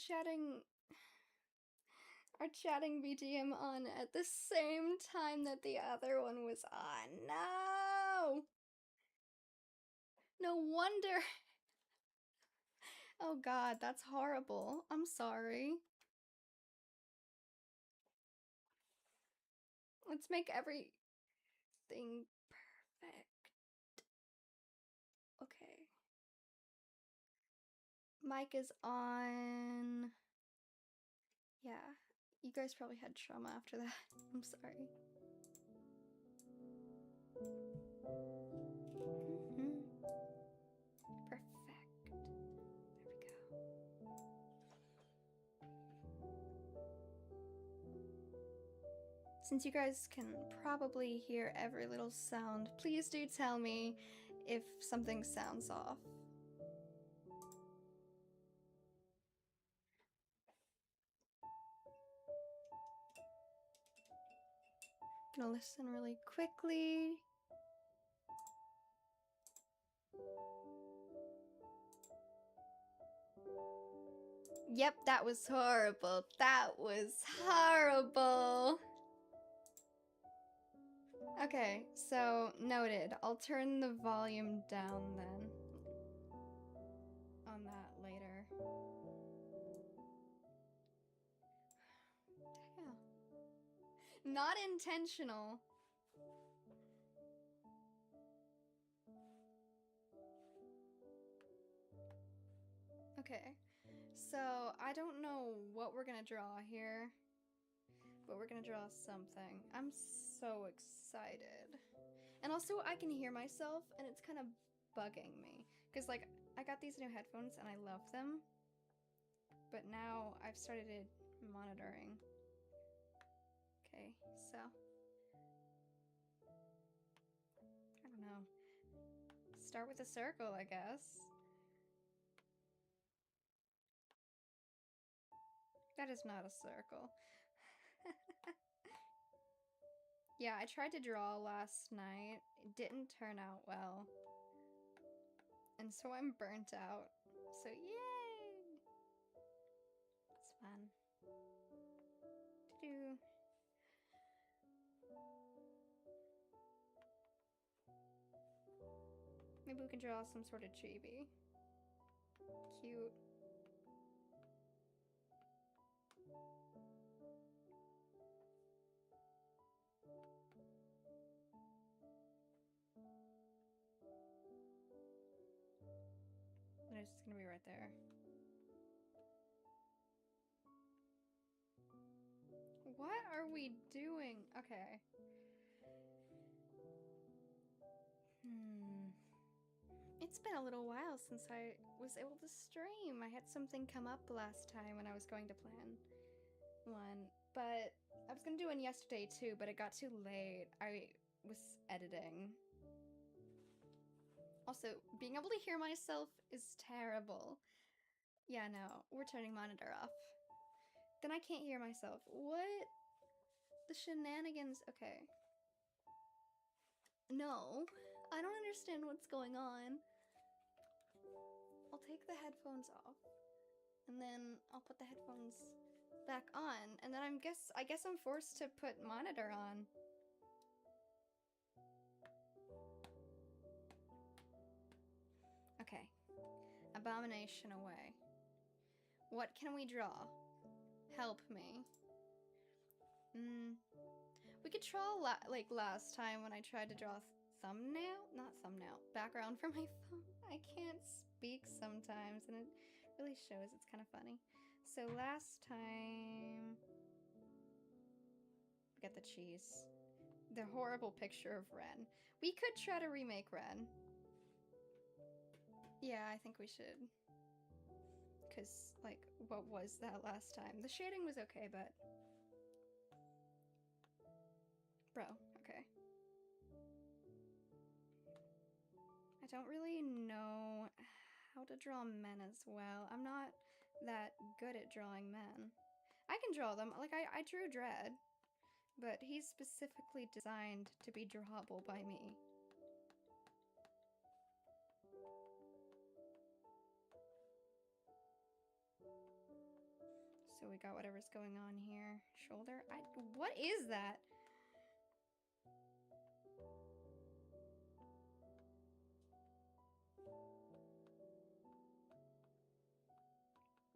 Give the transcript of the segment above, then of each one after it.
chatting BGM on at the same time that the other one was on. No! No wonder. Oh god, that's horrible. I'm sorry. Let's make everything perfect. Okay. Mic is on. Yeah, you guys probably had trauma after that. I'm sorry. Perfect. There we go. Since you guys can probably hear every little sound, please do tell me if something sounds off. Gonna listen really quickly. Yep, that was horrible. That was horrible. Okay, so noted. I'll turn the volume down then. On that later. Yeah. Not intentional. Okay, so I don't know what we're gonna draw here, but we're gonna draw something. I'm so excited. And also I can hear myself and it's kind of bugging me. Because like, I got these new headphones and I love them. But now I've started monitoring. Okay, so. I don't know. Start with a circle, I guess. That is not a circle. Yeah, I tried to draw last night. It didn't turn out well. And so I'm burnt out. So yay! It's fun. Do. Maybe we can draw some sort of chibi. Cute. And it's just gonna be right there. What are we doing? Okay. It's been a little while since I was able to stream. I had something come up last time when I was going to plan one, but I was gonna do one yesterday too, but it got too late. I was editing. Also, being able to hear myself is terrible. Yeah, no, we're turning monitor off. Then I can't hear myself. What? The shenanigans. Okay. No, I don't understand what's going on. I'll take the headphones off, and then I'll put the headphones back on, and then I guess I'm forced to put monitor on. Okay. Abomination away. What can we draw? Help me. We could draw like last time when I tried to draw background for my phone. I can't speak sometimes and it really shows. It's kind of funny. So last time we got the cheese. The horrible picture of Ren. We could try to remake Ren. Yeah, I think we should. Because, like, what was that last time? The shading was okay, but... Bro, okay. I don't really know how to draw men as well. I'm not that good at drawing men. I can draw them. Like, I drew Dread, but he's specifically designed to be drawable by me. So we got whatever's going on here. Shoulder? What is that?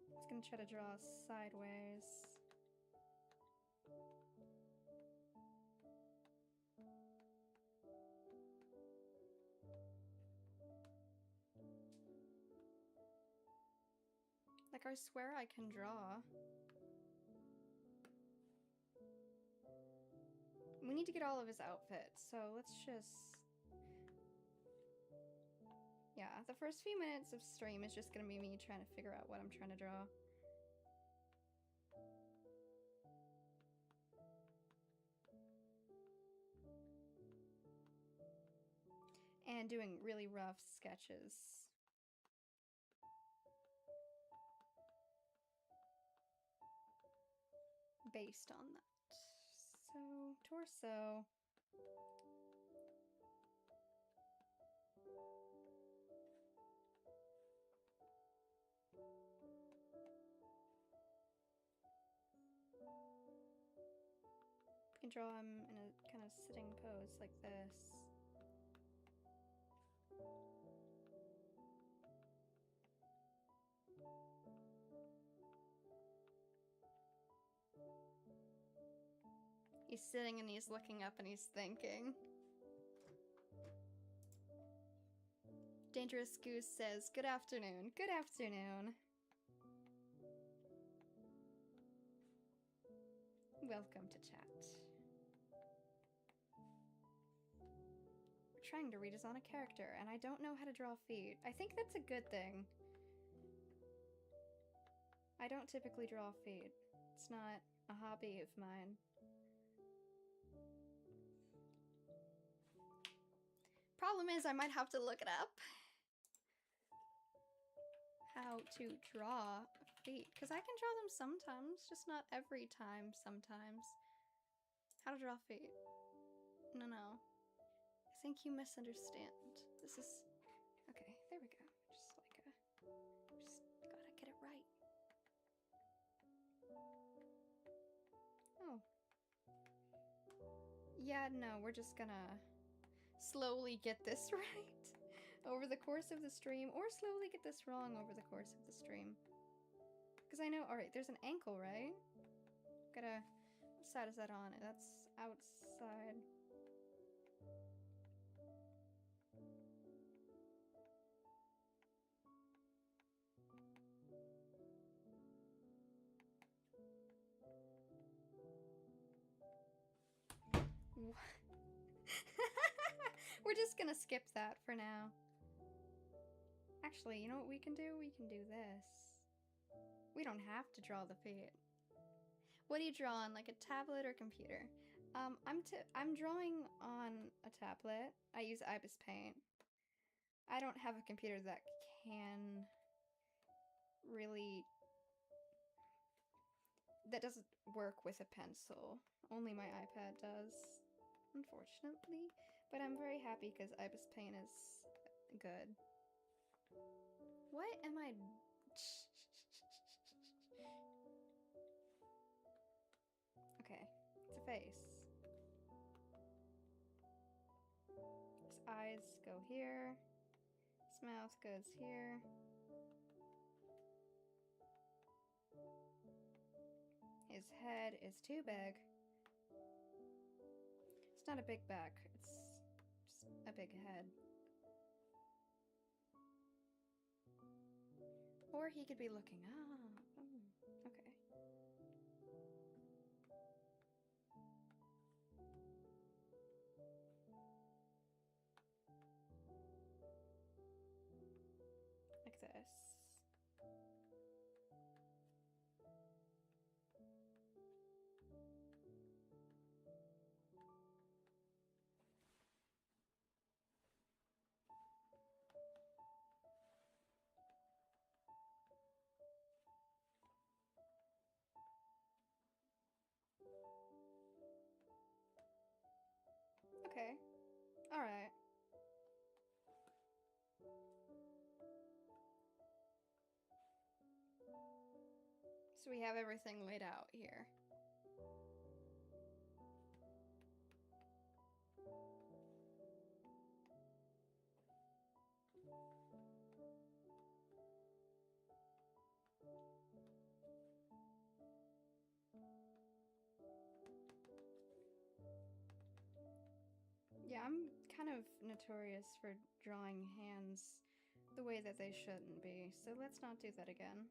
I was gonna try to draw sideways. Like, I swear I can draw. We need to get all of his outfits, so let's just... Yeah, the first few minutes of stream is just gonna be me trying to figure out what I'm trying to draw. And doing really rough sketches. Based on that. So, torso. You can draw him in a kind of sitting pose like this. He's sitting and he's looking up and he's thinking. Dangerous Goose says, "Good afternoon." Good afternoon. Welcome to chat. We're trying to redesign a character, and I don't know how to draw feet. I think that's a good thing. I don't typically draw feet. It's not a hobby of mine. Problem is, I might have to look it up. How to draw feet. Because I can draw them sometimes, just not every time sometimes. How to draw feet. No. I think you misunderstand. This is... Okay, there we go. Just like just gotta get it right. Oh. Yeah, no, we're just gonna slowly get this right over the course of the stream, or slowly get this wrong over the course of the stream. Because I know, alright, there's an ankle, right? Gotta, what side is that on? That's outside. We're just gonna skip that for now. Actually, you know what we can do? We can do this. We don't have to draw the feet. What do you draw on, like a tablet or computer? I'm drawing on a tablet. I use Ibis Paint. I don't have a computer that can really... that doesn't work with a pencil. Only my iPad does, unfortunately. But I'm very happy because Ibis Paint is good. What am I... Okay, it's a face. His eyes go here. His mouth goes here. His head is too big. It's not a big back, it's just a big head. Or he could be looking up. Okay. Like this. Okay. Alright. So we have everything laid out here. Yeah, I'm kind of notorious for drawing hands the way that they shouldn't be, so let's not do that again.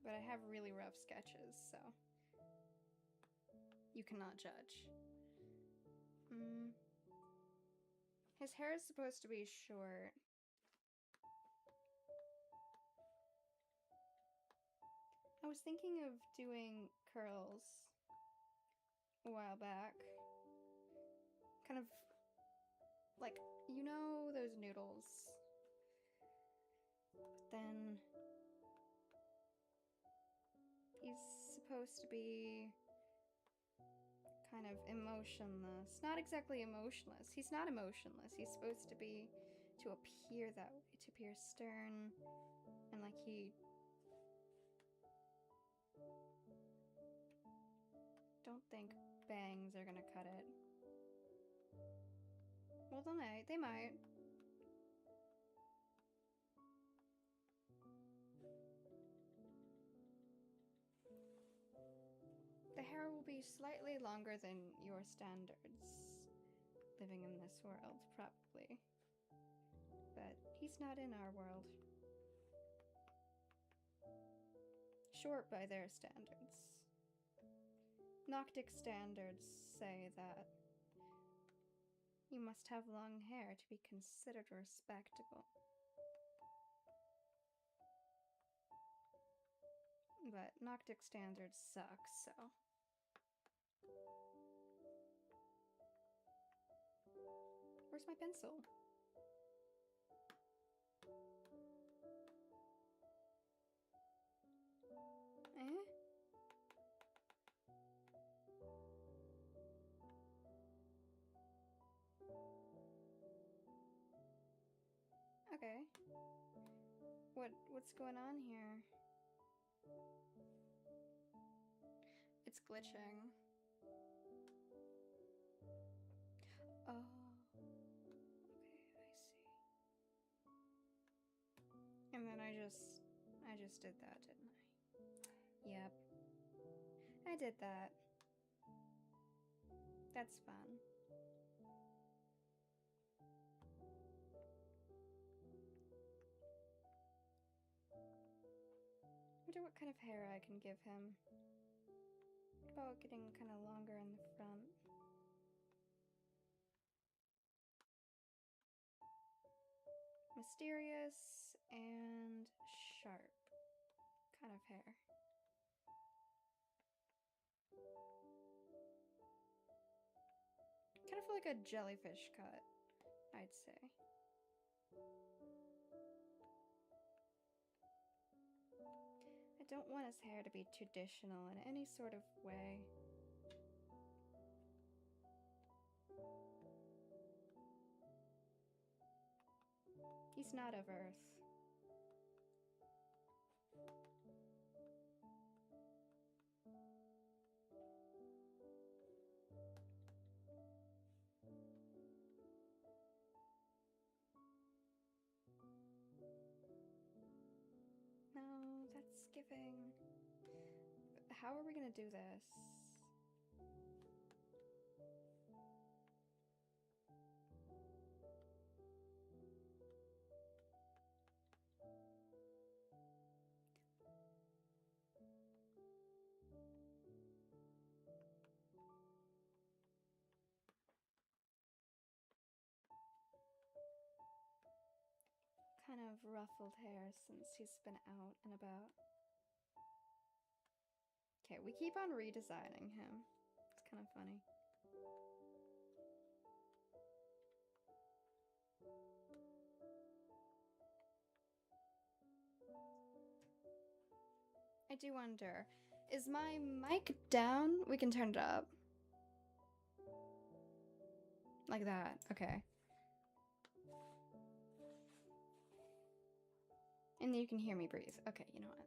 But I have really rough sketches, so you cannot judge. His hair is supposed to be short. I was thinking of doing curls a while back. Kind of like, you know those noodles? But then he's supposed to be kind of emotionless. Not exactly emotionless. He's not emotionless. He's supposed to be, to appear that way, to appear stern and like he... Don't think bangs are gonna cut it. Well, they might. The hair will be slightly longer than your standards living in this world, probably. But he's not in our world. Short by their standards. Noctic standards say that you must have long hair to be considered respectable. But Noctic standards suck, so... Where's my pencil? Eh? Okay. What's going on here? It's glitching. Oh. Okay, I see. And then I just did that, didn't I? Yep. I did that. That's fun. I wonder what kind of hair I can give him. What about getting kind of longer in the front? Mysterious and sharp kind of hair. Kind of feel like a jellyfish cut, I'd say. I don't want his hair to be traditional in any sort of way. He's not of Earth. No, that's giving... How are we gonna do this? Kind of ruffled hair since he's been out and about. Okay, we keep on redesigning him. It's kind of funny. I do wonder, Is my mic down? We can turn it up. Like that. Okay. And you can hear me breathe. Okay, you know what?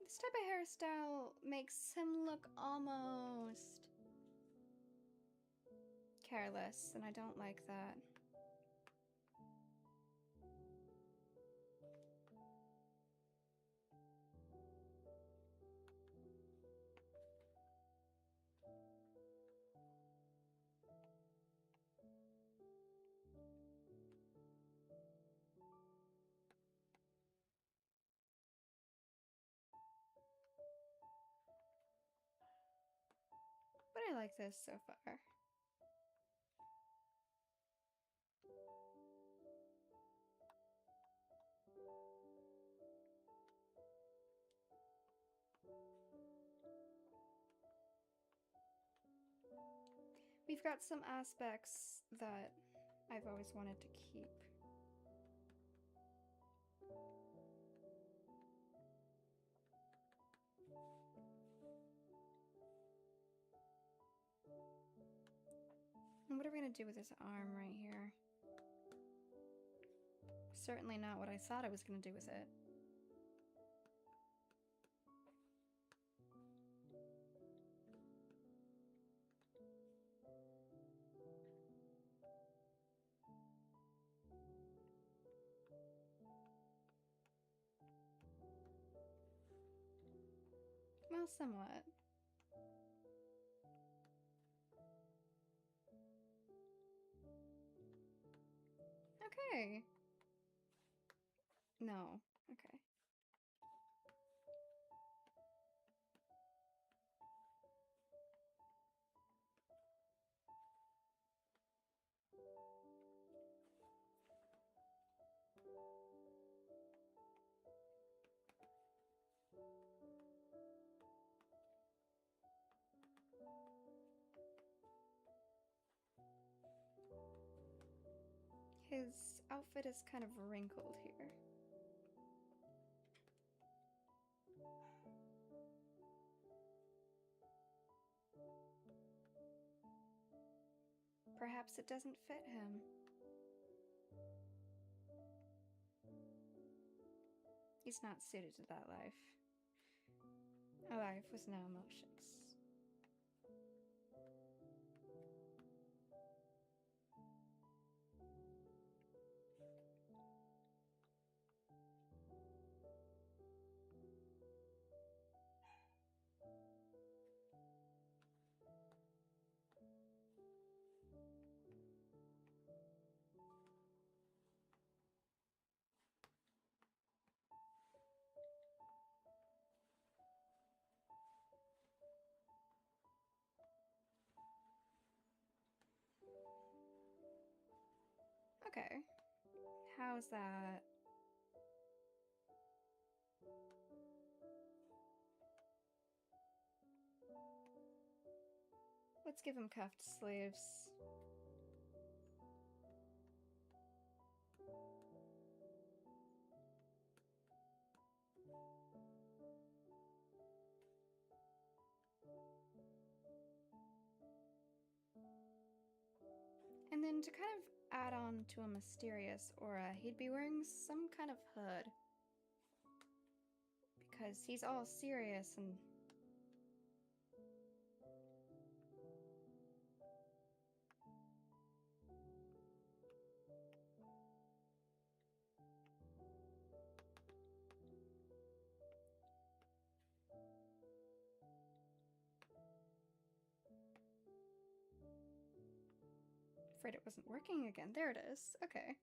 This type of hairstyle makes him look almost careless, and I don't like that. But I like this so far. We've got some aspects that I've always wanted to keep. And what are we gonna do with this arm right here? Certainly not what I thought I was gonna do with it. Well, somewhat. Okay. No. Okay. His outfit is kind of wrinkled here. Perhaps it doesn't fit him. He's not suited to that life. A life with no emotions. Okay. How's that? Let's give him cuffed sleeves. And then to kind of add on to a mysterious aura, he'd be wearing some kind of hood. Because he's all serious and... Afraid it wasn't working again. There it is. Okay.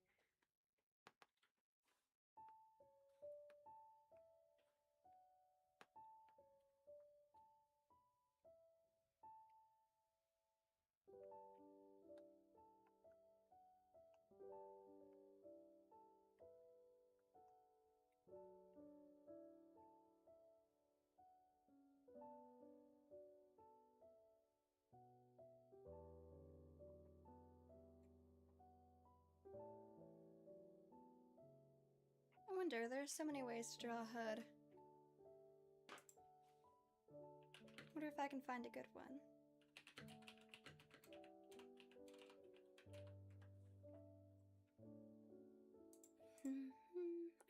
wonder, there's so many ways to draw a hood. Wonder if I can find a good one.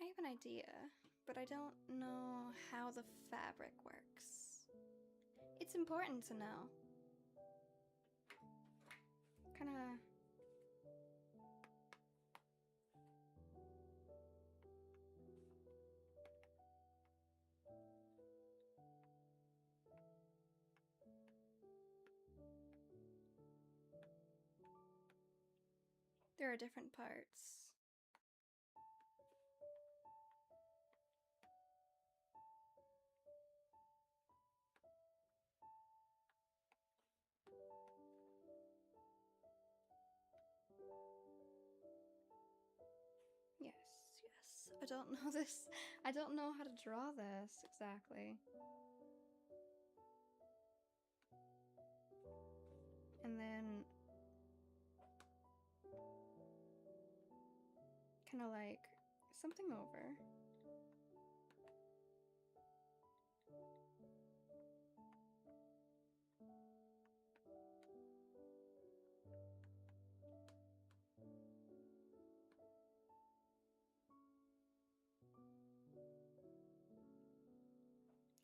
I have an idea, but I don't know how the fabric works. It's important to know. Kinda... There are different parts. Yes, yes. I don't know this. I don't know how to draw this exactly. And then kind of like something over.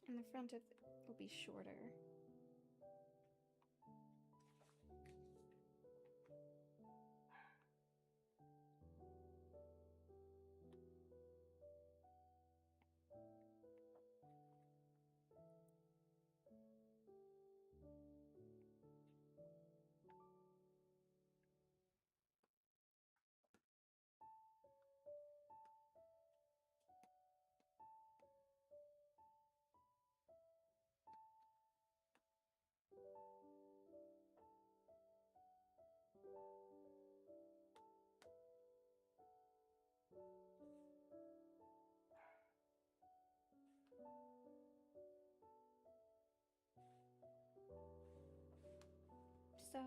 And the front of it will be shorter. So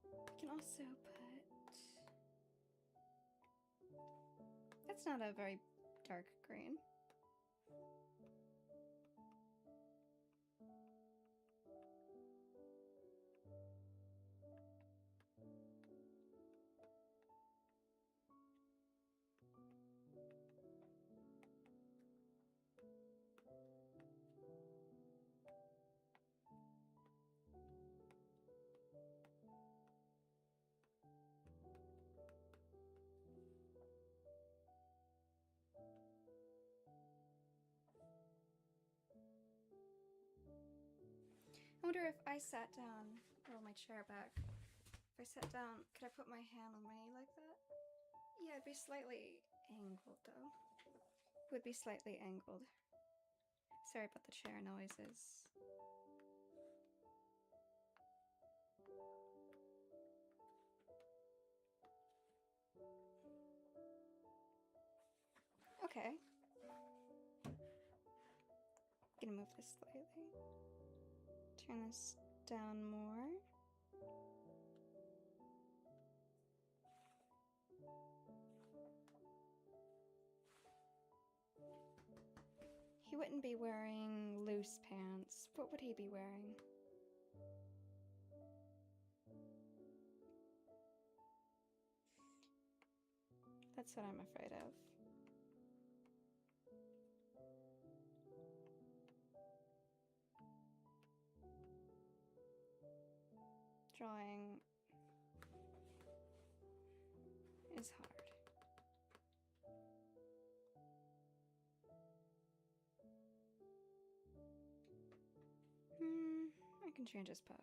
we can also put... That's not a very dark green. I wonder if I sat down, roll my chair back. If I sat down, could I put my hand on my knee like that? Yeah, it'd be slightly angled though. It would be slightly angled. Sorry about the chair noises. Okay. Gonna move this slightly. Turn this down more. He wouldn't be wearing loose pants. What would he be wearing? That's what I'm afraid of. Drawing is hard. I can change his pose.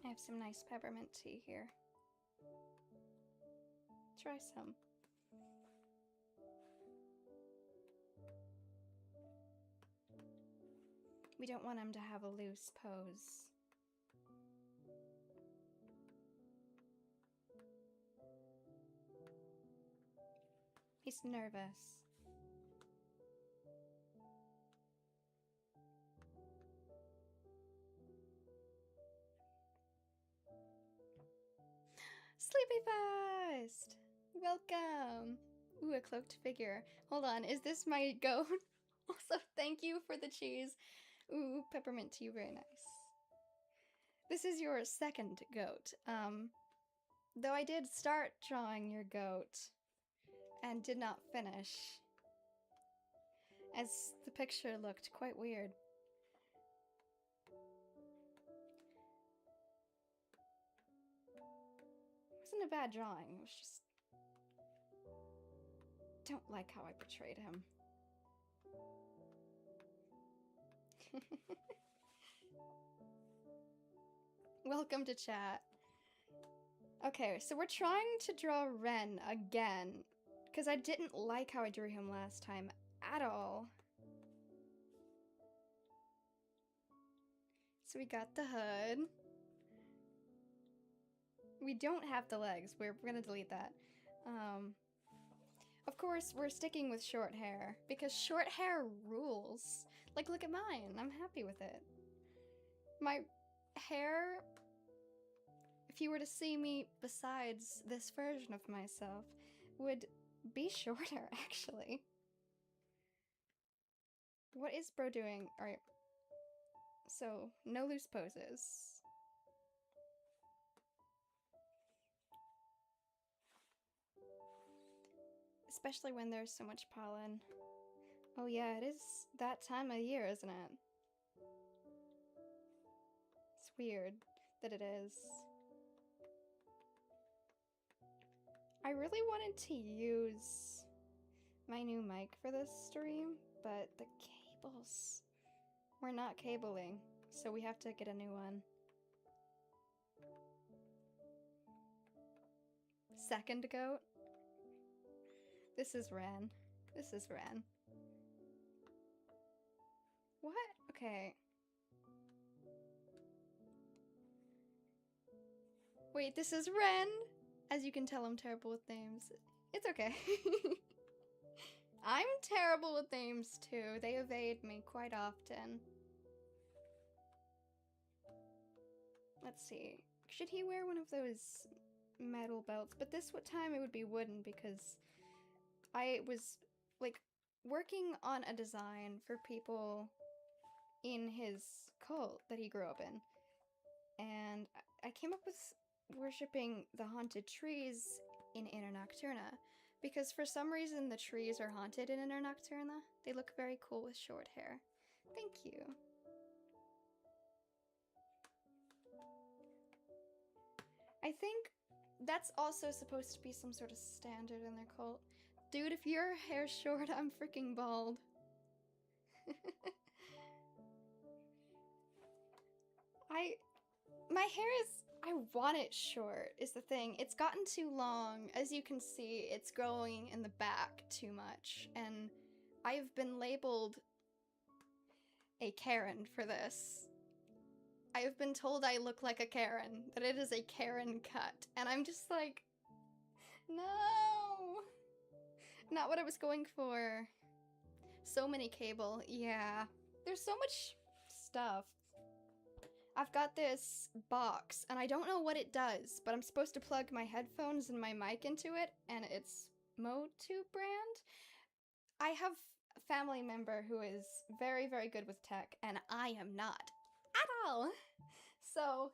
I have some nice peppermint tea here. try some. We don't want him to have a loose pose. He's nervous. Sleepy Fast! Welcome! Ooh, a cloaked figure. Hold on, is this my goat? Also, thank you for the cheese. Ooh, peppermint tea, very nice. This is your second goat. Though I did start drawing your goat and did not finish, as the picture looked quite weird. It wasn't a bad drawing, it was just... don't like how I portrayed him. Welcome to chat. Okay, so we're trying to draw Ren again, because I didn't like how I drew him last time at all. So we got the hood. We don't have the legs. We're gonna delete that. Of course, we're sticking with short hair, because short hair rules. Like, look at mine. I'm happy with it. My hair, if you were to see me besides this version of myself, would be shorter, actually. What is bro doing? Alright. So, no loose poses. Especially when there's so much pollen. Oh yeah, it is that time of year, isn't it? It's weird that it is. I really wanted to use my new mic for this stream, but the cables were not cabling, so we have to get a new one. Second goat. This is Ren. This is Ren. What? Okay. Wait, this is Ren! As you can tell, I'm terrible with names. It's okay. I'm terrible with names too. They evade me quite often. Let's see. Should he wear one of those metal belts? But this time it would be wooden because I was like working on a design for people in his cult that he grew up in. And I came up with worshipping the haunted trees in Inner Nocturna, because for some reason the trees are haunted in Inner Nocturna. They look very cool with short hair. Thank you. I think that's also supposed to be some sort of standard in their cult. Dude, if your hair's short, I'm freaking bald. My hair is... I want it short, is the thing. It's gotten too long. As you can see, it's growing in the back too much. And I've been labeled a Karen for this. I have been told I look like a Karen, that it is a Karen cut. And I'm just like, no! Not what I was going for. So many cable, yeah. There's so much stuff. I've got this box, and I don't know what it does, but I'm supposed to plug my headphones and my mic into it, and it's WEBTOON brand. I have a family member who is very, very good with tech, and I am not at all. So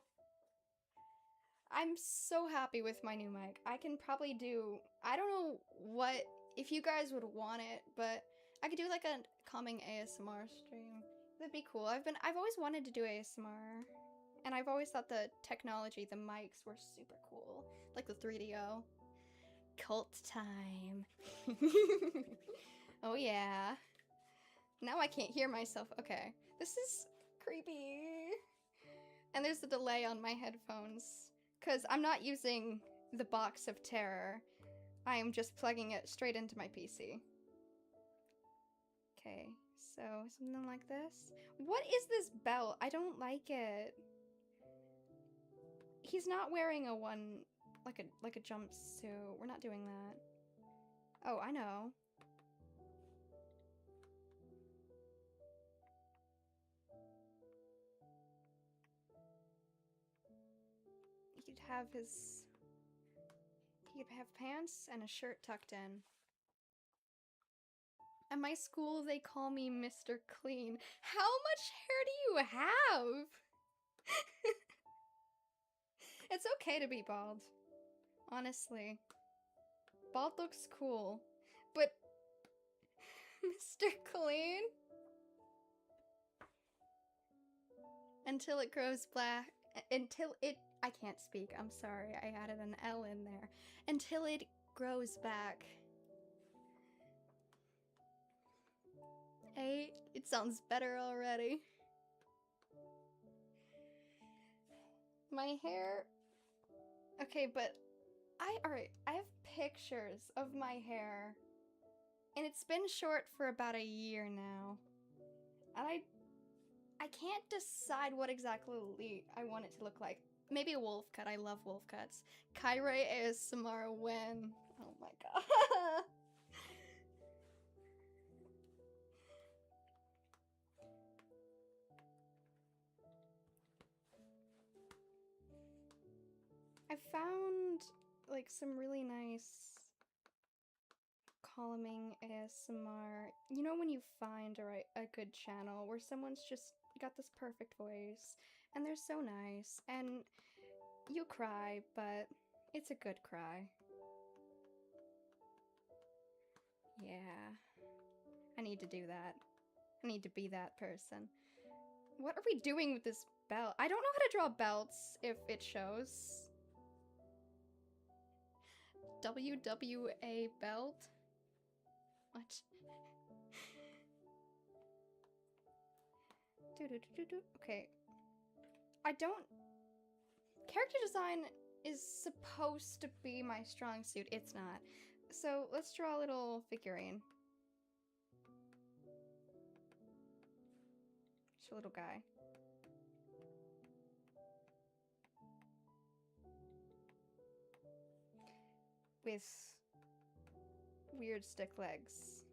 I'm so happy with my new mic. I can probably do, I don't know what, if you guys would want it, but I could do like a calming ASMR stream. That'd be cool. I've always wanted to do ASMR, and I've always thought the technology, the mics were super cool. Like the 3DO. Cult time. Oh yeah. Now I can't hear myself. Okay. This is creepy. And there's a delay on my headphones, because I'm not using the box of terror. I am just plugging it straight into my PC. Okay, so something like this. What is this belt? I don't like it. He's not wearing a like a jumpsuit. We're not doing that. Oh, I know. He could have pants and a shirt tucked in. At my school, they call me Mr. Clean. How much hair do you have? It's okay to be bald. Honestly. Bald looks cool. But Mr. Clean? Until it grows black. I can't speak. I'm sorry. I added an L in there. Until it grows back. It sounds better already. My hair. Okay, but alright, I have pictures of my hair. And it's been short for about a year now. And I can't decide what exactly I want it to look like. Maybe a wolf cut. I love wolf cuts. Kairae ASMR when. Oh my god. I found like some really nice calming ASMR. You know when you find a good channel where someone's just got this perfect voice and they're so nice and you cry, but it's a good cry. Yeah. I need to do that. I need to be that person. What are we doing with this belt? I don't know how to draw belts if it shows. WWA belt? What? Okay. I don't... Character design is supposed to be my strong suit. It's not. So let's draw a little figurine. Just a little guy. With weird stick legs.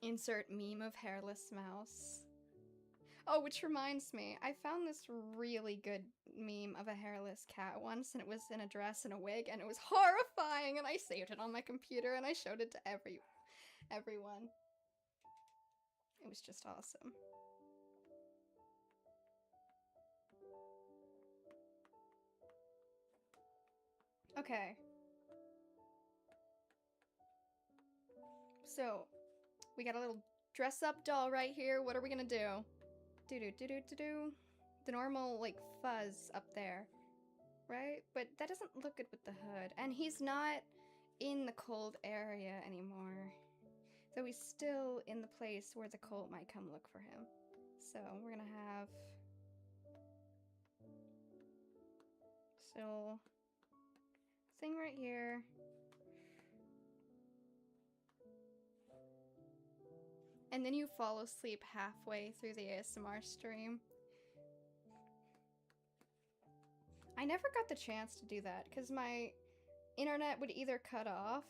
Insert meme of hairless mouse. Oh, which reminds me, I found this really good meme of a hairless cat once, and it was in a dress and a wig, and it was horrifying, and I saved it on my computer, and I showed it to everyone. It was just awesome. Okay. So, we got a little dress-up doll right here. What are we gonna do? Do-do-do-do-do-do. The normal, like, fuzz up there. Right? But that doesn't look good with the hood. And he's not in the cold area anymore. Though he's still in the place where the cold might come look for him. So, we're gonna have... So... Thing right here. And then you fall asleep halfway through the ASMR stream. I never got the chance to do that because my internet would either cut off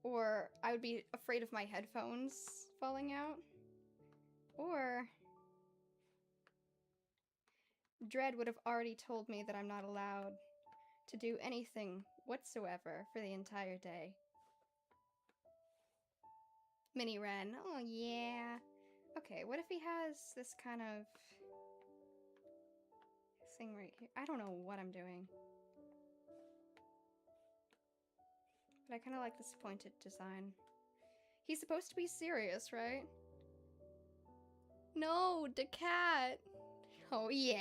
or I would be afraid of my headphones falling out, or Dread would have already told me that I'm not allowed to do anything whatsoever for the entire day. Mini Ren. Oh, yeah. Okay, what if he has this kind of thing right here? I don't know what I'm doing. But I kind of like this pointed design. He's supposed to be serious, right? No, the cat. Oh, yeah.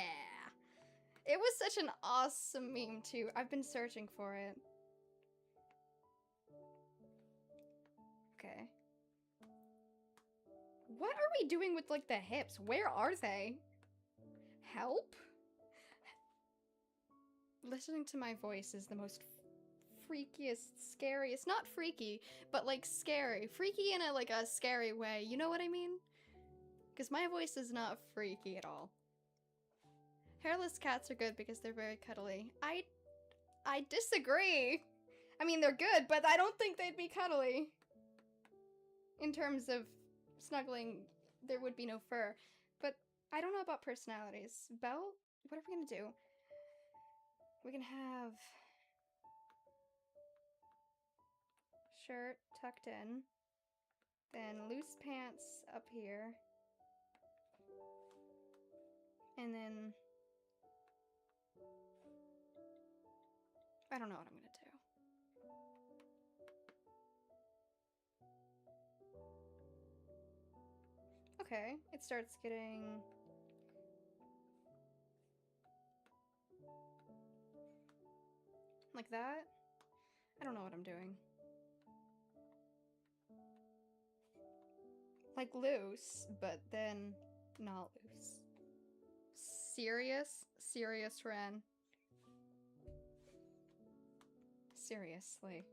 It was such an awesome meme, too. I've been searching for it. Okay. What are we doing with, like, the hips? Where are they? Help? listening to my voice is the most freakiest, scariest, not freaky, but like scary. Freaky in a like a scary way, you know what I mean? Because my voice is not freaky at all. Hairless cats are good because they're very cuddly. I disagree. I mean, they're good, but I don't think they'd be cuddly. In terms of snuggling, there would be no fur. But I don't know about personalities. Belle, what are we gonna do? We can have shirt tucked in, then loose pants up here, and then I don't know what I'm gonna do. Okay, it starts getting like that. I don't know what I'm doing. Like loose, but then not loose. Serious, Ren. Seriously.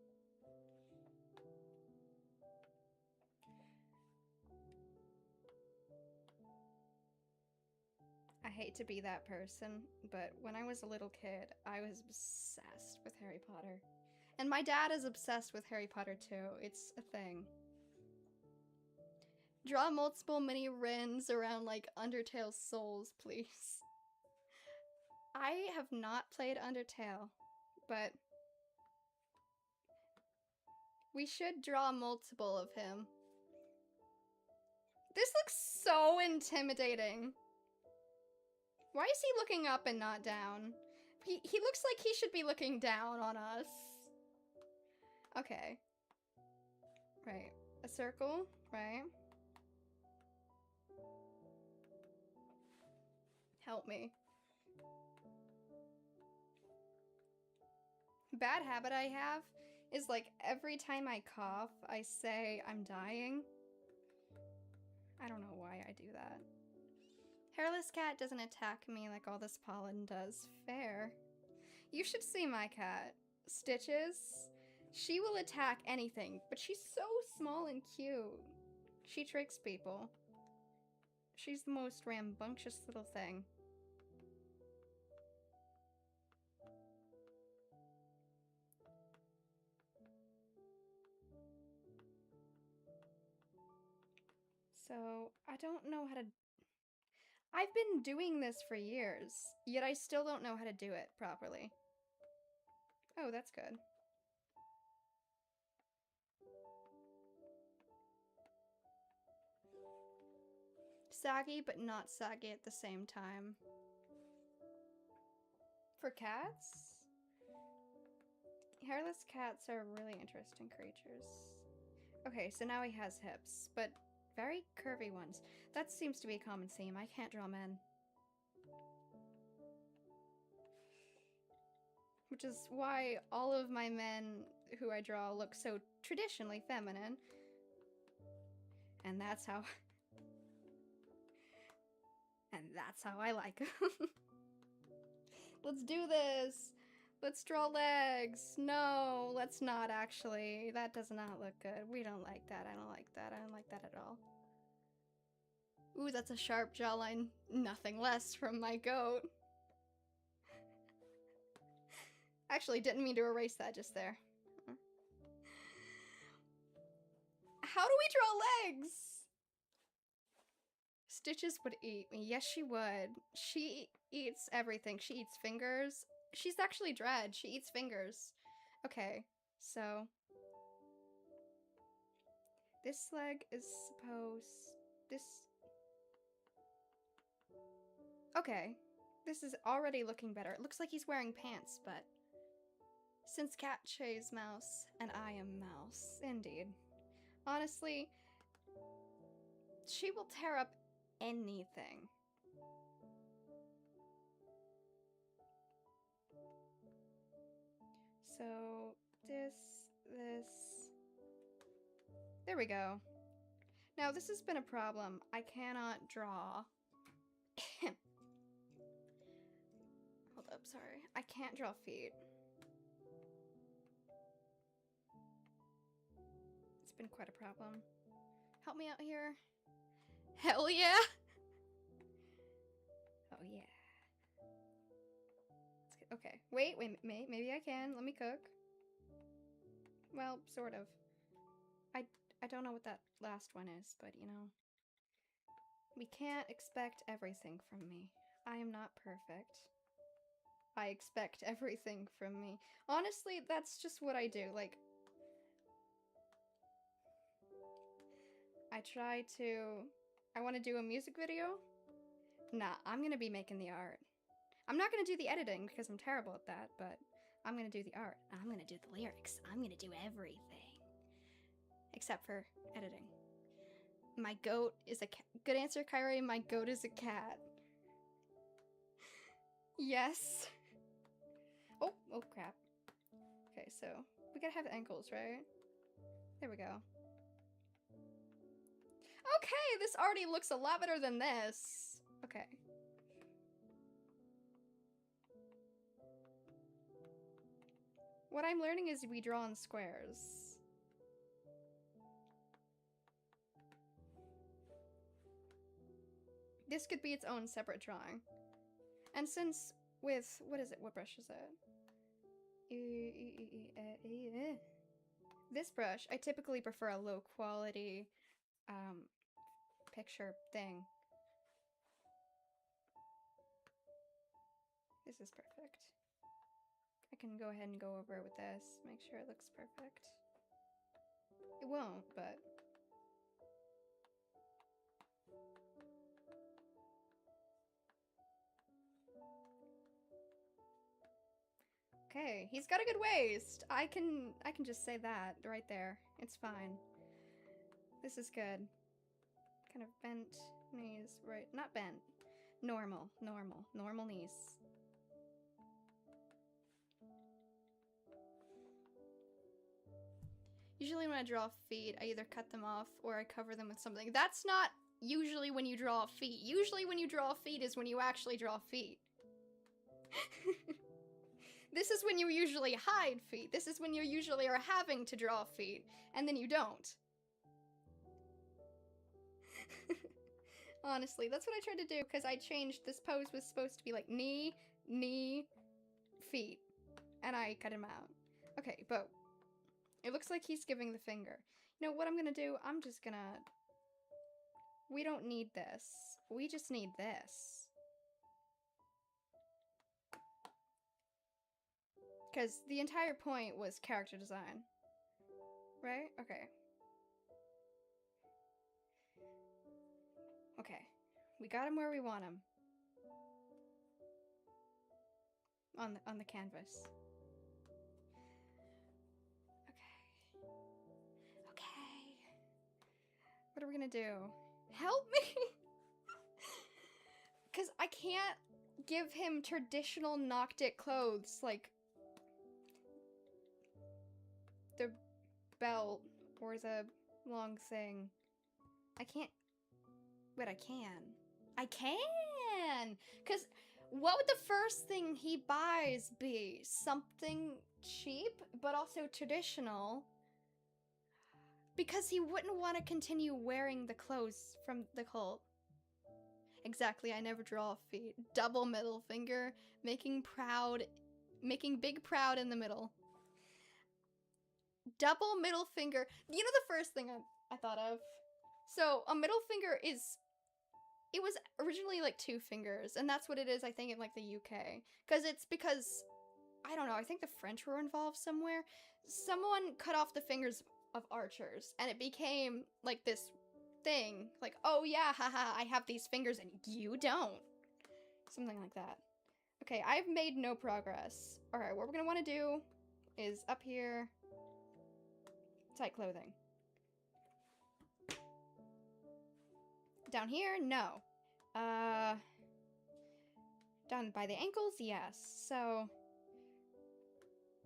I hate to be that person, but when I was a little kid, I was obsessed with Harry Potter. And my dad is obsessed with Harry Potter too. It's a thing. Draw multiple mini rins around like Undertale's souls, please. I have not played Undertale, but we should draw multiple of him. This looks so intimidating. Why is he looking up and not down? He looks like he should be looking down on us. Okay. Right. A circle, right? Help me. Bad habit I have is like every time I cough, I say I'm dying. I don't know why I do that. Hairless cat doesn't attack me like all this pollen does. Fair. You should see my cat. Stitches. She will attack anything, but she's so small and cute. She tricks people. She's the most rambunctious little thing. So, I don't know how to... I've been doing this for years, yet I still don't know how to do it properly. Oh, that's good. Saggy, but not saggy at the same time. For cats? Hairless cats are really interesting creatures. Okay, so now he has hips, but very curvy ones. That seems to be a common theme. I can't draw men. Which is why all of my men who I draw look so traditionally feminine. And that's how... and that's how I like them. Let's do this! Let's draw legs! No, let's not actually. That does not look good. We don't like that. I don't like that. I don't like that at all. Ooh, that's a sharp jawline. Nothing less from my goat. Actually, didn't mean to erase that just there. How do we draw legs? Stitches would eat me. Yes, she would. She eats everything. She eats fingers. She's actually dread. She eats fingers. Okay, so... this leg is supposed... this... okay. This is already looking better. It looks like he's wearing pants, but... since cat chose mouse, and I am mouse. Indeed. Honestly, she will tear up anything. So, this... there we go. Now, this has been a problem. I cannot draw. Hold up, sorry. I can't draw feet. It's been quite a problem. Help me out here. Hell yeah! Oh yeah. Okay, wait, maybe I can. Let me cook. Well, sort of. I don't know what that last one is, but you know. We can't expect everything from me. I am not perfect. I expect everything from me. Honestly, that's just what I do. Like, I want to do a music video. Nah, I'm gonna be making the art. I'm not gonna do the editing because I'm terrible at that, but I'm gonna do the art. I'm gonna do the lyrics. I'm gonna do everything. Except for editing. My goat is a cat. Good answer, Kairi. My goat is a cat. Yes. Oh crap. Okay, so we gotta have ankles, right? There we go. Okay, this already looks a lot better than this. Okay. What I'm learning is we draw in squares. This could be its own separate drawing. And since with, what is it? What brush is it? This brush, I typically prefer a low quality picture thing. This is perfect. I can go ahead and go over it with this, make sure it looks perfect. It won't, but... Okay, he's got a good waist. I can just say that right there. It's fine. This is good. Kind of bent knees, right? Not bent. Normal knees. Usually when I draw feet, I either cut them off or I cover them with something. That's not usually when you draw feet. Usually when you draw feet is when you actually draw feet. This is when you usually hide feet. This is when you usually are having to draw feet, and then you don't. Honestly, that's what I tried to do, because I changed, this pose was supposed to be like knee, feet, and I cut him out. Okay, but it looks like he's giving the finger. You know what I'm gonna do? I'm just gonna... We don't need this. We just need this. Because the entire point was character design. Right? Okay. Okay. We got him where we want him. On the canvas. Okay. Okay. What are we gonna do? Help me! Because I can't give him traditional Noctic clothes, like the belt or the long thing. I can't. Wait, I can. I can! Because what would the first thing he buys be? Something cheap, but also traditional. Because he wouldn't want to continue wearing the clothes from the cult. Exactly, I never draw feet. Double middle finger, making big proud in the middle. Double middle finger. You know the first thing I thought of? So, a middle finger is... It was originally like 2 fingers, and that's what it is, I think, in like the UK. Because, I don't know, I think the French were involved somewhere. Someone cut off the fingers of archers, and it became like this thing. Like, oh yeah, haha, I have these fingers and you don't. Something like that. Okay, I've made no progress. Alright, what we're gonna want to do is up here, tight clothing. Down here, no. Down by the ankles, yes. So,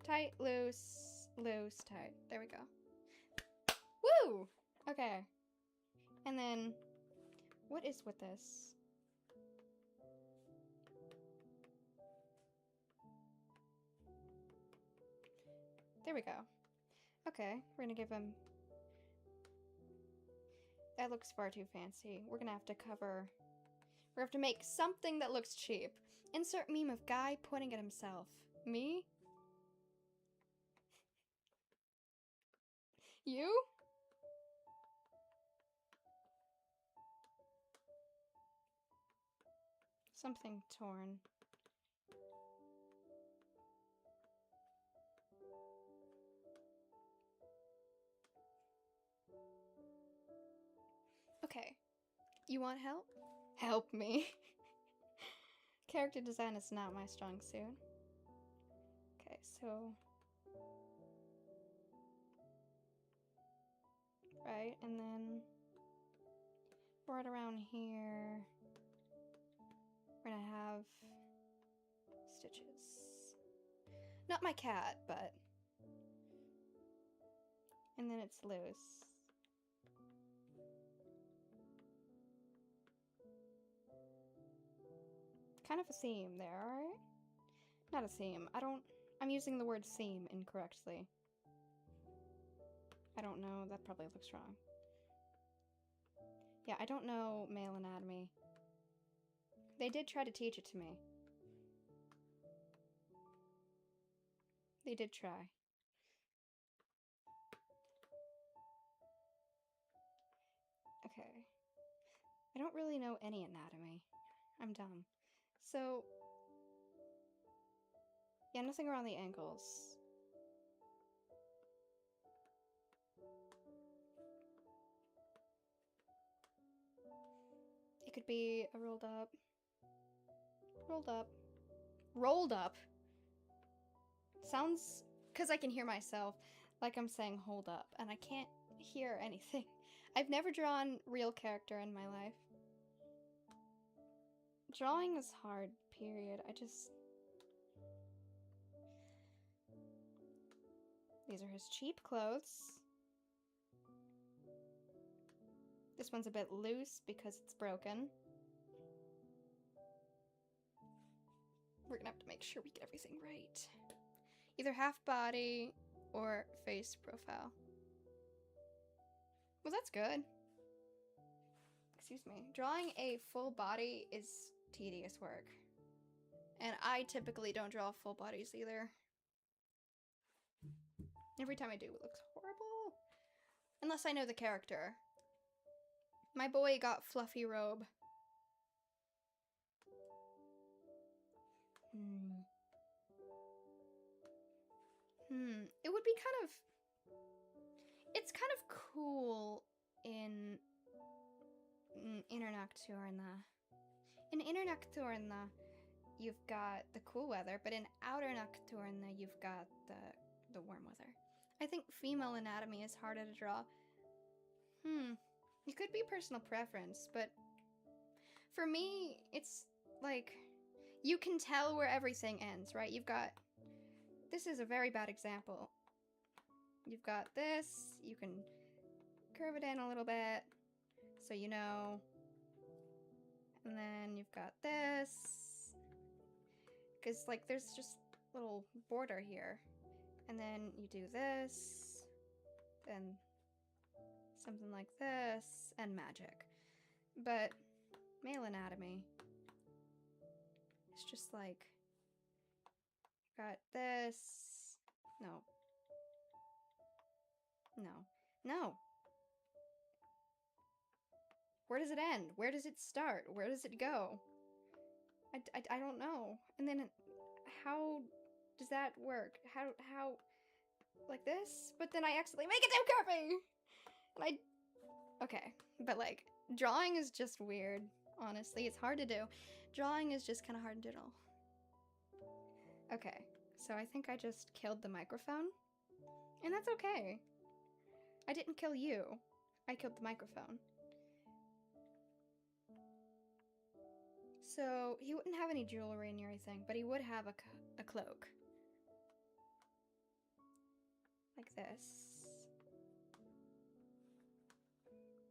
tight, loose, loose, tight. There we go. Woo! Okay. And then, what is with this? There we go. Okay, we're gonna give him... That looks far too fancy. We're gonna have to cover... We're gonna have to make something that looks cheap. Insert meme of guy pointing at himself. Me? You? Something torn. Okay. You want help? Help me. Character design is not my strong suit. Okay, so... Right, and then... right around here... We're gonna have... stitches. Not my cat, but... And then it's loose. Kind of a seam there, alright? Not a seam. I'm using the word seam incorrectly. I don't know, that probably looks wrong. Yeah, I don't know male anatomy. They did try to teach it to me. They did try. Okay. I don't really know any anatomy. I'm dumb. So... yeah, nothing around the ankles. It could be a rolled up. Rolled up. Rolled up? Sounds... because I can hear myself like I'm saying hold up, and I can't hear anything. I've never drawn real character in my life. Drawing is hard, period. These are his cheap clothes. This one's a bit loose because it's broken. We're gonna have to make sure we get everything right. Either half body or face profile. Well, that's good. Excuse me. Drawing a full body is tedious work. And I typically don't draw full bodies either. Every time I do, it looks horrible. Unless I know the character. My boy got fluffy robe. It would be kind of... it's kind of cool in Nocturna. In Inner Nocturna, you've got the cool weather, but in Outer Nocturna, you've got the warm weather. I think female anatomy is harder to draw. It could be personal preference, but for me, it's like, you can tell where everything ends, right? You've got, this is a very bad example. You've got this, you can curve it in a little bit, so you know. And then you've got this, because like there's just a little border here. And then you do this, then something like this, and magic. But male anatomy, it's just like, got this, no. Where does it end? Where does it start? Where does it go? I don't know. And then how does that work? How, like this? But then I accidentally make it too curvy! And okay, but like, drawing is just weird, honestly. It's hard to do. Drawing is just kind of hard in general. Okay, so I think I just killed the microphone. And that's okay. I didn't kill you. I killed the microphone. So, he wouldn't have any jewelry and everything, but he would have a cloak. Like this.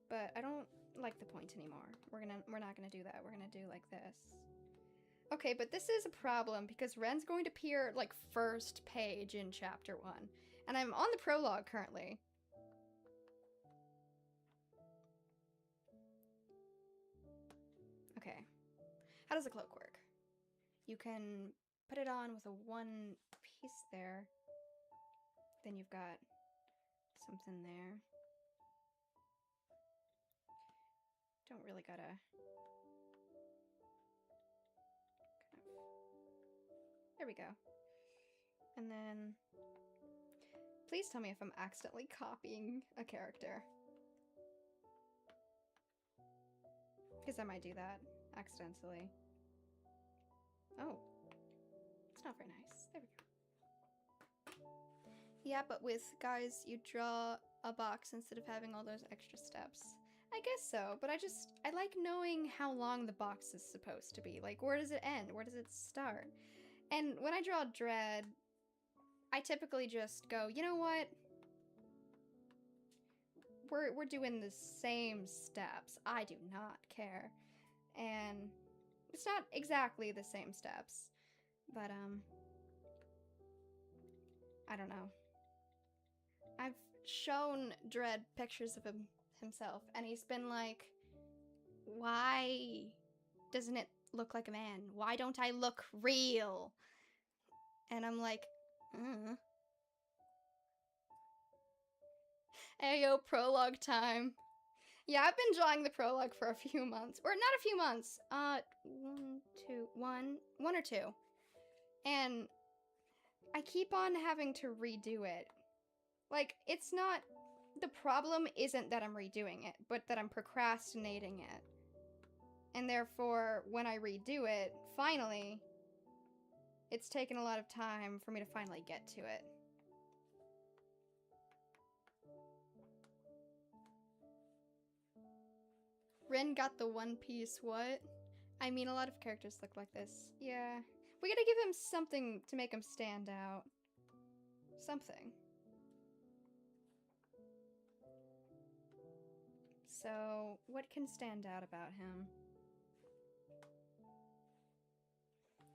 But I don't like the point anymore. We're not gonna do that. We're gonna do like this. Okay, but this is a problem because Ren's going to appear like first page in chapter 1. And I'm on the prologue currently. Okay. How does the cloak work? You can put it on with a one piece there. Then you've got something there. Don't really gotta... There we go. And then... Please tell me if I'm accidentally copying a character. Because I might do that accidentally. Oh. It's not very nice. There we go. Yeah, but with guys, you draw a box instead of having all those extra steps. I guess so, but I like knowing how long the box is supposed to be. Like, where does it end? Where does it start? And when I draw Dread, I typically just go, you know what? We're doing the same steps. I do not care. And it's not exactly the same steps, but I don't know. I've shown Dread pictures of himself, and he's been like, why doesn't it look like a man? Why don't I look real? And I'm like, Ayo, prologue time. Yeah, I've been drawing the prologue for a few months. Or not a few months. One or two. And I keep on having to redo it. Like, it's not... The problem isn't that I'm redoing it, but that I'm procrastinating it. And therefore, when I redo it, finally, it's taken a lot of time for me to finally get to it. Rin got the one piece, what? I mean, a lot of characters look like this. Yeah. We gotta give him something to make him stand out. Something. So, what can stand out about him?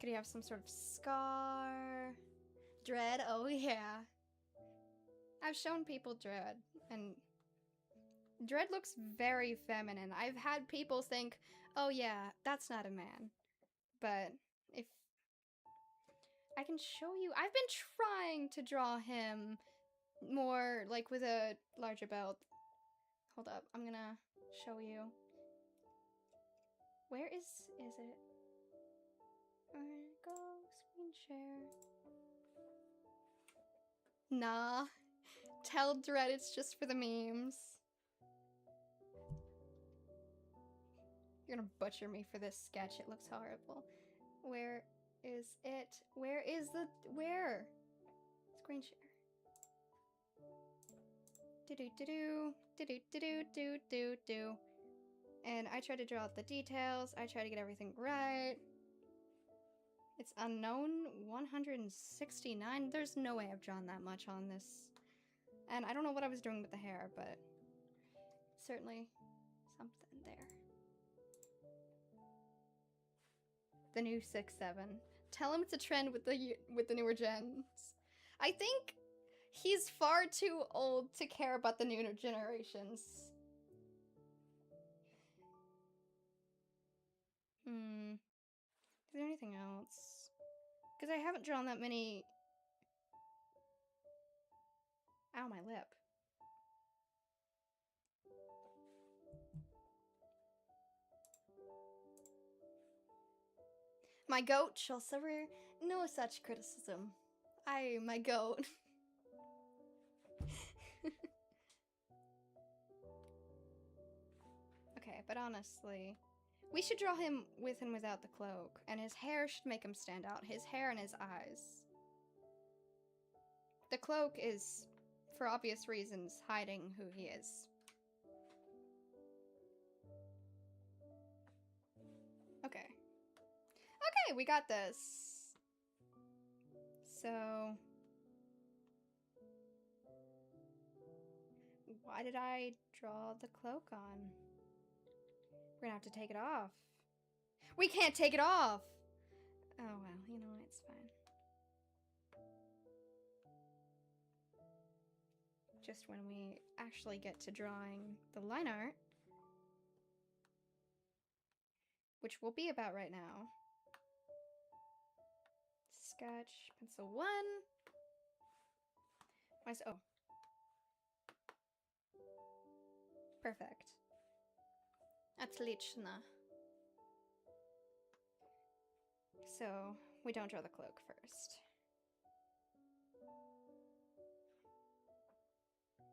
Could he have some sort of scar? Dread? Oh yeah. I've shown people Dread, and Dread looks very feminine. I've had people think, oh yeah, that's not a man. But if I can show you, I've been trying to draw him more like with a larger belt. Hold up, I'm gonna show you. Where is it? Where go screen share? Nah. Tell Dread it's just for the memes. You're gonna butcher me for this sketch. It looks horrible. Where is it? Where is the... Where? Screen share. Do-do-do-do. Do-do-do-do-do-do-do. And I try to draw out the details. I try to get everything right. It's unknown 169. There's no way I've drawn that much on this. And I don't know what I was doing with the hair, but certainly something there. The new 6-7. Tell him it's a trend with the newer gens. I think he's far too old to care about the newer generations. Is there anything else? Because I haven't drawn that many... Ow, my lip. My goat shall suffer no such criticism. My goat. Okay, but honestly, we should draw him with and without the cloak, and his hair should make him stand out. His hair and his eyes. The cloak is, for obvious reasons, hiding who he is. Okay. Okay, we got this. So... Why did I draw the cloak on? We're gonna have to take it off. We can't take it off! Oh well, you know what, it's fine. just when we actually get to drawing the line art, which will be about right now. Sketch, pencil 1. Oh. Perfect. Отлично. So, we don't draw the cloak first.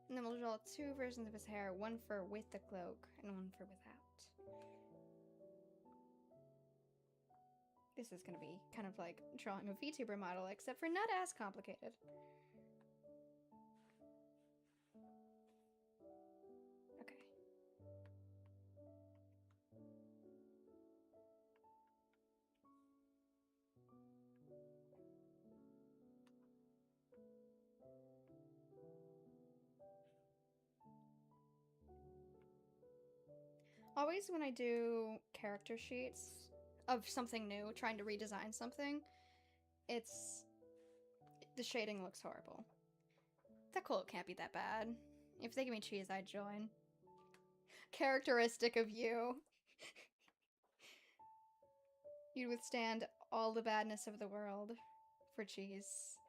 And then we'll draw 2 versions of his hair, one for with the cloak and one for without. This is going to be kind of like drawing a VTuber model, except for not as complicated. Okay. Always when I do character sheets of something new, trying to redesign something, the shading looks horrible. The cloak can't be that bad. If they give me cheese, I'd join. Characteristic of you. You'd withstand all the badness of the world for cheese.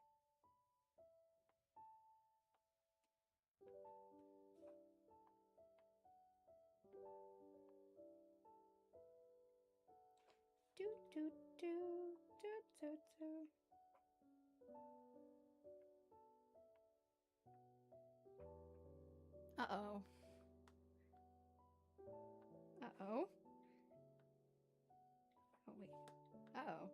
Do do do do do do. Uh-oh. Uh-oh. Oh, wait. Uh-oh.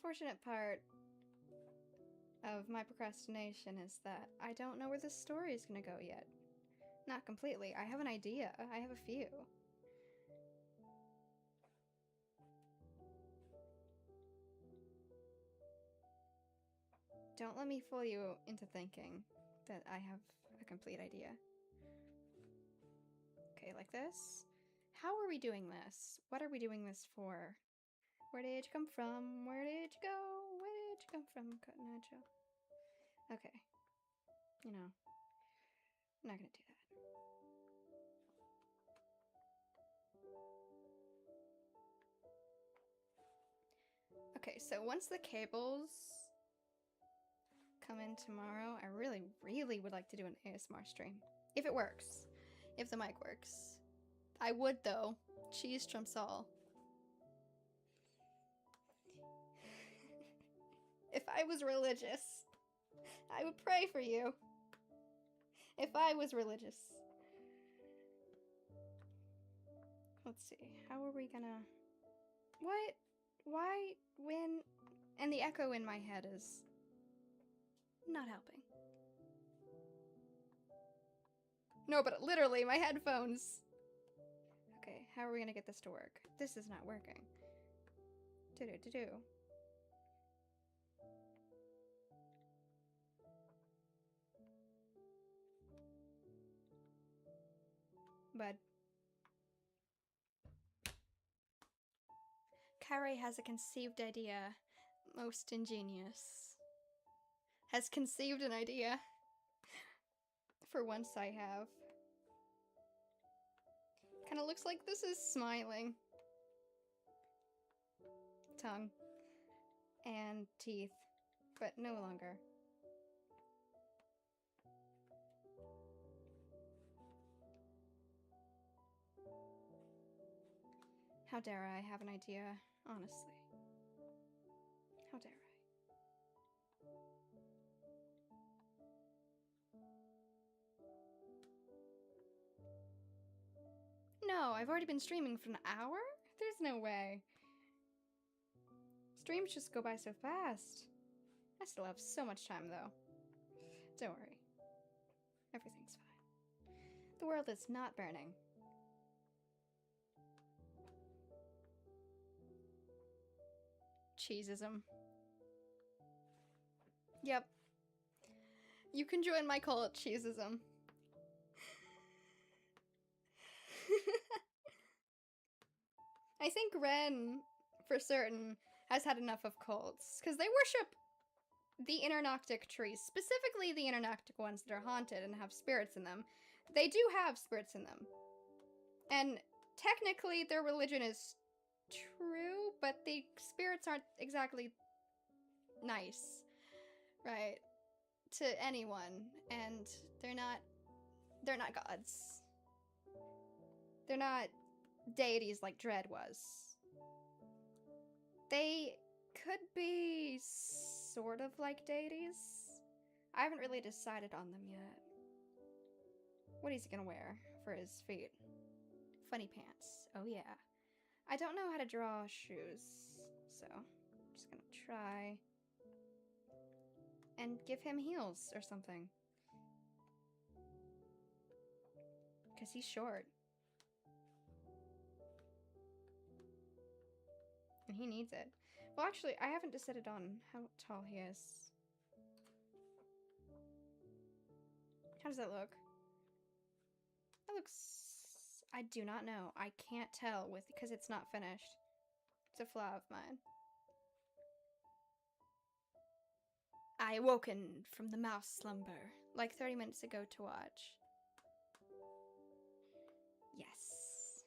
Fortunate part of my procrastination is that I don't know where this story is going to go yet. Not completely. I have an idea. I have a few. Don't let me fool you into thinking that I have a complete idea. Okay, like this. How are we doing this? What are we doing this for? Where did you come from? Where did you go? Where did you come from? Okay. You know, I'm not gonna do that. Okay, so once the cables come in tomorrow, I really, really would like to do an ASMR stream. If it works. If the mic works. I would, though. Cheese trumps all. If I was religious, I would pray for you. If I was religious. Let's see. How are we gonna... What? Why? When? And the echo in my head is not helping. No, but literally, my headphones. Okay, how are we gonna get this to work? This is not working. Do-do-do-do. But Kairi has a conceived idea. Most ingenious. Has conceived an idea. For once I have. Kinda looks like this is smiling. Tongue. And teeth. But no longer. How dare I have an idea, honestly. How dare I? No, I've already been streaming for an hour? There's no way. Streams just go by so fast. I still have so much time, though. Don't worry. Everything's fine. The world is not burning. Cheesism. Yep. You can join my cult, Cheesism. I think Ren, for certain, has had enough of cults, because they worship the Internoctic trees, specifically the Internoctic ones that are haunted and have spirits in them. They do have spirits in them. And technically their religion is true, but the spirits aren't exactly nice, right, to anyone, and they're not gods. They're not deities like Dread was. They could be sort of like deities. I haven't really decided on them yet. What is he gonna wear for his feet? Funny pants. Oh yeah. I don't know how to draw shoes, so I'm just gonna try and give him heels or something. Because he's short. And he needs it. Well, actually, I haven't decided on how tall he is. How does that look? That looks... I do not know. I can't tell because it's not finished. It's a flaw of mine. I awoken from the mouse slumber like 30 minutes ago to watch. Yes.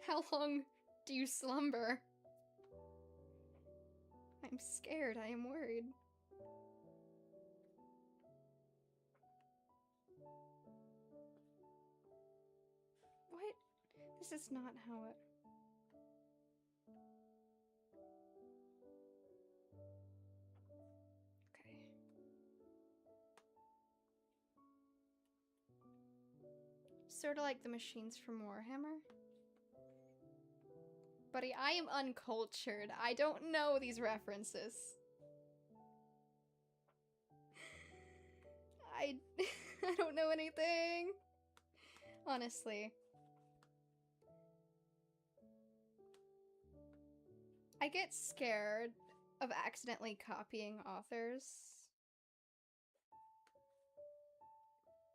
How long do you slumber? I'm scared. I am worried. What? This is not how it... Okay. Sort of like the machines from Warhammer. Buddy, I am uncultured. I don't know these references. I don't know anything. Honestly. I get scared of accidentally copying authors.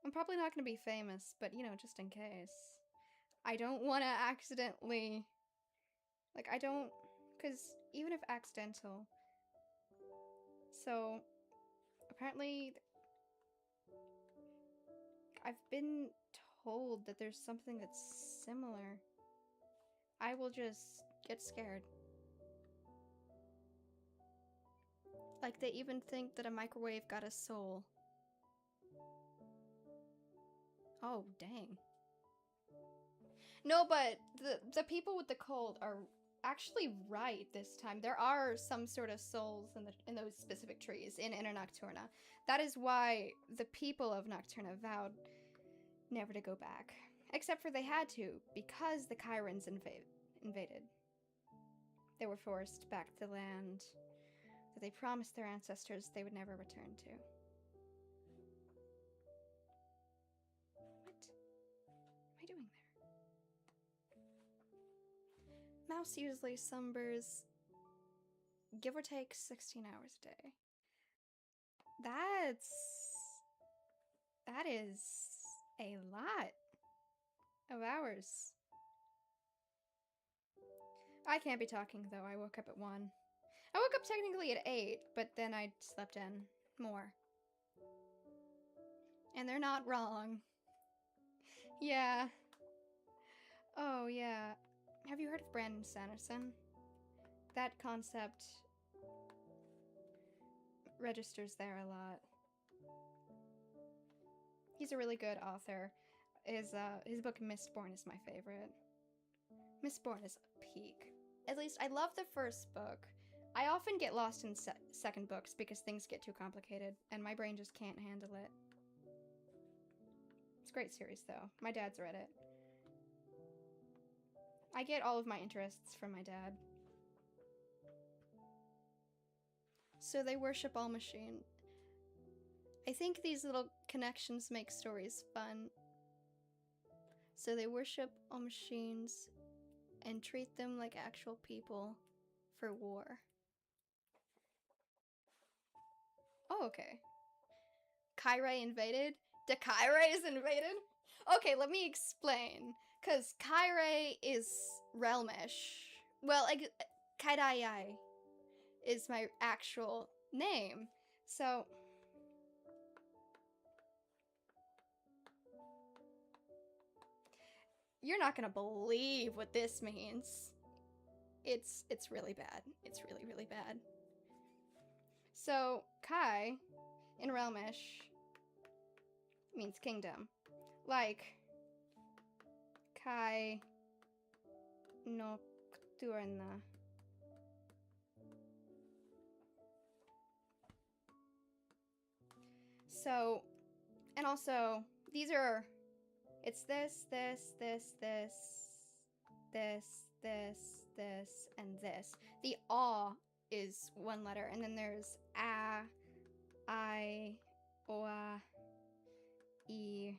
I'm probably not going to be famous, but you know, just in case. I don't want to accidentally... Like, I don't... Because even if accidental... So, apparently... I've been told that there's something that's similar. I will just get scared. Like, they even think that a microwave got a soul. Oh, dang. No, but the people with the cult are actually right this time. There are some sort of souls in those specific trees in Inner Nocturna. That is why the people of Nocturna vowed never to go back. Except for they had to, because the Chirans invaded. They were forced back to the land that they promised their ancestors they would never return to. What am I doing there? Mouse usually slumbers, give or take 16 hours a day. That is a lot of hours. I can't be talking though, I woke up at 1. I woke up technically at 8, but then I slept in more. And they're not wrong. Yeah. Oh, yeah. Have you heard of Brandon Sanderson? That concept registers there a lot. He's a really good author. His book Mistborn is my favorite. Mistborn is a peak. At least I love the first book. I often get lost in second books because things get too complicated and my brain just can't handle it. It's a great series though. My dad's read it. I get all of my interests from my dad. So they worship all machine. I think these little connections make stories fun. So they worship all machines and treat them like actual people for war. Oh, okay. Kyrae invaded? The Kairae is invaded? Okay, let me explain. Because Kairae is Realmish. Well, like, Kairae is my actual name. So... You're not gonna believe what this means. It's really bad. It's really, really bad. So, Kai, in Realmish, means kingdom. Like, Kai Nocturna. So, and also, these are, it's this, and this. The A is one letter, and then there's A, I, Oa, E,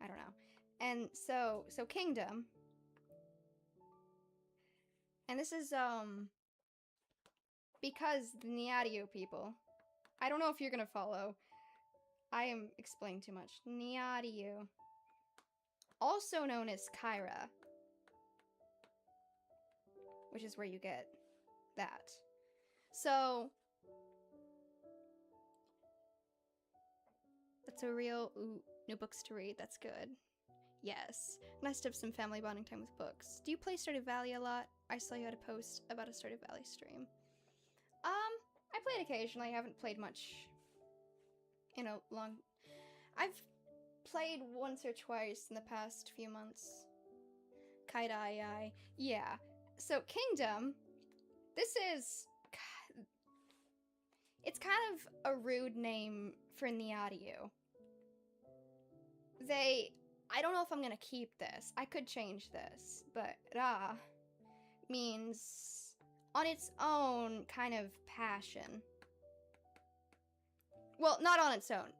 I don't know. And so kingdom. And this is, because the Niadio people, I don't know if you're gonna follow. I am explaining too much. Niadio, also known as Kyra, which is where you get that. So, that's a real, ooh, new books to read, that's good. Yes, nice to have some family bonding time with books. Do you play Stardew Valley a lot? I saw you had a post about a Stardew Valley stream. I played occasionally, I haven't played much in a long... I've played once or twice in the past few months. Kaidai, yeah. So, Kingdom, this is... It's kind of a rude name for Niadio. I don't know if I'm gonna keep this. I could change this, but Ra means on its own kind of passion. Well, not on its own.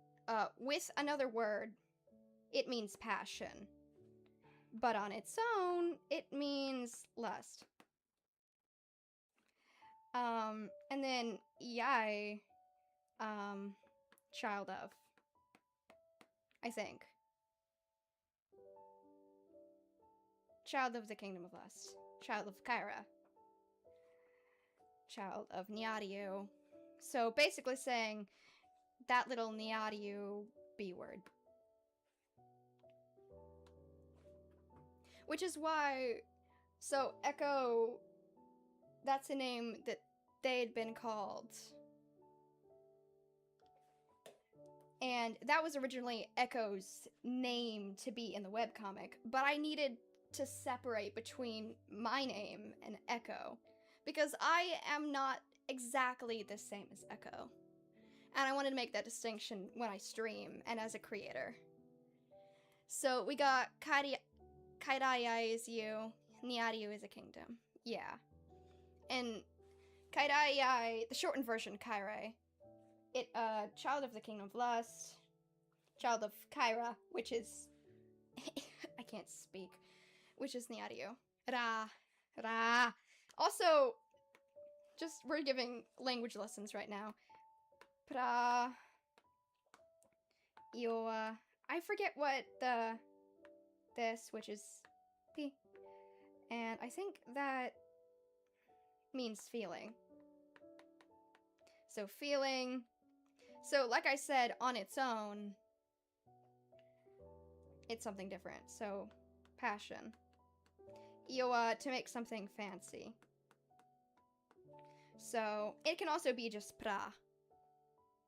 With another word, it means passion. But on its own, it means lust. And then Yai, child of, I think. Child of the Kingdom of Lust. Child of Kyra. Child of Niadio. So basically saying that little Niadio B word. Which is why, so Echo, that's a name that they had been called. And that was originally Echo's name to be in the webcomic, but I needed to separate between my name and Echo, because I am not exactly the same as Echo. And I wanted to make that distinction when I stream and as a creator. So we got Kaidai is you, Niadio is a kingdom. Yeah. And Kaidai, the shortened version, Kairae, child of the Kingdom of Lust, child of Kyra, which is, I can't speak, which is Niadio. Ra. Also, we're giving language lessons right now. Pra. Ioa. I forget what this, which is P. And I think that means feeling. So feeling. So like I said, on its own, it's something different. So passion. Ioa, to make something fancy. So it can also be just pra.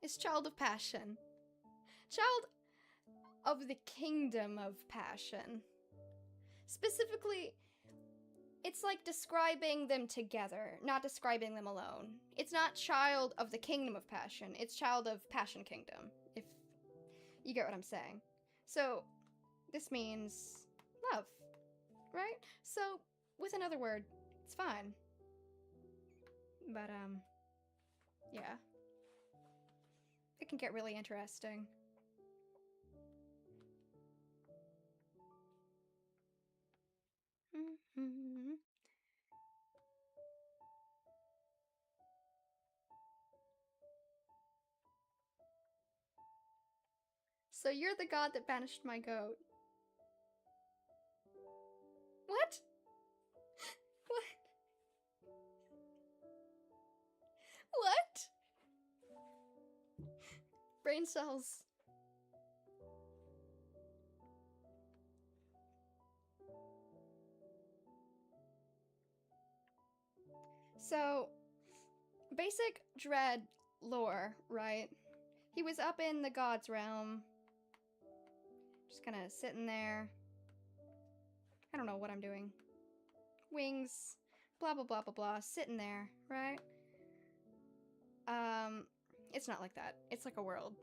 It's child of passion. Child of the kingdom of passion. Specifically, it's like describing them together, not describing them alone. It's not child of the kingdom of passion, it's child of passion kingdom, if you get what I'm saying. So, this means love, right? So, with another word, it's fine. But, yeah. It can get really interesting. So you're the god that banished my goat. What? What? What? Brain cells. So, basic Dread lore, right? He was up in the god's realm. Just kind of sitting there. I don't know what I'm doing. Wings. Blah, blah, blah, blah, blah. Sitting there, right? It's not like that. It's like a world.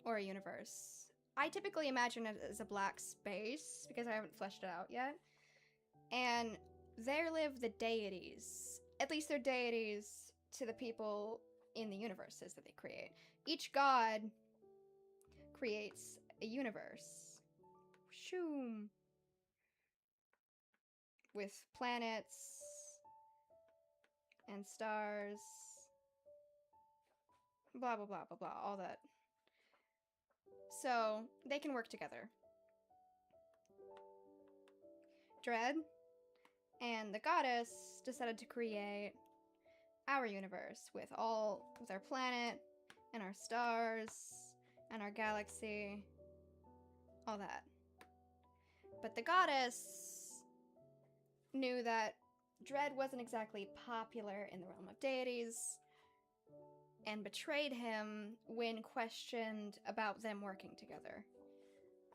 Or a universe. I typically imagine it as a black space, because I haven't fleshed it out yet. And there live the deities. At least they're deities to the people in the universes that they create. Each god creates a universe. Shoom. With planets and stars. Blah, blah, blah, blah, blah. All that. So, they can work together. Dread and the goddess decided to create our universe with our planet and our stars and our galaxy, all that. But the goddess knew that Dread wasn't exactly popular in the realm of deities and betrayed him when questioned about them working together.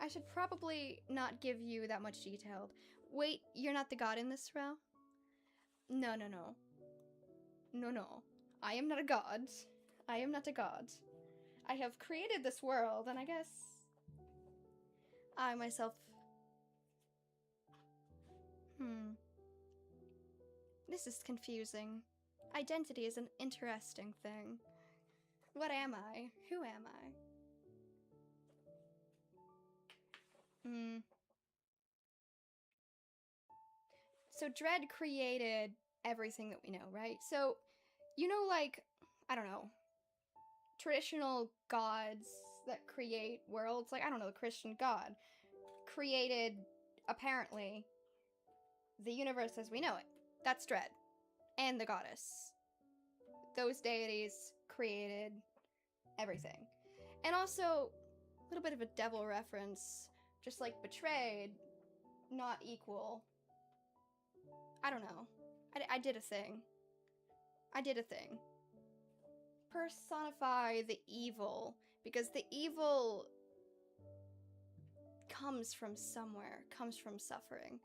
I should probably not give you that much detail. Wait, you're not the god in this realm? No, no, no. No, no. I am not a god. I am not a god. I have created this world, and I guess I myself... This is confusing. Identity is an interesting thing. What am I? Who am I? So Dread created everything that we know, right? So, you know, like, I don't know, traditional gods that create worlds, like, I don't know, the Christian god created, apparently, the universe as we know it. That's Dread. And the goddess. Those deities created everything. And also, a little bit of a devil reference, just like betrayed, not equal. I don't know. I did a thing. I did a thing. Personify the evil, because the evil comes from somewhere, comes from suffering.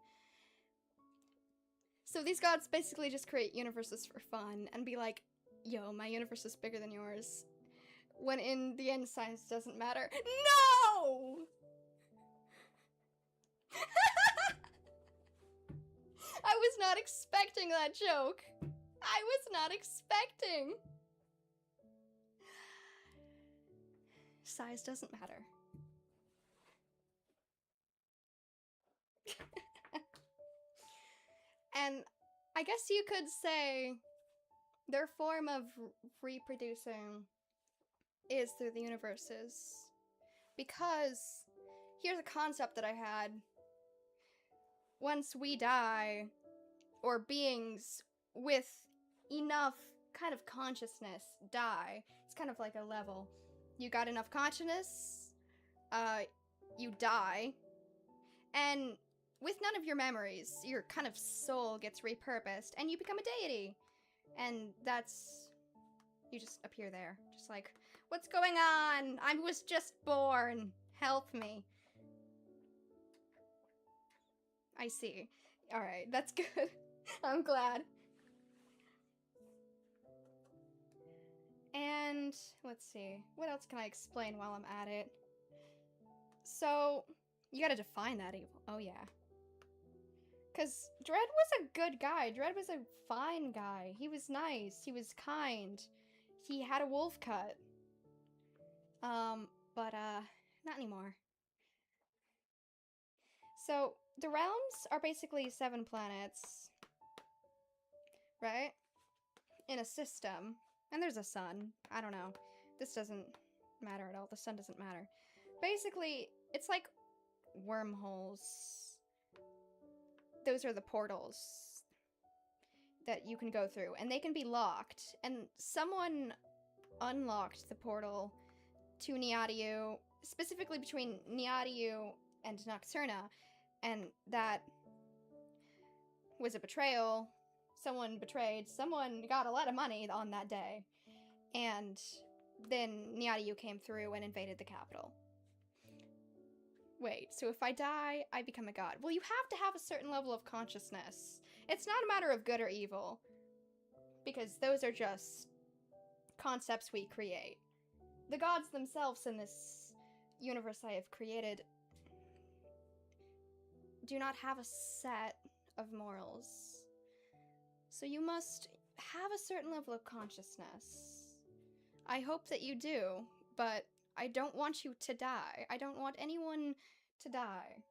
So these gods basically just create universes for fun and be like, yo, my universe is bigger than yours. When in the end, science doesn't matter. No! I was not expecting that joke. I was not expecting. Size doesn't matter. And I guess you could say their form of reproducing is through the universes. Because here's a concept that I had. Once we die, or beings with enough kind of consciousness die, it's kind of like a level. You got enough consciousness, you die, and with none of your memories, your kind of soul gets repurposed, and you become a deity. And that's... you just appear there. Just like, what's going on? I was just born. Help me. I see. Alright, that's good. I'm glad. And let's see. What else can I explain while I'm at it? So, you gotta define that evil. Oh, yeah. Because Dread was a good guy. Dread was a fine guy. He was nice. He was kind. He had a wolf cut. But not anymore. So, the realms are basically 7 planets. Right? In a system. And there's a sun. I don't know. This doesn't matter at all. The sun doesn't matter. basically, it's like wormholes. Those are the portals that you can go through, and they can be locked. And someone unlocked the portal to Niadiu, specifically between Niadiu and Nocturna, and that was a betrayal. Someone betrayed, someone got a lot of money on that day, and then Niadiu came through and invaded the capital. Wait, so if I die, I become a god. Well, you have to have a certain level of consciousness. It's not a matter of good or evil, because those are just concepts we create. The gods themselves in this universe I have created do not have a set of morals. So you must have a certain level of consciousness. I hope that you do, but I don't want you to die. I don't want anyone to die.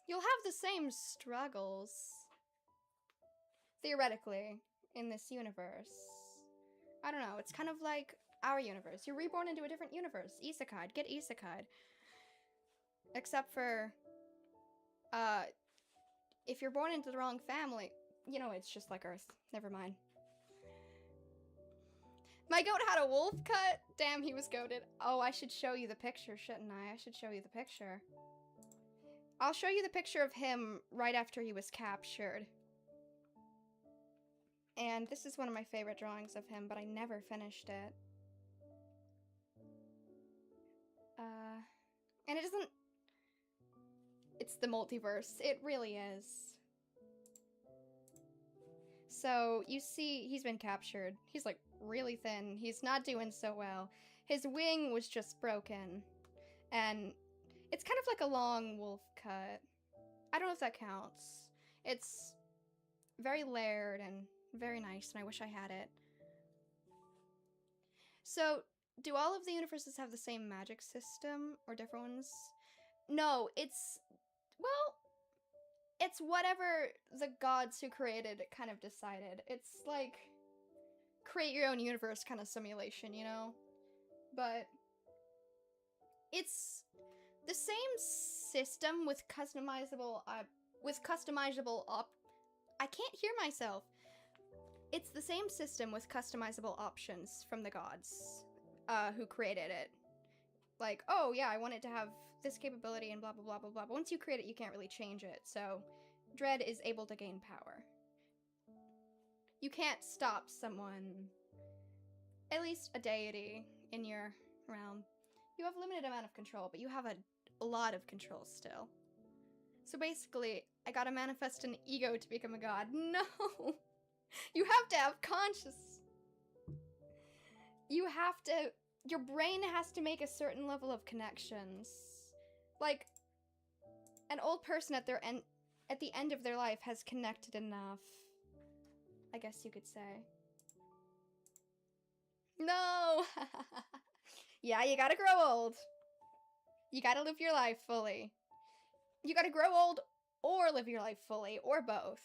You'll have the same struggles, theoretically, in this universe. I don't know, it's kind of like our universe. You're reborn into a different universe. Isekai. Get isekai. Except for, if you're born into the wrong family, you know, it's just like Earth. Never mind. My goat had a wolf cut? Damn, he was goated. Oh, I should show you the picture, shouldn't I? I should show you the picture. I'll show you the picture of him right after he was captured. And this is one of my favorite drawings of him, but I never finished it. And it doesn't... It's the multiverse. It really is. So, you see, he's been captured. He's, like, really thin. He's not doing so well. His wing was just broken. And it's kind of like a long wolf cut. I don't know if that counts. It's very layered and very nice, and I wish I had it. So, do all of the universes have the same magic system, or different ones? No, it's... Well, it's whatever the gods who created it kind of decided. It's like create your own universe kind of simulation, you know? But it's the same system with customizable I can't hear myself. It's the same system with customizable options from the gods who created it. Like, oh yeah, I want it to have this capability and blah blah blah blah blah. But once you create it, you can't really change it. So, Dread is able to gain power. You can't stop someone, at least a deity in your realm. You have a limited amount of control, but you have a lot of control still. So basically, I gotta manifest an ego to become a god. No! You have to have conscious. You have to... Your brain has to make a certain level of connections. Like, an old person at the end of their life has connected enough, I guess you could say. No! Yeah, you gotta grow old. You gotta live your life fully. You gotta grow old or live your life fully, or both.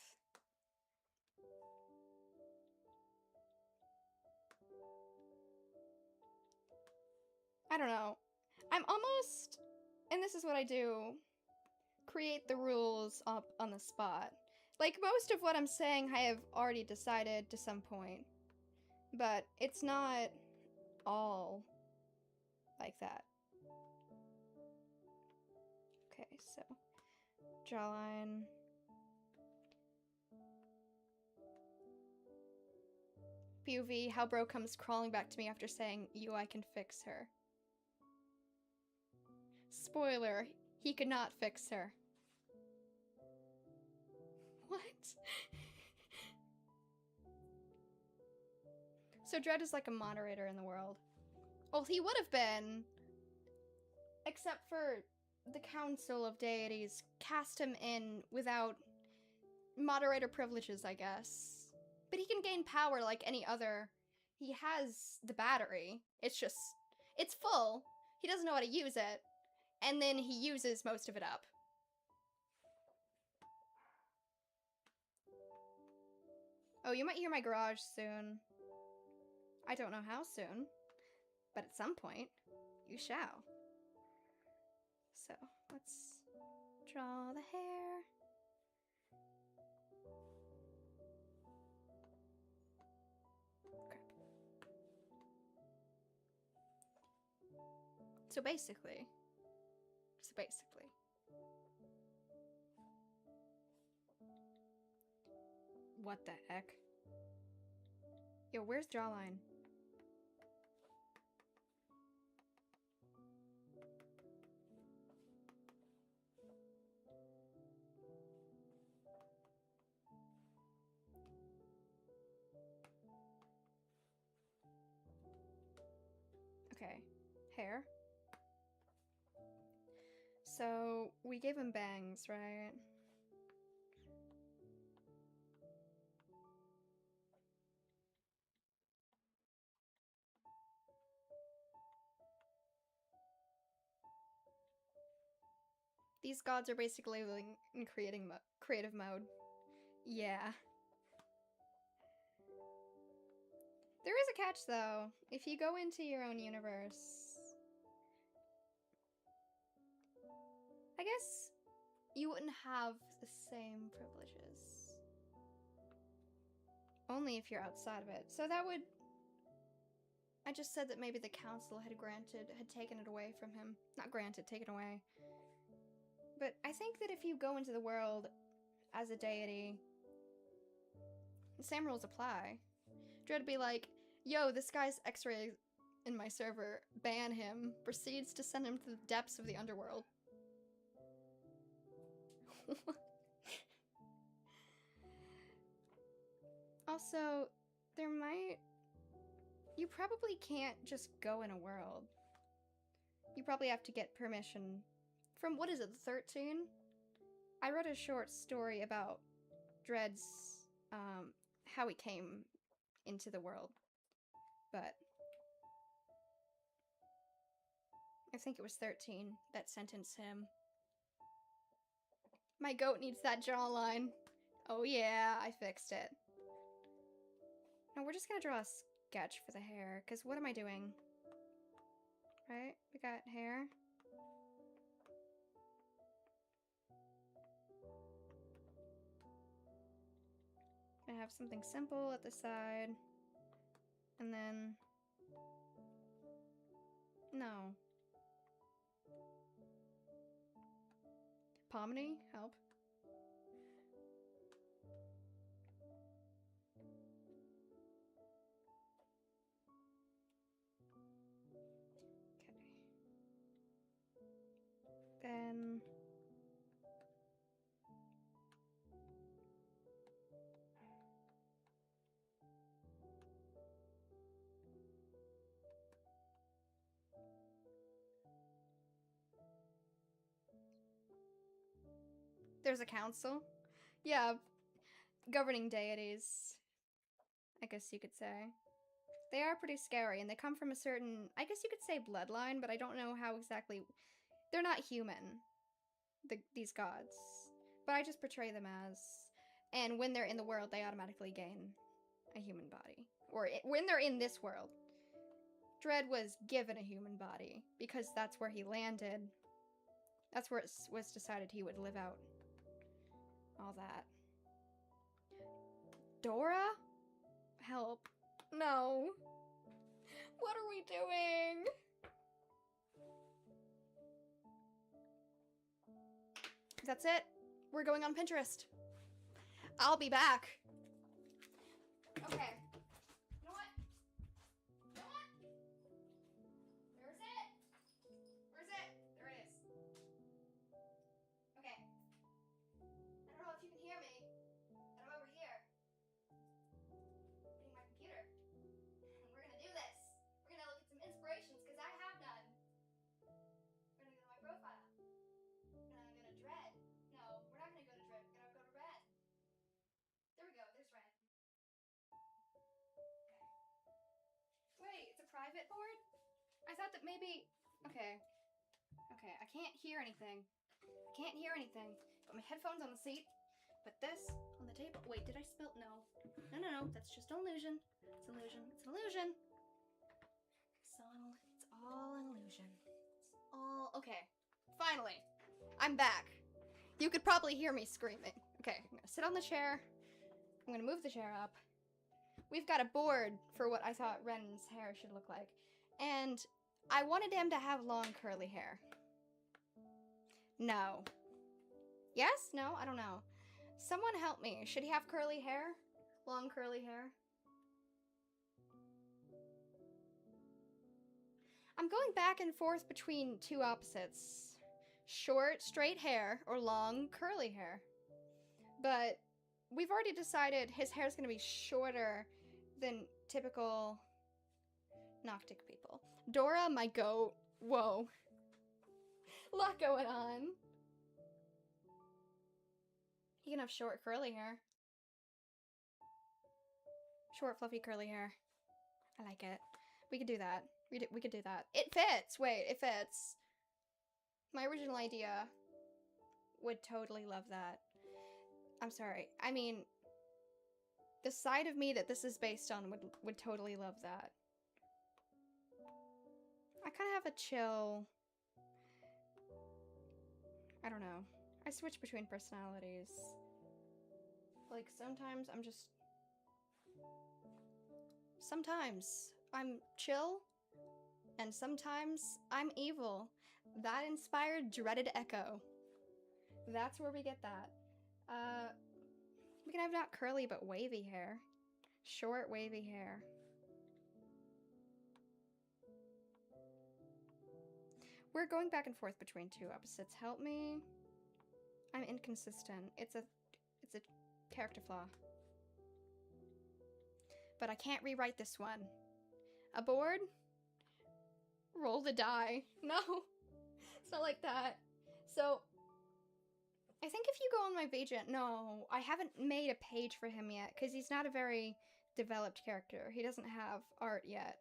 I don't know. I'm almost, and this is what I do, create the rules up on the spot. Like, most of what I'm saying I have already decided to some point. But it's not all like that. Okay, so jawline. POV, how bro comes crawling back to me after saying, "You, I can fix her." Spoiler, he could not fix her. What? So Dread is like a moderator in the world. Well, he would have been, except for the Council of Deities cast him in without moderator privileges, I guess. But he can gain power like any other. He has the battery. It's just, it's full. He doesn't know how to use it. And then he uses most of it up. Oh, you might hear my garage soon. I don't know how soon, but at some point, You shall. So, let's draw the hair. Crap. So basically. What the heck? Yo, where's the jawline? Okay, hair. So, we gave him bangs, right? These gods are basically in creative mode. Yeah. There is a catch, though. If you go into your own universe, I guess you wouldn't have the same privileges. Only if you're outside of it. So that would... I just said that maybe the council had taken it away from him. Not granted, taken away. But I think that if you go into the world as a deity, the same rules apply. Dread be like, yo, this guy's X-ray in my server, ban him, proceeds to send him to the depths of the underworld. Also, there might... You probably can't just go in a world. You probably have to get permission from, what is it, 13? I wrote a short story about Dread's, how he came into the world. But I think it was 13 that sentenced him. My goat needs that jawline. Oh yeah, I fixed it. Now we're just gonna draw a sketch for the hair, because what am I doing? Right? We got hair. I have something simple at the side. And then... No. Pomony? Help. Okay. Then... There's a council? Yeah, governing deities, I guess you could say. They are pretty scary, and they come from a certain, I guess you could say bloodline, but I don't know how exactly... They're not human, these gods. But I just portray them as... And when they're in the world, they automatically gain a human body. Or when they're in this world. Dread was given a human body, because that's where he landed. That's where it was decided he would live out all that. Dora? Help. No. What are we doing? That's it. We're going on Pinterest. I'll be back. Okay. You know what? You know what? Where's it? Where's it? There it is. Okay. I don't know if you can hear me, but I'm over here. Getting my computer. And we're gonna do this. We're gonna look at some inspirations, because I have none. We're gonna go to my profile. We're gonna go to Dread. No, we're not gonna go to Dread. We're gonna go to Red. There we go. There's Red. Okay. Wait, it's a private board? I thought that maybe... Okay. Okay, I can't hear anything. I can't hear anything. Put my headphones on the seat. Put this on the table. Wait, did I spill? No. No. That's just an illusion. It's an illusion. It's an illusion. It's all an illusion. Oh, okay. Finally. I'm back. You could probably hear me screaming. Okay, I'm gonna sit on the chair. I'm gonna move the chair up. We've got a board for what I thought Ren's hair should look like. And I wanted him to have long curly hair. No. Yes? No? I don't know. Someone help me. Should he have curly hair? Long curly hair? I'm going back and forth between two opposites. Short, straight hair or long, curly hair. But we've already decided his hair's gonna be shorter than typical Noctic people. Dora, my goat. Whoa. Lot going on. He can have short, curly hair. Short, fluffy, curly hair. I like it. We could do that. We could do that. It fits! Wait, it fits. My original idea would totally love that. I'm sorry. I mean, the side of me that this is based on would totally love that. I kind of have a chill... I don't know. I switch between personalities. Like, sometimes I'm just... Sometimes I'm chill, and sometimes I'm evil. That inspired Dreaded Echo. That's where we get that. We can have not curly, but wavy hair. Short, wavy hair. We're going back and forth between two opposites. Help me. I'm inconsistent. It's a character flaw. But I can't rewrite this one. A board? Roll the die. No. It's not like that. So, I think if you go on my Vgen... No, I haven't made a page for him yet, because he's not a very developed character. He doesn't have art yet.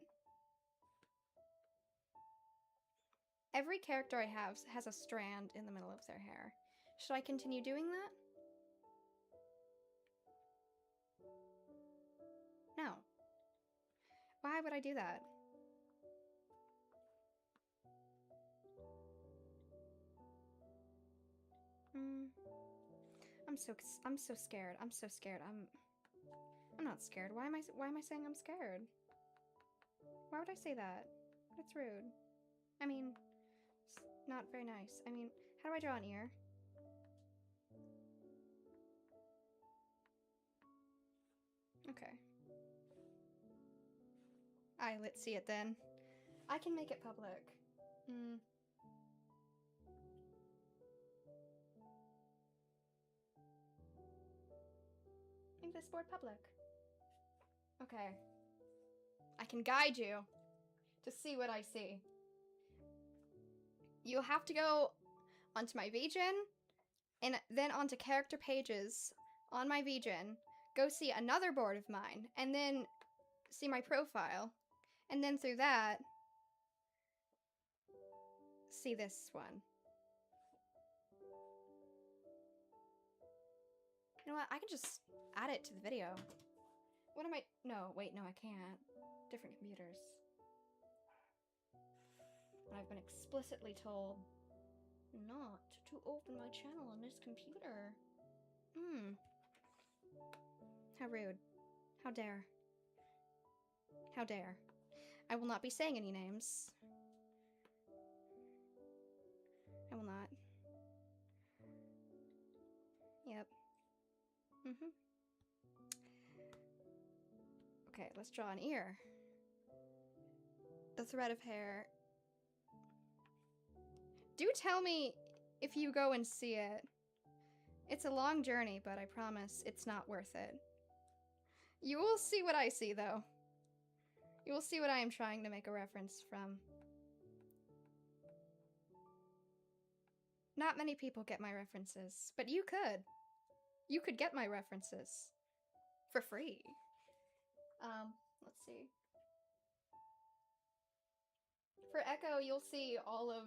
Every character I have has a strand in the middle of their hair. Should I continue doing that? No. Why would I do that? I'm so scared. I'm so scared. I'm not scared. Why am I saying I'm scared? Why would I say that? That's rude. I mean, it's not very nice. I mean, how do I draw an ear? Okay. Let's see it then. I can make it public. Make this board public. Okay. I can guide you to see what I see. You'll have to go onto my Vgen, and then onto character pages on my Vgen, go see another board of mine, and then see my profile, and then through that, see this one. You know what? I can just add it to the video. What am I? No, wait, no, I can't. Different computers. I've been explicitly told not to open my channel on this computer. How rude. How dare. How dare. I will not be saying any names. I will not. Yep. Okay, let's draw an ear. The thread of hair. Do tell me if you go and see it. It's a long journey, but I promise it's not worth it. You will see what I see, though. You will see what I am trying to make a reference from. Not many people get my references, but you could. You could get my references. For free. Let's see. For Echo, you'll see all of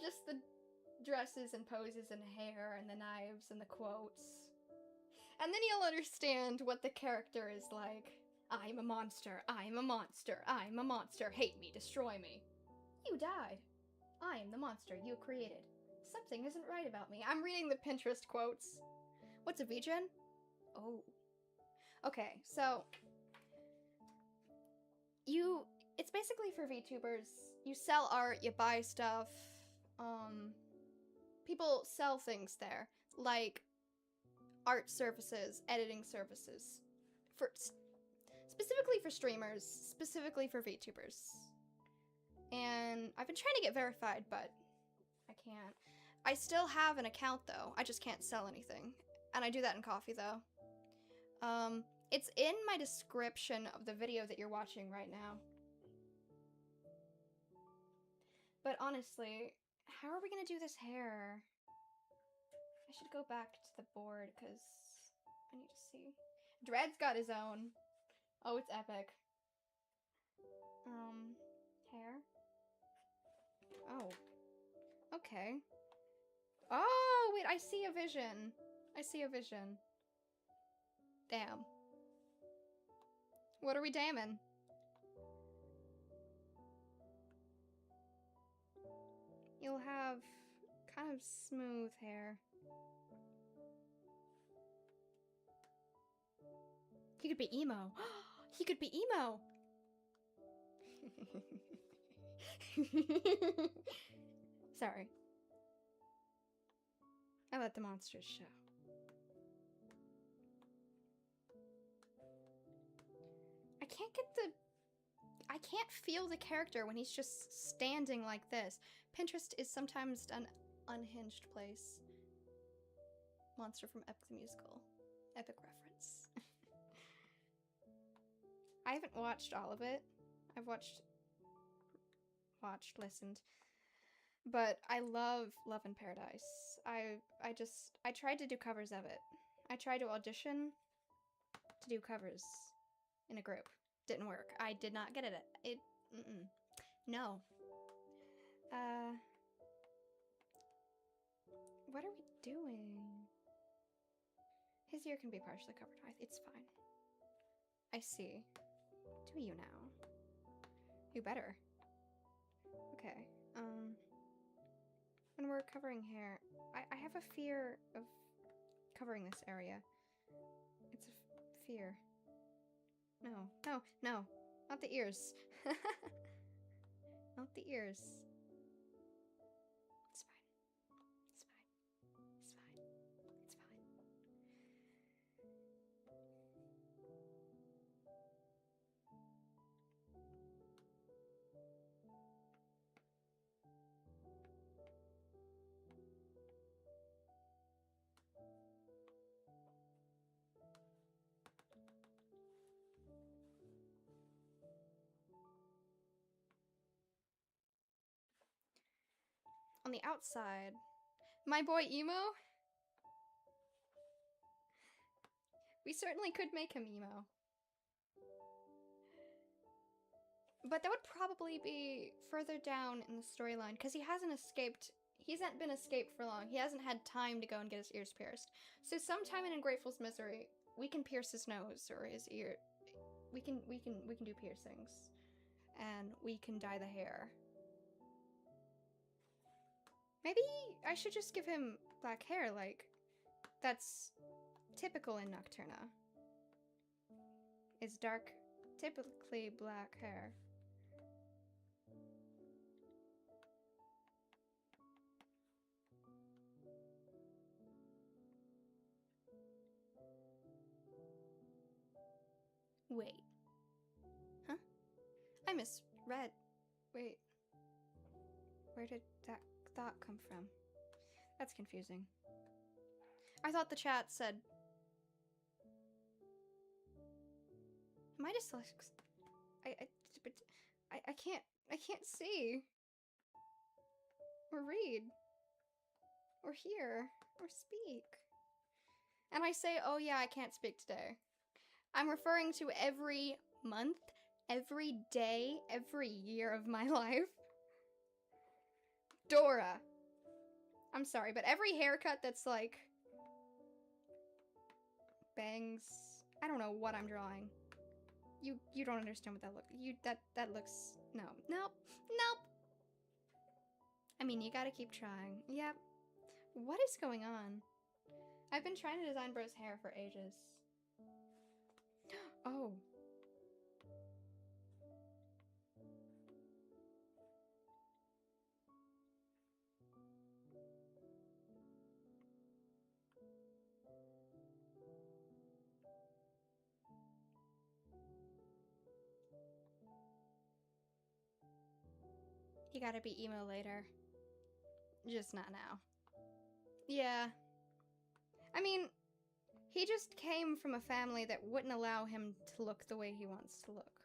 just the dresses and poses and hair and the knives and the quotes. And then you'll understand what the character is like. I'm a monster, I'm a monster, I'm a monster, hate me, destroy me. You died. I am the monster you created. Something isn't right about me. I'm reading the Pinterest quotes. What's a Vgen? Oh. Okay, so it's basically for VTubers. You sell art, you buy stuff. People sell things there, like art services, editing services, for specifically for streamers, specifically for VTubers. And I've been trying to get verified, but I can't. I still have an account though. I just can't sell anything. And I do that in Kofi though. It's in my description of the video that you're watching right now. But honestly, how are we gonna do this hair? I should go back to the board because I need to see. Dread's got his own. Oh, it's epic. Hair. Oh. Okay. Oh, wait, I see a vision. I see a vision. Damn. What are we damning? You'll have kind of smooth hair. He could be emo. He could be emo. Sorry. I let the monsters show. I can't feel the character when he's just standing like this. Pinterest is sometimes an unhinged place. Monster from Epic the Musical. Epic reference. I haven't watched all of it. I've listened. But I love Love in Paradise. I tried to do covers of it. I tried to audition to do covers in a group. Didn't work. I did not get it. No. What are we doing? His ear can be partially covered. It's fine. I see. Do you now? You better. Okay. When we're covering hair, I have a fear of covering this area. It's a fear. No. Not the ears. Not the ears. It's fine. On the outside, my boy emo? We certainly could make him emo. But that would probably be further down in the storyline, because he hasn't been escaped for long. He hasn't had time to go and get his ears pierced. So sometime in Ungrateful's Misery, we can pierce his nose or his ear. We can do piercings. And we can dye the hair. Maybe I should just give him black hair, like, that's typical in Nocturna. Is dark, typically black hair. Wait. Huh? I misread. Wait. Where did that thought come from? That's confusing. I thought the chat said... Am I dyslexic? I can't see. Or read. Or hear. Or speak. And I say, oh yeah, I can't speak today. I'm referring to every month, every day, every year of my life. Dora. I'm sorry, but every haircut that's like... bangs... I don't know what I'm drawing. You don't understand what that looks... that looks... No. Nope. I mean, you gotta keep trying. Yep. What is going on? I've been trying to design Bro's hair for ages. Oh. You gotta be emo later. Just not now. Yeah. I mean, he just came from a family that wouldn't allow him to look the way he wants to look.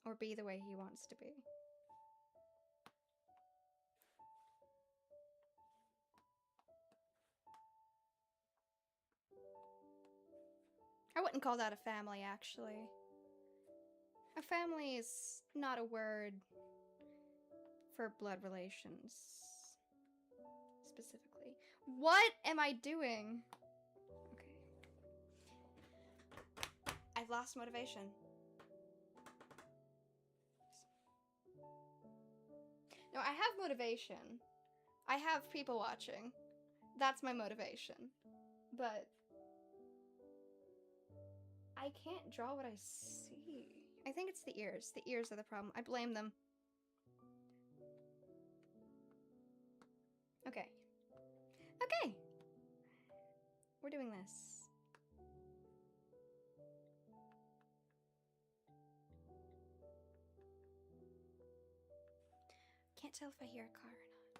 Or be the way he wants to be. I wouldn't call that a family, actually. A family is not a word for blood relations, specifically. What am I doing? Okay. I've lost motivation. No, I have motivation. I have people watching. That's my motivation. But I can't draw what I see. I think it's the ears. The ears are the problem. I blame them. Okay. Okay! We're doing this. Can't tell if I hear a car or not.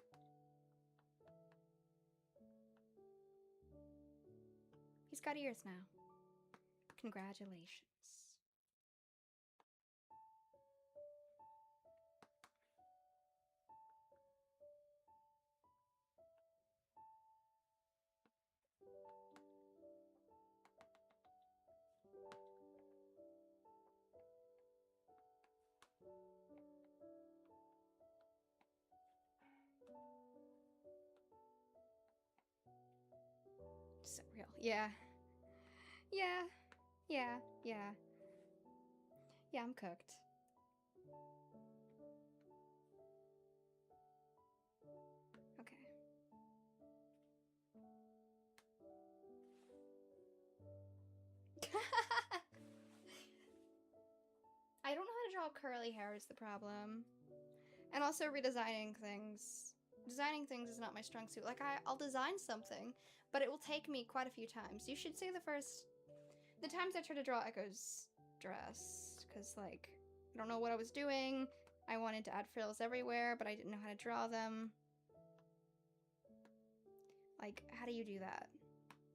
He's got ears now. Congratulations. So real. Yeah. Yeah. Yeah. Yeah. Yeah, I'm cooked. Okay. I don't know how to draw curly hair is the problem. And also redesigning things. Designing things is not my strong suit. Like, I'll design something, but it will take me quite a few times. You should see the times I tried to draw Echo's dress. Because, like, I don't know what I was doing. I wanted to add frills everywhere, but I didn't know how to draw them. Like, how do you do that?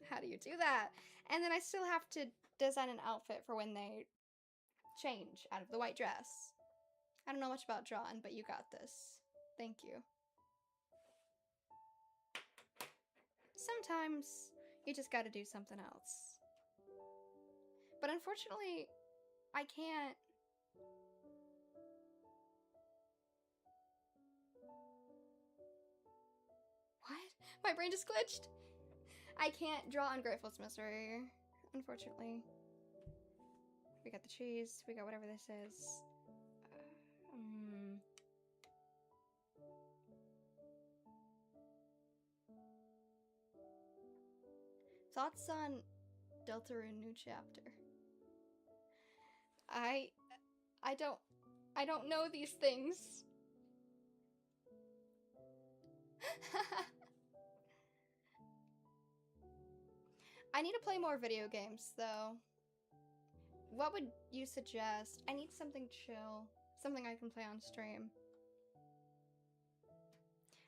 How do you do that? And then I still have to design an outfit for when they change out of the white dress. I don't know much about drawing, but you got this. Thank you. Sometimes you just gotta do something else. But unfortunately, I can't. What? My brain just glitched. I can't draw Ungrateful's Misery, unfortunately. We got the cheese, we got whatever this is. Thoughts on Deltarune New Chapter? I don't know these things. I need to play more video games, though. What would you suggest? I need something chill. Something I can play on stream.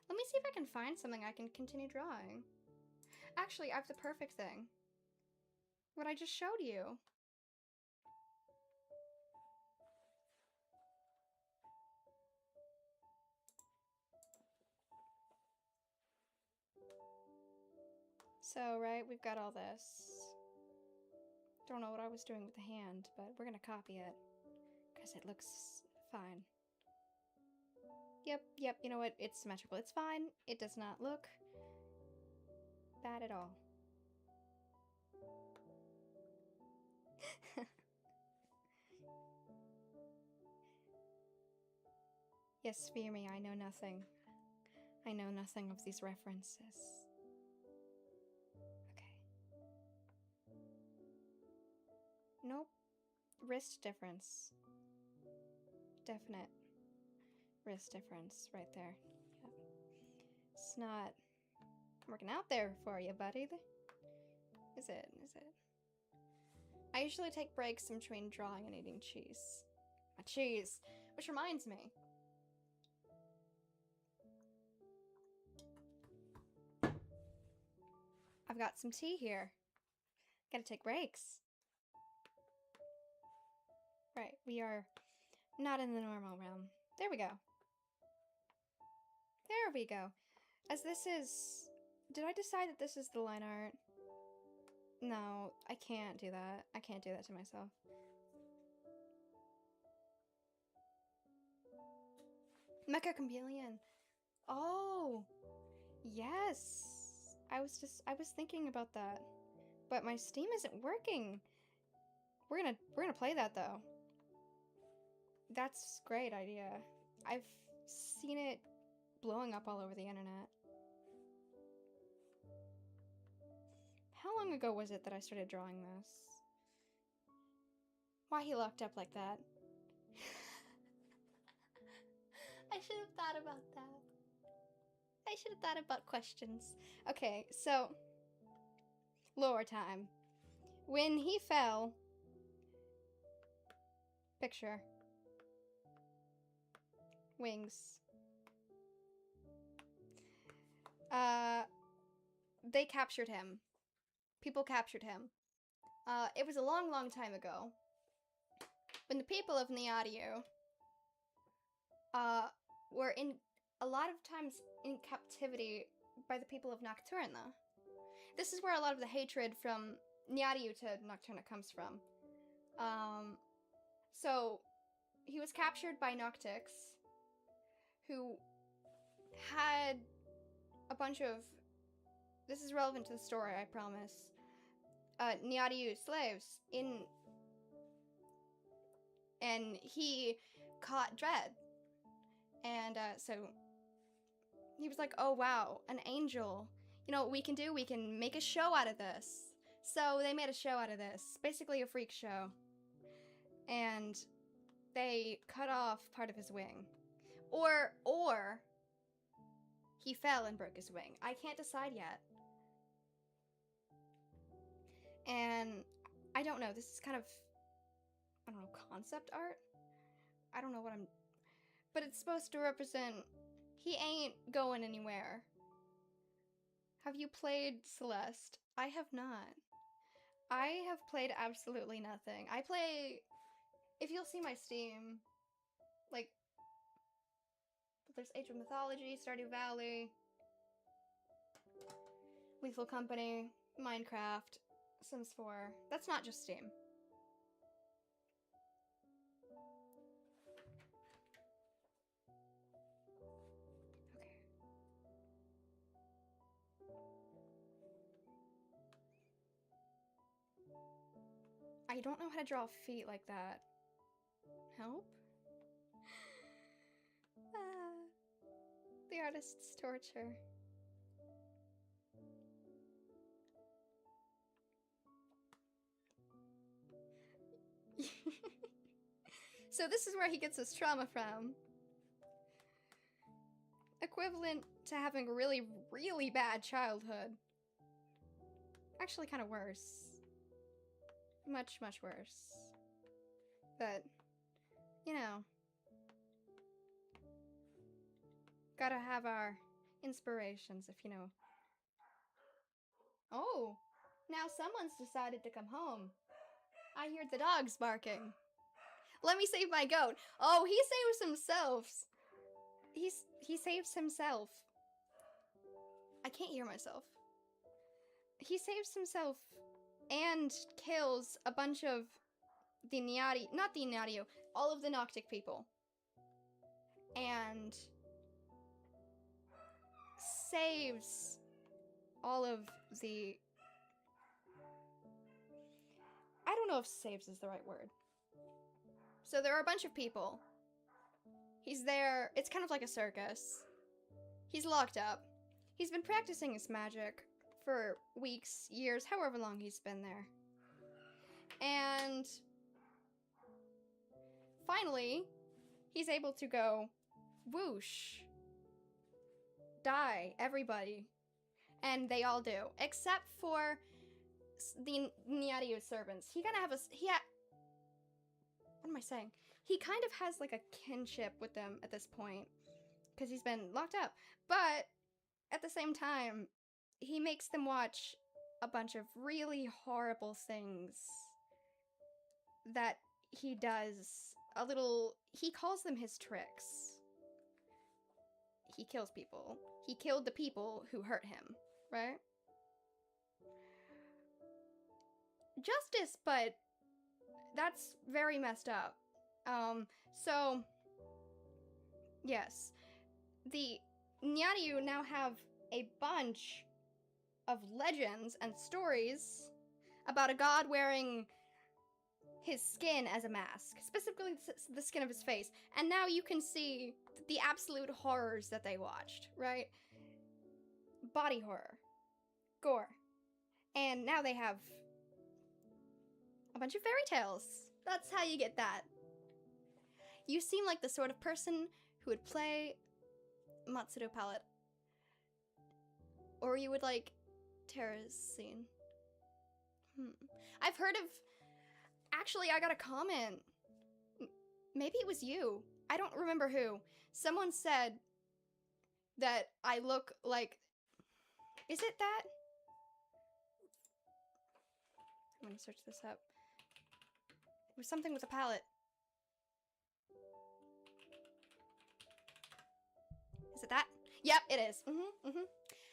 Let me see if I can find something I can continue drawing. Actually, I have the perfect thing. What I just showed you. So, right, we've got all this. Don't know what I was doing with the hand, but we're gonna copy it. Because it looks fine. Yep, you know what? It's symmetrical. It's fine. It does not look bad at all. Yes, fear me, I know nothing. I know nothing of these references. Okay. Nope. Wrist difference. Definite wrist difference right there. Yep. It's not working out there for you, buddy. Is it? Is it? I usually take breaks in between drawing and eating cheese. My cheese! Which reminds me. I've got some tea here. Gotta take breaks. Right, we are not in the normal realm. There we go. There we go. As this is... Did I decide that this is the line art? No, I can't do that. I can't do that to myself. Mecha Chameleon. Oh, yes. I was thinking about that, but my Steam isn't working. We're gonna play that though. That's a great idea. I've seen it blowing up all over the internet. How long ago was it that I started drawing this? Why he locked up like that? I should have thought about that. I should have thought about questions. Okay, so lore time. When he fell, picture, wings. They captured him. People captured him. It was a long, long time ago. When the people of Niadio were a lot of times in captivity by the people of Nocturna. This is where a lot of the hatred from Niadio to Nocturna comes from. So he was captured by Noctix, who had a bunch of... This is relevant to the story, I promise. Niadio slaves and he caught Dread. And so he was like, oh wow, an angel. You know what we can do? We can make a show out of this. So they made a show out of this. Basically a freak show. And they cut off part of his wing. Or he fell and broke his wing. I can't decide yet. And I don't know, this is kind of, I don't know, concept art? I don't know what I'm... But it's supposed to represent he ain't going anywhere. Have you played Celeste? I have not. I have played absolutely nothing. I play... If you'll see my Steam, like, there's Age of Mythology, Stardew Valley, Lethal Company, Minecraft, Sims 4. That's not just Steam. Okay. I don't know how to draw feet like that. Help? The artist's torture. So this is where he gets his trauma from. Equivalent to having a really, really bad childhood. Actually kind of worse. Much, much worse. But, you know. Gotta have our inspirations, if you know. Oh, now someone's decided to come home. I hear the dogs barking. Let me save my goat. Oh, he saves himself. He saves himself. I can't hear myself. He saves himself and kills a bunch of the Niadio, not the Niadio, all of the Noctic people. And saves all of the... I don't know if saves is the right word. So there are a bunch of people. He's there. It's kind of like a circus. He's locked up. He's been practicing his magic for weeks, years, however long he's been there. And finally, he's able to go, whoosh, die, everybody. And they all do, except for the Nyaryu servants. He kind of have a, what am I saying? He kind of has like a kinship with them at this point, because he's been locked up. But at the same time, he makes them watch a bunch of really horrible things that he does. He calls them his tricks. He kills people. He killed the people who hurt him, right? Justice, but that's very messed up. So, yes. The Nyaryu now have a bunch of legends and stories about a god wearing his skin as a mask, specifically the skin of his face. And now you can see the absolute horrors that they watched, right? Body horror, gore. And now they have a bunch of fairy tales. That's how you get that. You seem like the sort of person who would play Matsuro palette. Or you would like Terra's scene. I've heard of... Actually, I got a comment. Maybe it was you. I don't remember who. Someone said that I look like... Is it that? I'm gonna search this up. It was something with a palette. Is it that? Yep, it is.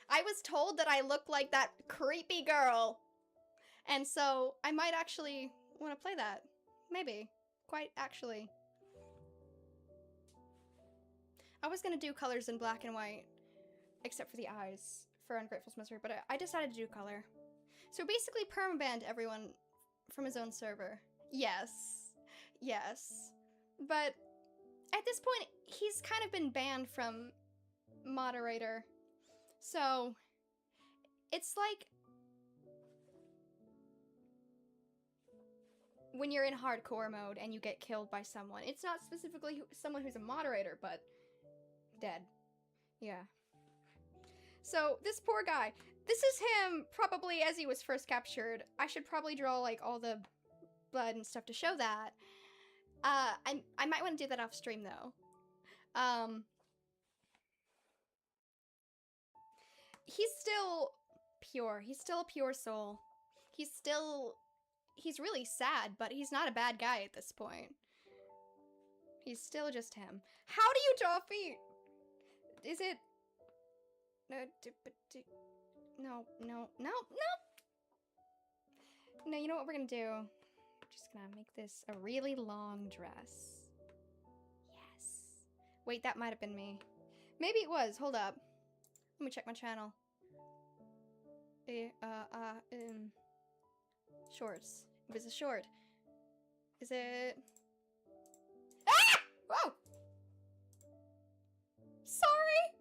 I was told that I look like that creepy girl. And so I might actually want to play that. Maybe. Quite actually. I was gonna do colors in black and white, except for the eyes for Ungrateful's Misery, but I decided to do color. So basically permabanned everyone from his own server. Yes. Yes. But at this point, he's kind of been banned from moderator. So it's like when you're in hardcore mode and you get killed by someone. It's not specifically someone who's a moderator, but dead. Yeah. So this poor guy, this is him probably as he was first captured. I should probably draw like all the blood and stuff to show that. I might want to do that off stream though. He's still pure. He's still a pure soul. He's really sad, but he's not a bad guy at this point. He's still just him. How do you draw feet? Is it... No. No, you know what we're gonna do? We're just gonna make this a really long dress. Yes. Wait, that might have been me. Maybe it was. Hold up. Let me check my channel. Shorts. It was a short. Is it... Ah! Whoa! Sorry!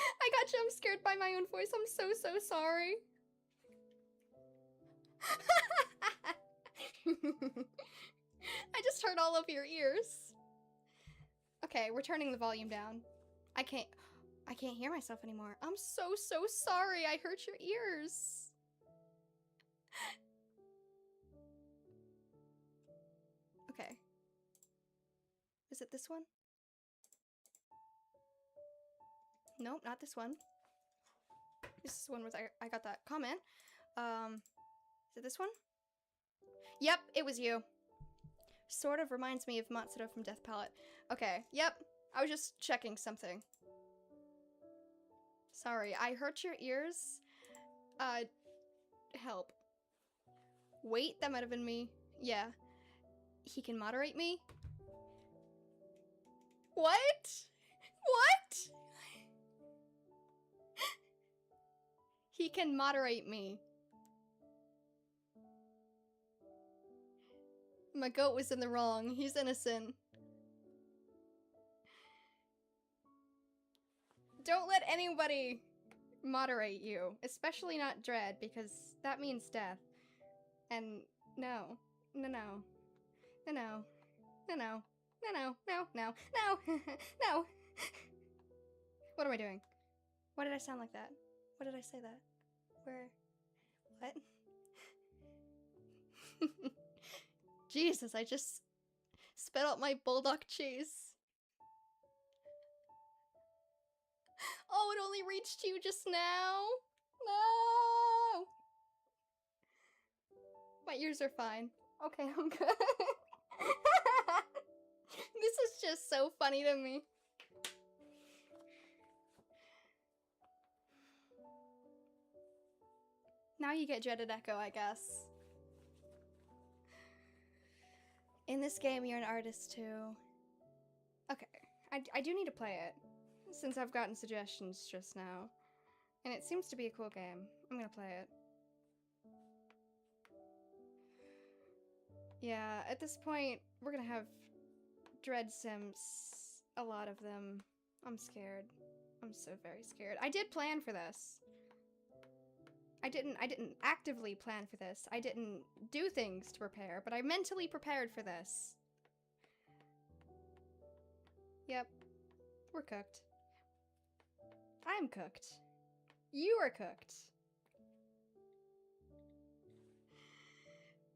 I got jump scared by my own voice. I'm so sorry. I just heard all of your ears. Okay, we're turning the volume down. I can't hear myself anymore. I'm so sorry. I hurt your ears. Okay. Is it this one? Nope, not this one. This is one where I got that comment. Is it this one? Yep, it was you. Sort of reminds me of Matsuro from Death Palette. Okay, yep. I was just checking something. Sorry, I hurt your ears. Help. Wait, that might have been me. Yeah. He can moderate me? What? What? He can moderate me. My goat was in the wrong. He's innocent. Don't let anybody moderate you, especially not Dread, because that means death. And no, no, no, no, no, no, no, no, no, no, no, no. What am I doing? Why did I sound like that? What did I say that? Where? What? Jesus, I just spit out my bulldog cheese. Oh, it only reached you just now? No! My ears are fine. Okay, I'm good. This is just so funny to me. Now you get Dreaded Echo, I guess. In this game, you're an artist too. Okay, I do need to play it, since I've gotten suggestions just now. And it seems to be a cool game. I'm gonna play it. Yeah, at this point, we're gonna have Dread Sims. A lot of them. I'm scared. I'm so very scared. I did plan for this. I didn't actively plan for this. I didn't do things to prepare, but I mentally prepared for this. Yep. We're cooked. I'm cooked. You are cooked.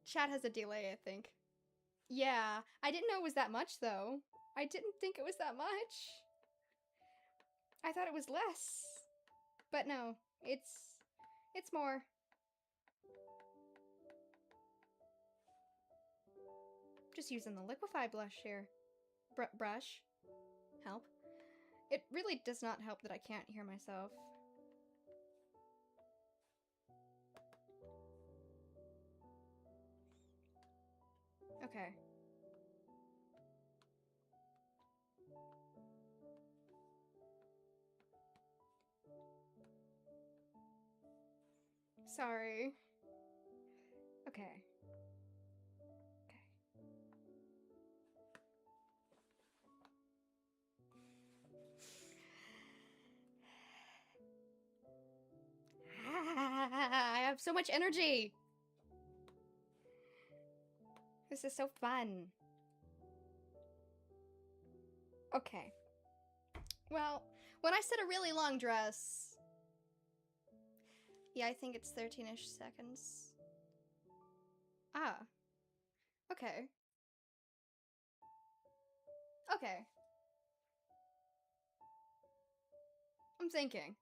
Chat has a delay, I think. Yeah, I didn't know it was that much, though. I didn't think it was that much. I thought it was less. But no, it's more. Just using the liquify blush here. Brush. Help. It really does not help that I can't hear myself. Okay. Sorry. Okay. I have so much energy! This is so fun. Okay. Well, when I said a really long dress... Yeah, I think it's 13-ish seconds. Ah. Okay. Okay. I'm thinking.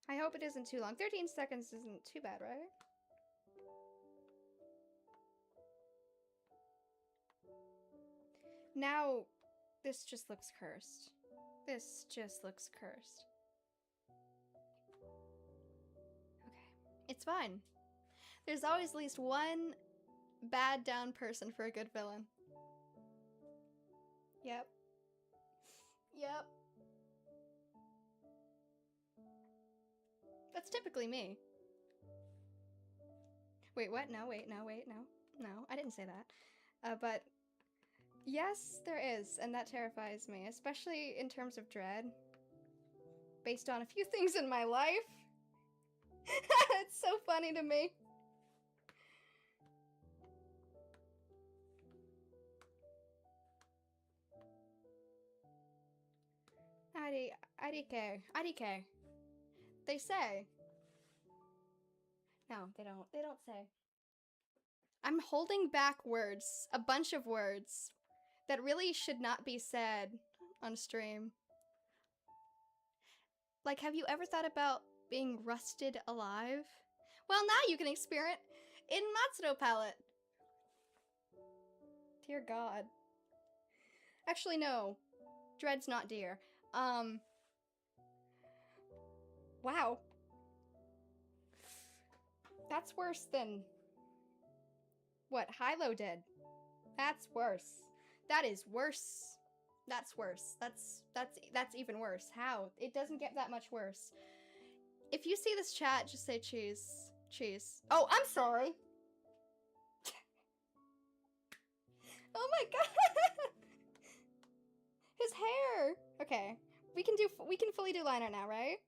I hope it isn't too long. 13 seconds isn't too bad, right? Now, this just looks cursed. This just looks cursed. Okay. It's fine. There's always at least one bad down person for a good villain. Yep. Yep. That's typically me. Wait, what? No, wait, no, wait, no. No, I didn't say that. But yes, there is, and that terrifies me, especially in terms of dread. Based on a few things in my life. It's so funny to me. IDK. They say. No, they don't. They don't say. I'm holding back words. A bunch of words. That really should not be said on stream. Like, have you ever thought about being rusted alive? Well, now you can experience it in Matsudo Palette. Dear God. Actually, no. Dread's not dear. Wow. That's worse than what Hilo did. That's worse. That is worse. That's worse. That's even worse. How? It doesn't get that much worse. If you see this chat, just say cheese. Cheese. Oh, I'm sorry. Oh my god. His hair. Okay. We can fully do line art now, right?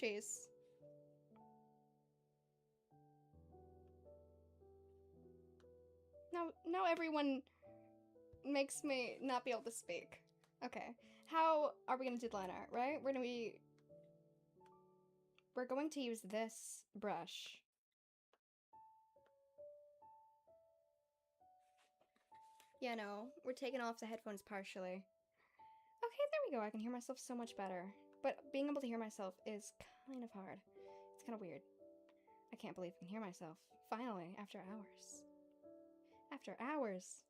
Jeez. Now everyone makes me not be able to speak. Okay. How are we gonna do line art, right? We're going to use this brush. Yeah, no, we're taking off the headphones partially. Okay, there we go. I can hear myself so much better. But being able to hear myself is kind of hard. It's kind of weird. I can't believe I can hear myself. Finally, after hours. After hours.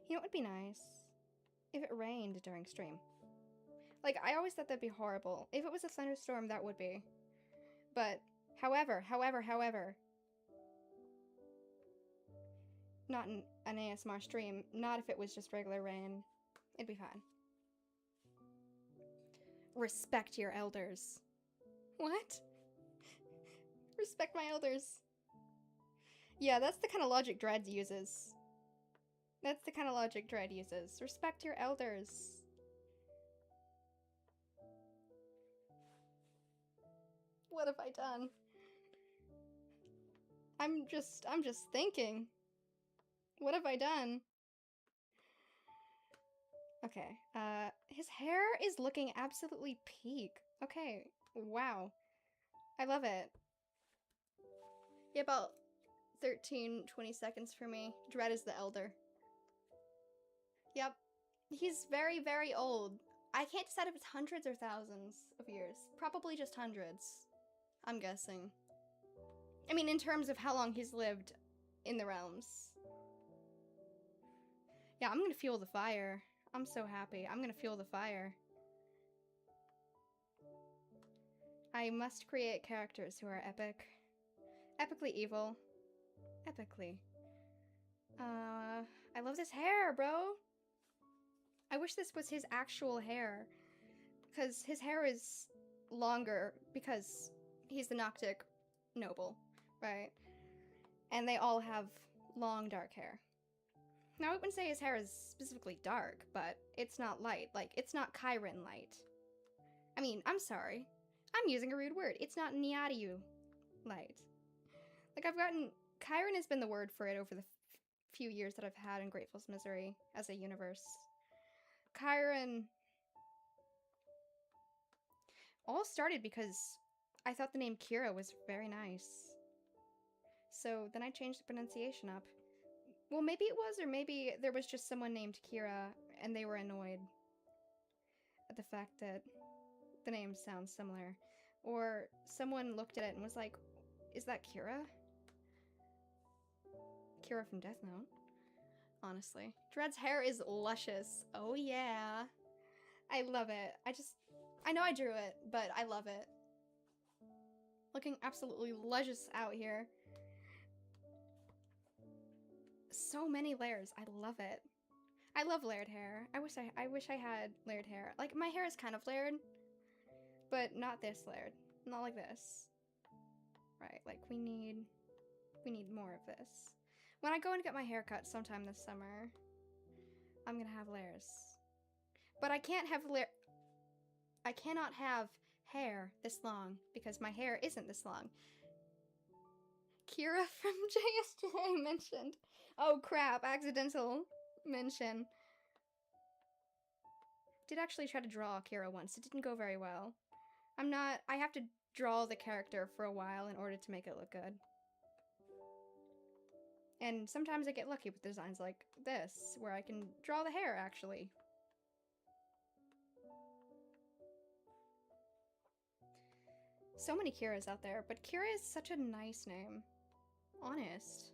You know what would be nice? If it rained during stream. Like, I always thought that'd be horrible. If it was a thunderstorm, that would be. But, however, not an ASMR stream, not if it was just regular rain. It'd be fine. Respect your elders. What? Respect my elders. Yeah, that's the kind of logic Dread uses. That's the kind of logic Dread uses. Respect your elders. What have I done? I'm just thinking. What have I done? Okay, his hair is looking absolutely peak. Okay, wow. I love it. Yeah, about 13, 20 seconds for me. Dread is the elder. Yep. He's very, very old. I can't decide if it's hundreds or thousands of years. Probably just hundreds, I'm guessing. I mean, in terms of how long he's lived in the realms. Yeah, I'm gonna fuel the fire. I'm so happy. I'm gonna fuel the fire. I must create characters who are epic. Epically evil. Epically. I love this hair, bro. I wish this was his actual hair. Because his hair is longer because he's the Noctic noble, right? And they all have long dark hair. Now, I wouldn't say his hair is specifically dark, but it's not light. Like, it's not Chiron light. I mean, I'm sorry. I'm using a rude word. It's not Niadiu light. Like, Chiron has been the word for it over the few years that I've had in Grateful's Misery as a universe. Chiron all started because I thought the name Kira was very nice. So then I changed the pronunciation up. Well, maybe it was, or maybe there was just someone named Kira, and they were annoyed at the fact that the name sounds similar. Or someone looked at it and was like, is that Kira? Kira from Death Note. Honestly. Dread's hair is luscious. Oh yeah. I love it. I know I drew it, but I love it. Looking absolutely luscious out here. So many layers. I love it. I love layered hair. I wish I had layered hair. Like, my hair is kind of layered, but not this layered. Not like this. Right, like we need more of this. When I go and get my hair cut sometime this summer, I'm gonna have layers. But I cannot have hair this long because my hair isn't this long. Kira from JSJ mentioned. Oh crap, accidental mention. Did actually try to draw Kira once. It didn't go very well. I have to draw the character for a while in order to make it look good. And sometimes I get lucky with designs like this, where I can draw the hair, actually. So many Kiras out there, but Kira is such a nice name. Honest.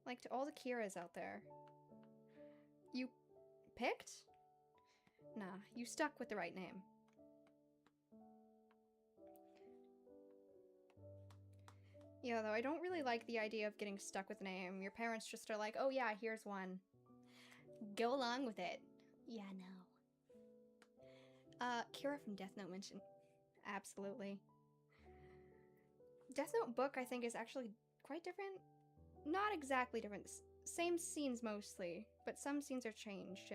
Like, to all the Kiras out there. You picked? Nah, you stuck with the right name. Yeah, though, I don't really like the idea of getting stuck with a name. Your parents just are like, oh yeah, here's one. Go along with it. Yeah, no. Kira from Death Note mentioned. Absolutely. Death Note book, I think, is actually quite different. Not exactly different. Same scenes mostly, but some scenes are changed.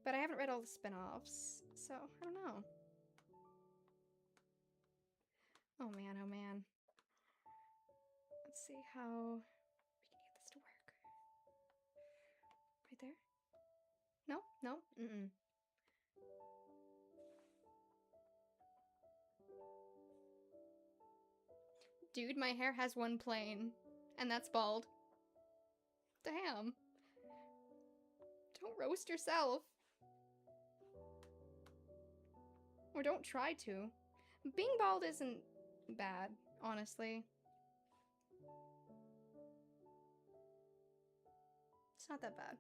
But I haven't read all the spin-offs, so I don't know. Oh man, oh man. Let's see how we can get this to work. Right there? No? No? Mm-mm. Dude, my hair has one plane, and that's bald. Damn. Don't roast yourself. Or don't try to. Being bald isn't bad, honestly. It's not that bad.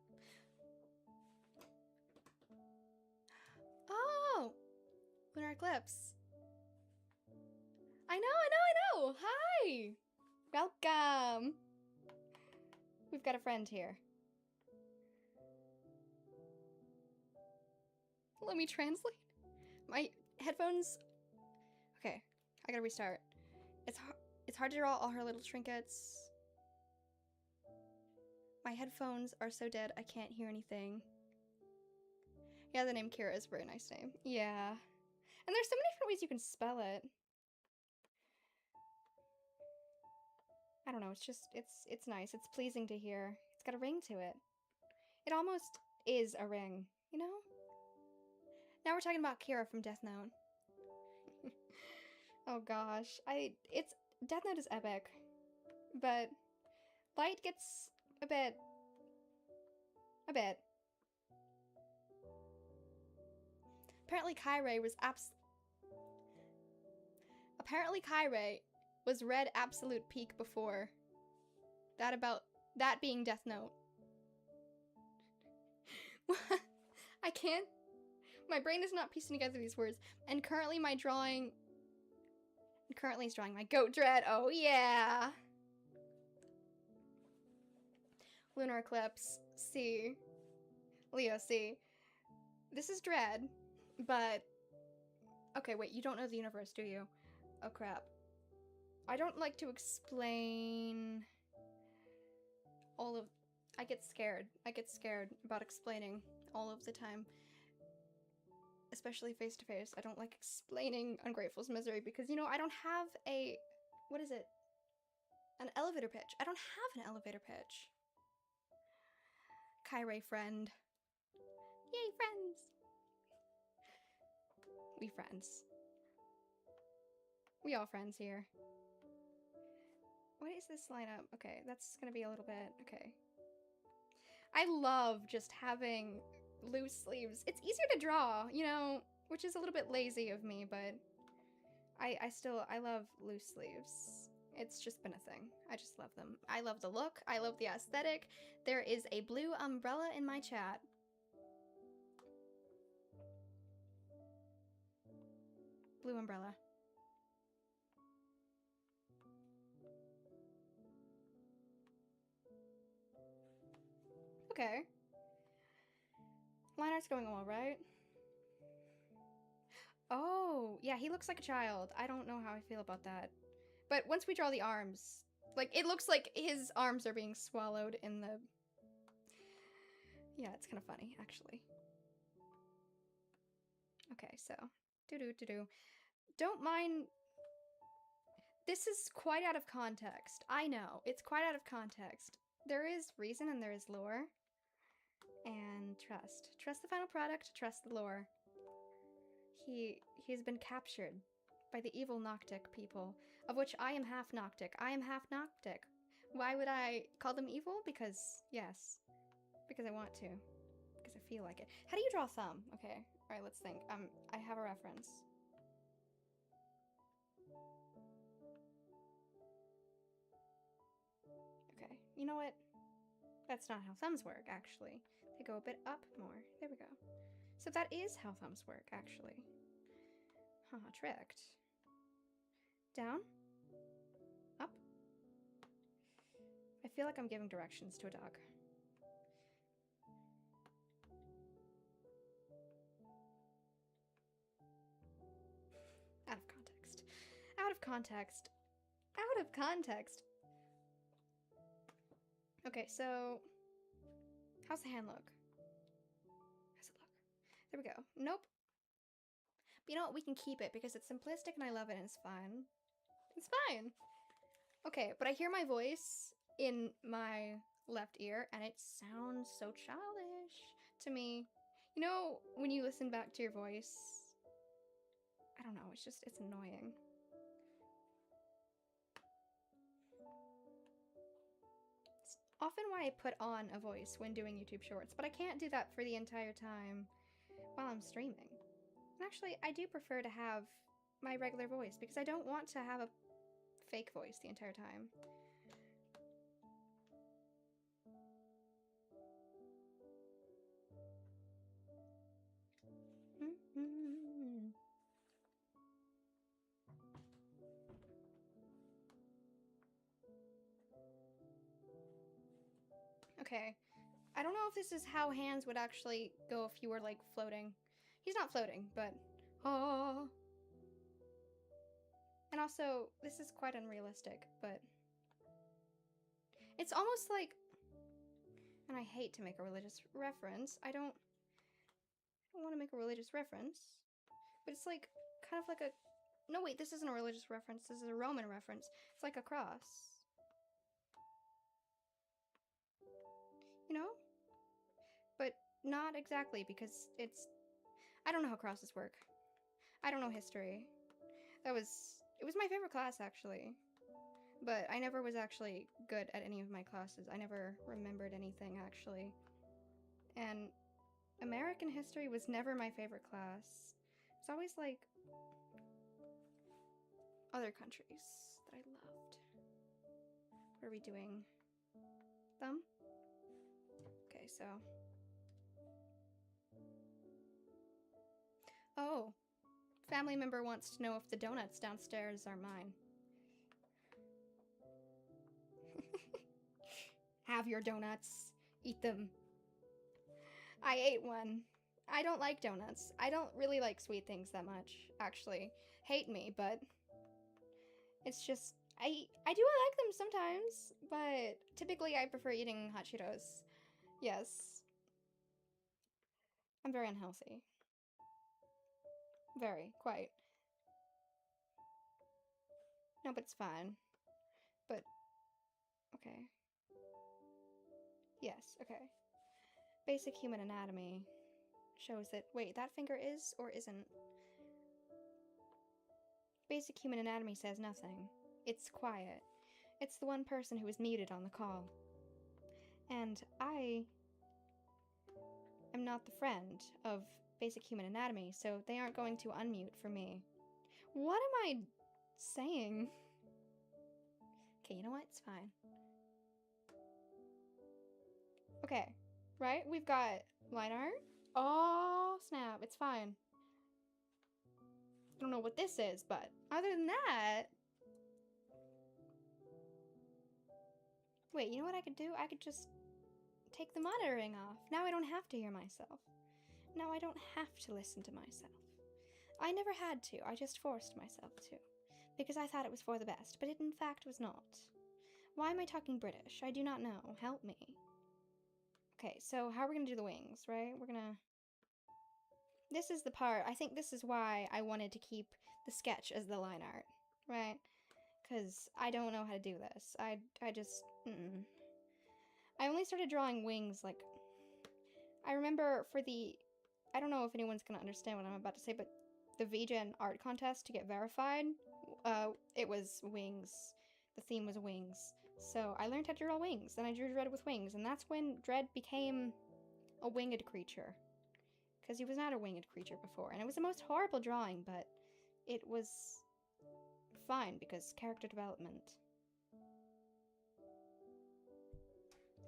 Oh! Lunar eclipse. I know! Hi! Welcome! We've got a friend here. Let me translate. My headphones... Okay, I gotta restart. It's hard to draw all her little trinkets. My headphones are so dead I can't hear anything. Yeah, the name Kira is a very nice name. Yeah. And there's so many different ways you can spell it. I don't know, it's just, it's nice. It's pleasing to hear. It's got a ring to it. It almost is a ring, you know? Now we're talking about Kira from Death Note. Oh gosh, Death Note is epic, but Light gets a bit. Apparently Kairae was read absolute peak before. That being Death Note. I can't. My brain is not piecing together these words. And currently is drawing my goat dread. Oh yeah. Lunar eclipse. C. Leo C. This is dread, but okay, wait, you don't know the universe, do you? Oh crap. I don't like to explain all of... I get scared about explaining all of the time. Especially face to face. I don't like explaining Ungrateful's misery because, you know, I don't have a... What is it? An elevator pitch. I don't have an elevator pitch. Kairae friend. Yay, friends! We friends. We all friends here. What is this lineup? Okay, that's gonna be a little bit... Okay. I love just having loose sleeves. It's easier to draw, you know, which is a little bit lazy of me, but I love loose sleeves. It's just been a thing. I just love them. I love the look. I love the aesthetic. There is a blue umbrella in my chat. Blue umbrella. Okay. Line art's going all right. Oh, yeah, he looks like a child. I don't know how I feel about that. But once we draw the arms, like, it looks like his arms are being swallowed in the... Yeah, it's kind of funny, actually. Okay, so... Do-do-do-do. Don't mind... This is quite out of context. I know, it's quite out of context. There is reason and there is lore. And trust. Trust the final product, trust the lore. He's been captured by the evil Noctic people, of which I am half Noctic. I am half Noctic. Why would I call them evil? Because, yes. Because I want to. Because I feel like it. How do you draw thumb? Okay, alright, let's think. I have a reference. Okay, you know what? That's not how thumbs work, actually. They go a bit up more. There we go. So that is how thumbs work, actually. Haha, tricked. Down. Up. I feel like I'm giving directions to a dog. Out of context. of context. Out of context. Okay, so how's the hand look? How's it look? There we go. Nope. But you know what? We can keep it because it's simplistic and I love it and it's fine. It's fine. Okay, but I hear my voice in my left ear and it sounds so childish to me. You know, when you listen back to your voice, I don't know, it's annoying. It's often why I put on a voice when doing YouTube Shorts, but I can't do that for the entire time while I'm streaming. And actually, I do prefer to have my regular voice because I don't want to have a fake voice the entire time. Okay, I don't know if this is how hands would actually go if you were like floating. He's not floating, but oh. And also, this is quite unrealistic, but it's almost like, and I hate to make a religious reference. I don't want to make a religious reference, but it's like kind of like a, no wait, this isn't a religious reference. This is a Roman reference. It's like a cross. You know? But not exactly because it's, I don't know how crosses work. I don't know history. It was my favorite class actually, but I never was actually good at any of my classes. I never remembered anything actually. And American history was never my favorite class. It's always like other countries that I loved. What are we doing? Thumb? Okay, so. Oh. Family member wants to know if the donuts downstairs are mine. Have your donuts. Eat them. I ate one. I don't like donuts. I don't really like sweet things that much, actually. Hate me, but it's just, I do like them sometimes, but typically I prefer eating hot Cheetos. Yes. I'm very unhealthy. Very, quite. No, but it's fine. But, okay. Yes, okay. Basic human anatomy shows that, wait, that finger is or isn't? Basic human anatomy says nothing. It's quiet. It's the one person who is muted on the call. And I am not the friend of Basic Human Anatomy, so they aren't going to unmute for me. What am I saying? Okay, you know what? It's fine. Okay, right? We've got line art. Oh, snap. It's fine. I don't know what this is, but other than that... Wait, you know what I could do? I could just take the monitoring off. Now I don't have to hear myself. Now I don't have to listen to myself. I never had to. I just forced myself to. Because I thought it was for the best, but it in fact was not. Why am I talking British? I do not know. Help me. Okay, so how are we gonna do the wings, right? We're gonna... This is the part, I think this is why I wanted to keep the sketch as the line art, right? Because I don't know how to do this. I just... I only started drawing wings, like... I remember for the... I don't know if anyone's gonna understand what I'm about to say, but the Vgen art contest to get verified, it was wings. The theme was wings. So I learned how to draw wings, and I drew Dread with wings, and that's when Dread became a winged creature. Because he was not a winged creature before, and it was the most horrible drawing, but it was fine because character development.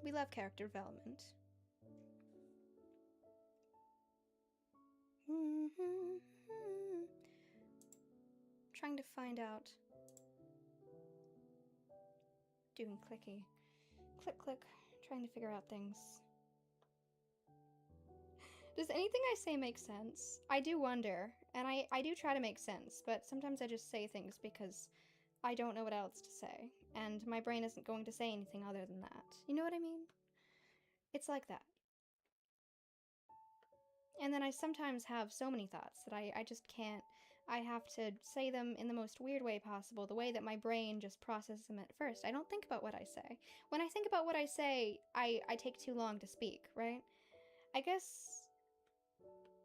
We love character development. Trying to find out. Doing clicky. Click, click. Trying to figure out things. Does anything I say make sense? I do wonder, and I do try to make sense, but sometimes I just say things because I don't know what else to say, and my brain isn't going to say anything other than that. You know what I mean? It's like that. And then I sometimes have so many thoughts that I just can't. I have to say them in the most weird way possible, the way that my brain just processes them at first. I don't think about what I say. When I think about what I say, I take too long to speak, right? I guess...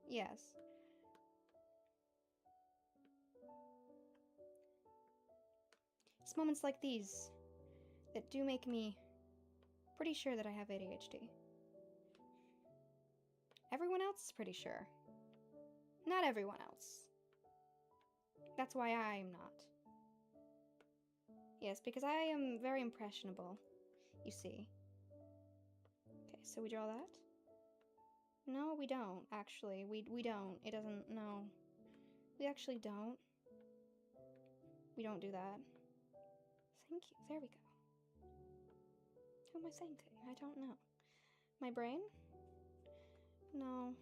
yes. It's moments like these that do make me pretty sure that I have ADHD. Everyone else is pretty sure. Not everyone else. That's why I'm not. Yes, because I am very impressionable, you see. Okay, so we draw that? No, we don't, actually. We don't. It doesn't, no. We actually don't. We don't do that. Thank you. There we go. Who am I saying to? I don't know. My brain? No.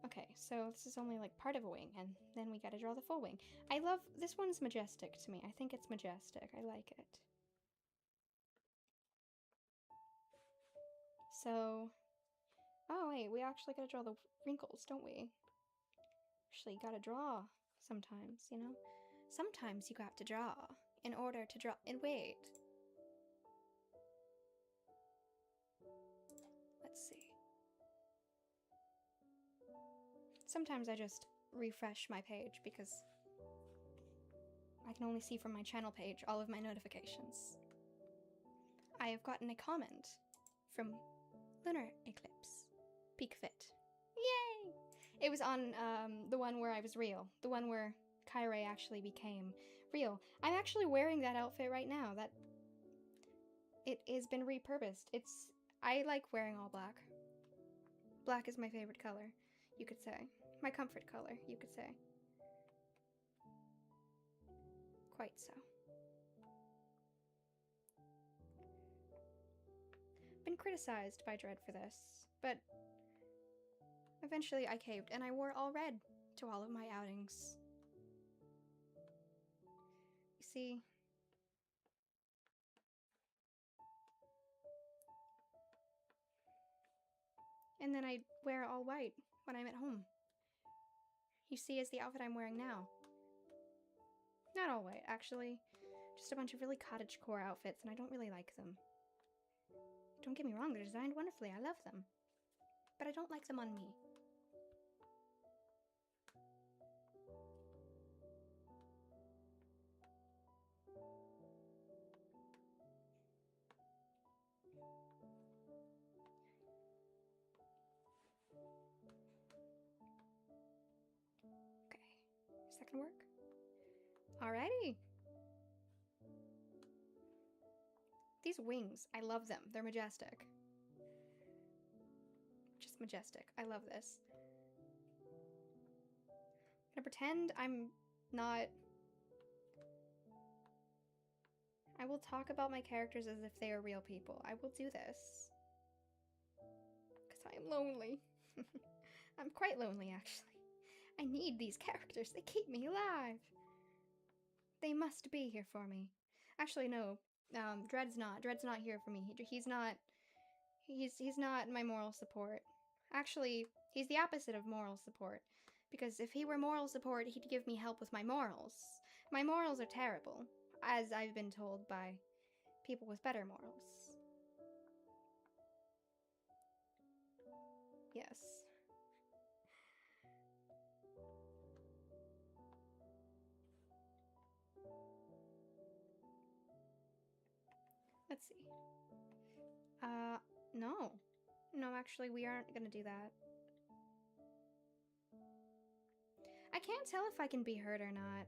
Okay, so this is only like part of a wing, and then we gotta draw the full wing. I love, this one's majestic to me. I think it's majestic. I like it. So, oh wait, we actually gotta draw the wrinkles, don't we? Actually, gotta draw sometimes, you know? Sometimes you have to draw in order to draw, and wait. Let's see. Sometimes I just refresh my page because I can only see from my channel page all of my notifications. I have gotten a comment from Lunar Eclipse. Peak Fit. Yay! It was on the one where I was real. The one where Kairae actually became real. I'm actually wearing that outfit right now. That it has been repurposed. I like wearing all black. Black is my favorite color, you could say. My comfort color, you could say. Quite so. Been criticized by Dread for this, but eventually I caved and I wore all red to all of my outings. You see, and then I wear all white when I'm at home. You see, is the outfit I'm wearing now. Not all white, actually. Just a bunch of really cottagecore outfits, and I don't really like them. Don't get me wrong, they're designed wonderfully. I love them. But I don't like them on me. Okay. Is that gonna work? Alrighty. These wings, I love them. They're majestic. Just majestic. I love this. I'm gonna pretend I'm not... I will talk about my characters as if they are real people. I will do this. Because I am lonely. I'm quite lonely, actually. I need these characters. They keep me alive. They must be here for me. Actually, no. Dread's not. Dread's not here for me. He's not... He's not my moral support. Actually, he's the opposite of moral support. Because if he were moral support, he'd give me help with my morals. My morals are terrible, as I've been told by people with better morals. Yes. Let's see. No. No, actually, we aren't gonna do that. I can't tell if I can be heard or not.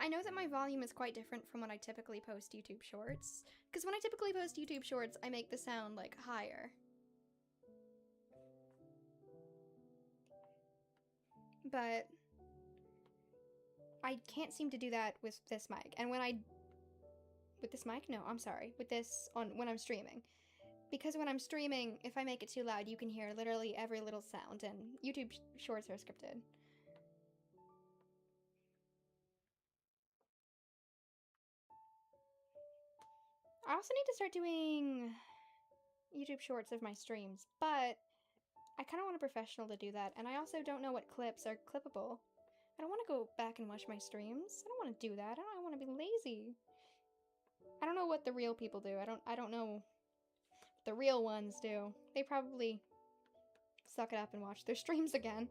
I know that my volume is quite different from when I typically post YouTube Shorts. Because when I typically post YouTube Shorts, I make the sound, like, higher. But I can't seem to do that with this mic. And when I... With this mic? No, I'm sorry. With this when I'm streaming. Because when I'm streaming, if I make it too loud, you can hear literally every little sound, and YouTube shorts are scripted. I also need to start doing YouTube shorts of my streams, but I kind of want a professional to do that, and I also don't know what clips are clippable. I don't want to go back and watch my streams. I don't want to do that. I want to be lazy. I don't know what the real people do. I don't know what the real ones do. They probably suck it up and watch their streams again.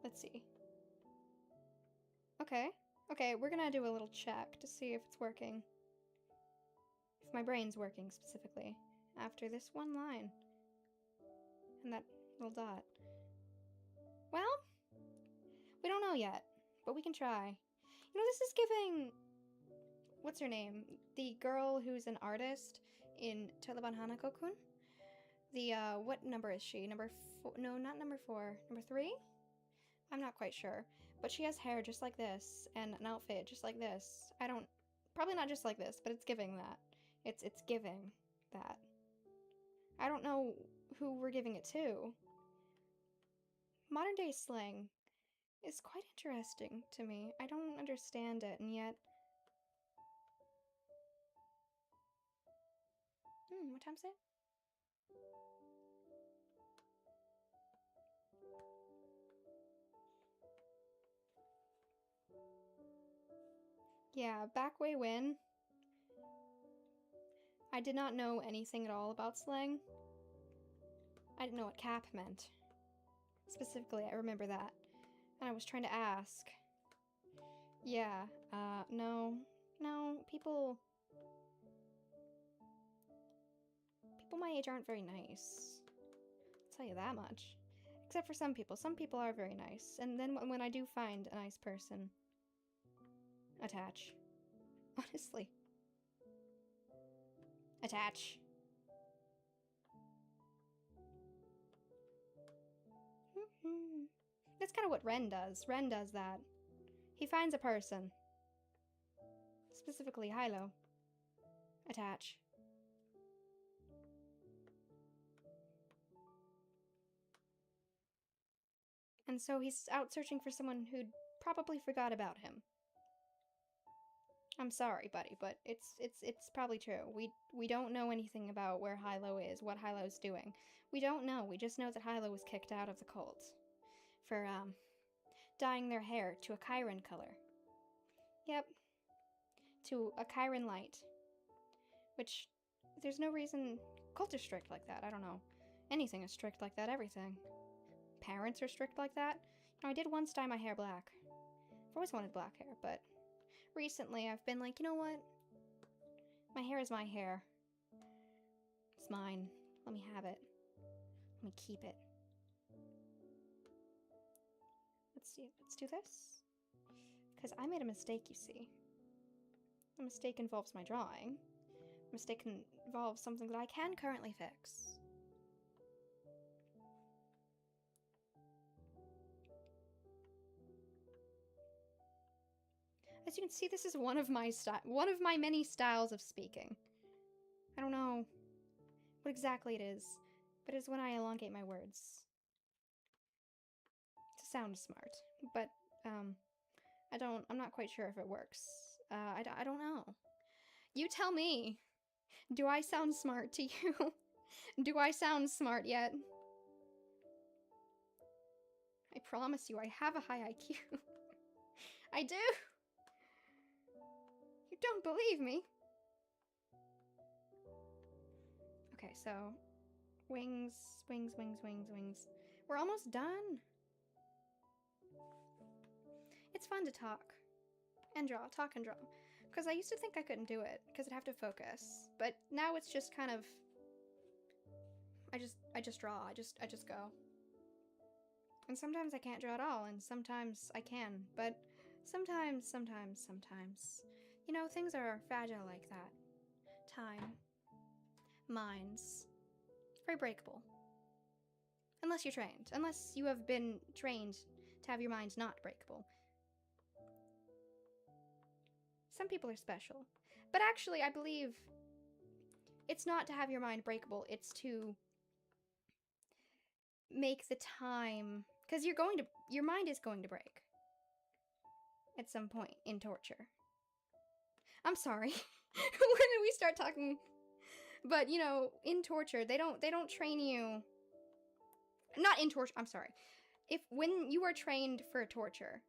Let's see. Okay. Okay, we're gonna do a little check to see if it's working. If my brain's working, specifically. After this one line. And that little dot. Well, we don't know yet, but we can try. You know, this is giving... What's her name? The girl who's an artist in Taliban Hanako-kun? The, what number is she? Number 4? No, not number 4. Number 3? I'm not quite sure. But she has hair just like this, and an outfit just like this. I don't... Probably not just like this, but it's giving that. It's giving that. I don't know who we're giving it to. Modern day slang is quite interesting to me. I don't understand it, and yet... what time is it? Yeah, back way when, I did not know anything at all about slang. I didn't know what cap meant. Specifically, I remember that. And I was trying to ask. Yeah, no, people my age aren't very nice. I'll tell you that much. Except for some people. Some people are very nice. And then when I do find a nice person, attach. Honestly. Attach. That's kind of what Ren does. Ren does that. He finds a person. Specifically, Hilo. Attach. And so he's out searching for someone who'd probably forgot about him. I'm sorry, buddy, but it's probably true. We don't know anything about where Hilo is, what Hilo's doing. We don't know. We just know that Hilo was kicked out of the cult for dyeing their hair to a Chiron color. Yep. To a Chiron light. Which there's no reason cults are strict like that. I don't know. Anything is strict like that, everything. Parents are strict like that. You know, I did once dye my hair black. I've always wanted black hair, but recently I've been like, you know what? My hair is my hair. It's mine. Let me have it. Let me keep it. Let's see. Let's do this. Because I made a mistake, you see. The mistake involves my drawing. The mistake involves something that I can currently fix. As you can see, this is one of my many styles of speaking. I don't know what exactly it is, but it's when I elongate my words to sound smart. But I'm not quite sure if it works. I don't know. You tell me. Do I sound smart to you? Do I sound smart yet? I promise you, I have a high IQ. I do. You don't believe me. Okay, so wings. We're almost done. It's fun to talk and draw, because I used to think I couldn't do it because I'd have to focus, but now it's just kind of I just draw. I just go. And sometimes I can't draw at all, and sometimes I can, but sometimes. You know, things are fragile like that. Time. Minds. Very breakable. Unless you're trained. Unless you have been trained to have your mind not breakable. Some people are special. But actually, I believe it's not to have your mind breakable, it's to make the time, because your mind is going to break at some point in torture. I'm sorry. When did we start talking? But you know, in torture, they don't train you. Not in torture. I'm sorry. When you are trained for torture,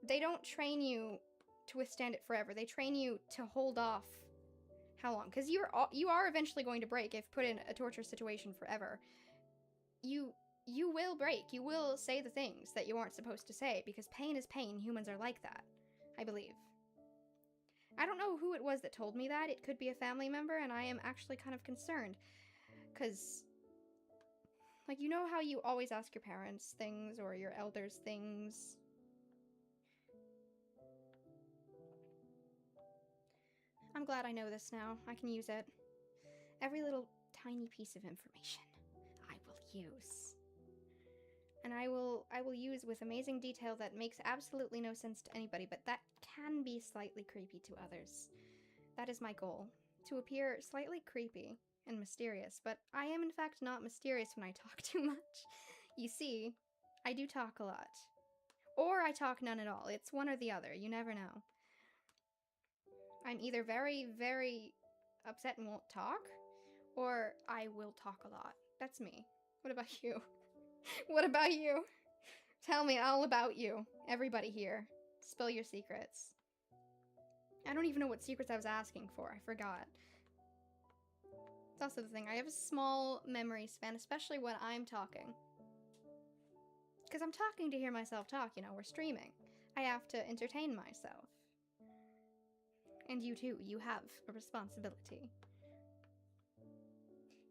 they don't train you to withstand it forever. They train you to hold off how long? Because you are eventually going to break if put in a torture situation forever. You will break. You will say the things that you aren't supposed to say, because pain is pain. Humans are like that, I believe. I don't know who it was that told me that. It could be a family member, and I am actually kind of concerned. Because, like, you know how you always ask your parents things or your elders things? I'm glad I know this now. I can use it. Every little tiny piece of information I will use. And I will use with amazing detail that makes absolutely no sense to anybody, but that can be slightly creepy to others. That is my goal. To appear slightly creepy and mysterious, but I am in fact not mysterious when I talk too much. You see, I do talk a lot. Or I talk none at all. It's one or the other. You never know. I'm either very, very upset and won't talk, or I will talk a lot. That's me. What about you? What about you? Tell me all about you. Everybody here. Spill your secrets. I don't even know what secrets I was asking for. I forgot. It's also the thing. I have a small memory span, especially when I'm talking. Because I'm talking to hear myself talk, you know, we're streaming. I have to entertain myself. And you too, you have a responsibility.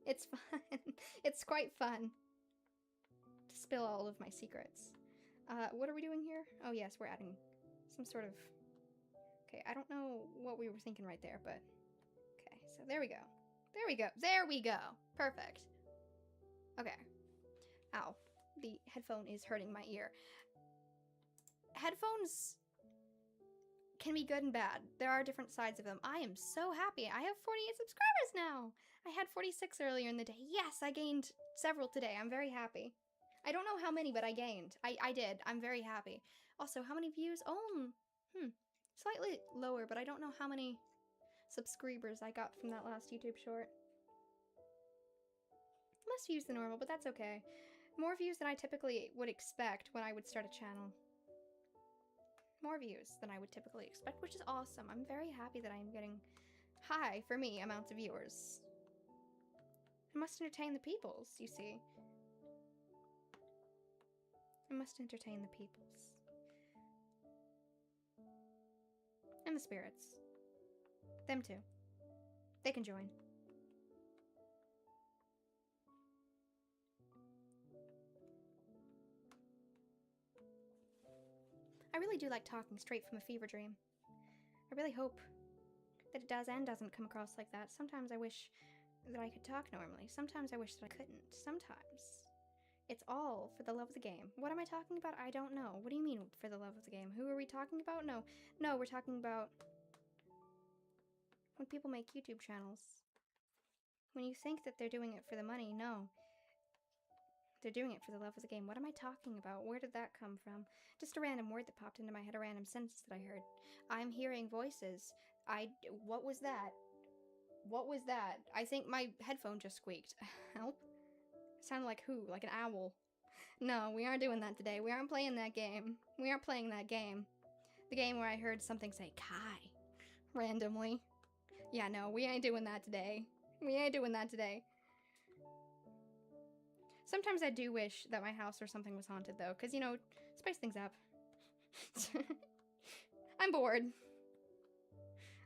It's fun. It's quite fun to spill all of my secrets. What are we doing here? Oh yes, we're adding some sort of... Okay, I don't know what we were thinking right there, but... Okay, so there we go. There we go. There we go. Perfect. Okay. Ow. The headphone is hurting my ear. Headphones can be good and bad. There are different sides of them. I am so happy. I have 48 subscribers now. I had 46 earlier in the day. Yes, I gained several today. I'm very happy. I don't know how many, but I gained. I did. I'm very happy. Also, how many views? Oh, slightly lower, but I don't know how many subscribers I got from that last YouTube short. Less views than normal, but that's okay. More views than I typically would expect when I would start a channel. More views than I would typically expect, which is awesome. I'm very happy that I'm getting high, for me, amounts of viewers. I must entertain the peoples, you see. I must entertain the peoples. And the spirits. Them too. They can join. I really do like talking straight from a fever dream. I really hope that it does and doesn't come across like that. Sometimes I wish that I could talk normally. Sometimes I wish that I couldn't. Sometimes. It's all for the love of the game. What am I talking about? I don't know. What do you mean for the love of the game? Who are we talking about? No, we're talking about when people make YouTube channels. When you think that they're doing it for the money, no. They're doing it for the love of the game. What am I talking about? Where did that come from? Just a random word that popped into my head, a random sentence that I heard. I'm hearing voices. What was that? What was that? I think my headphone just squeaked. Help? Sounded like who? Like an owl. No, we aren't doing that today. We aren't playing that game. We aren't playing that game. The game where I heard something say Kai randomly. Yeah, no, we ain't doing that today. We ain't doing that today. Sometimes I do wish that my house or something was haunted, though, because, you know, spice things up. I'm bored.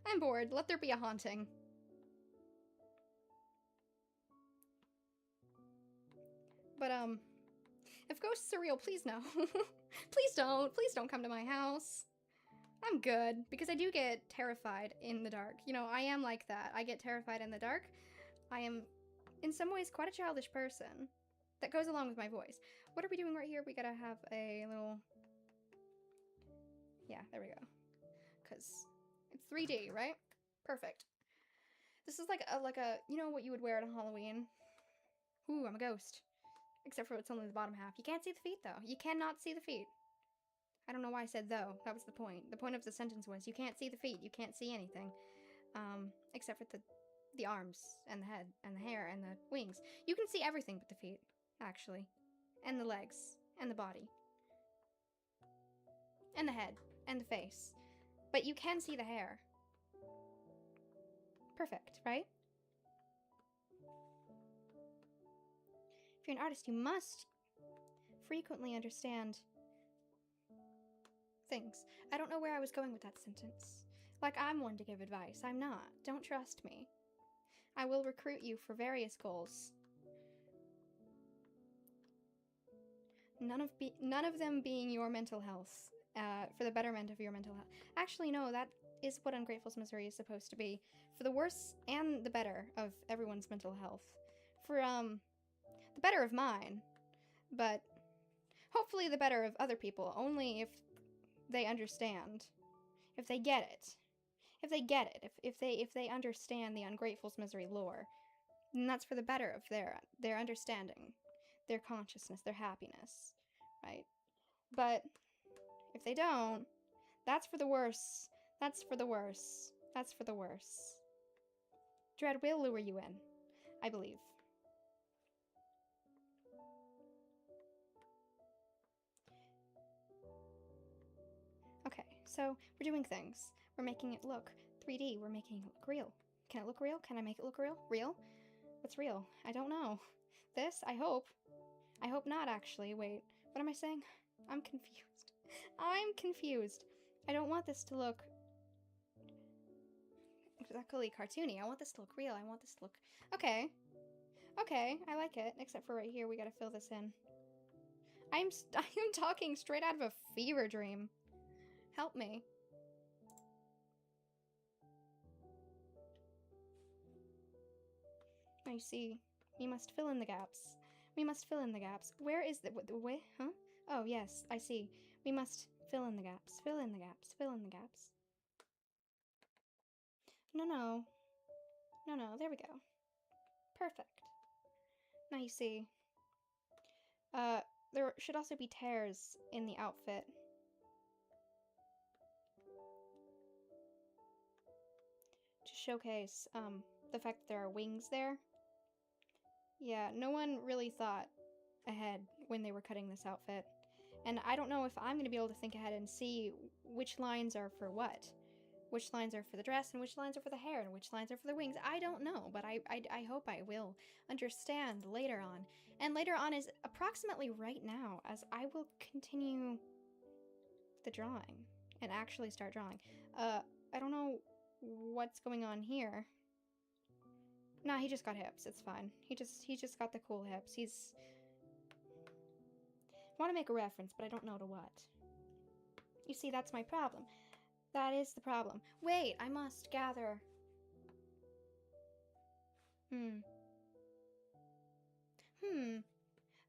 I'm bored. Let there be a haunting. But, if ghosts are real, please no. Please don't. Please don't come to my house. I'm good, because I do get terrified in the dark. You know, I am like that. I get terrified in the dark. I am, in some ways, quite a childish person. That goes along with my voice. What are we doing right here? We gotta have a little... Yeah, there we go. Because It's 3D, right? Perfect. This is like a you know what you would wear on Halloween? Ooh, I'm a ghost. Except for it's only the bottom half. You can't see the feet, though. You cannot see the feet. I don't know why I said though. That was the point. The point of the sentence was you can't see the feet. You can't see anything. Except for the arms and the head and the hair and the wings. You can see everything but the feet, actually. And the legs and the body. And the head and the face. But you can see the hair. Perfect, right? If you're an artist, you must frequently understand things. I don't know where I was going with that sentence. Like I'm one to give advice. I'm not. Don't trust me. I will recruit you for various goals. None of them being your mental health, for the betterment of your mental health. Actually, no, that is what Ungrateful's Misery is supposed to be. For the worse and the better of everyone's mental health. For, the better of mine. But hopefully the better of other people, only if they understand. If they get it. If they get it. If they understand the Ungrateful's Misery lore. And that's for the better of their understanding. Their consciousness, their happiness, right? But if they don't, that's for the worse. That's for the worse. That's for the worse. Dread will lure you in, I believe. Okay, so we're doing things. We're making it look 3D. We're making it look real. Can it look real? Can I make it look real? Real? What's real? I don't know. This? I hope. I hope not, actually. Wait, what am I saying? I'm confused. I'm confused. I don't want this to look exactly cartoony. I want this to look real. I want this to look... Okay. Okay, I like it. Except for right here, we gotta fill this in. I am talking straight out of a fever dream. Help me. I see. We must fill in the gaps. We must fill in the gaps. Where is the way? Huh? Oh, yes, I see. We must fill in the gaps. Fill in the gaps. Fill in the gaps. No, no. No, no. There we go. Perfect. Now you see. There should also be tears in the outfit. To showcase, the fact that there are wings there. Yeah, no one really thought ahead when they were cutting this outfit. And I don't know if I'm going to be able to think ahead and see which lines are for what. Which lines are for the dress, and which lines are for the hair, and which lines are for the wings. I don't know, but I hope I will understand later on. And later on is approximately right now, as I will continue the drawing and actually start drawing. I don't know what's going on here. Nah, he just got hips. It's fine. He just got the cool hips. He's... I want to make a reference, but I don't know to what. You see, that's my problem. That is the problem. Wait, I must gather.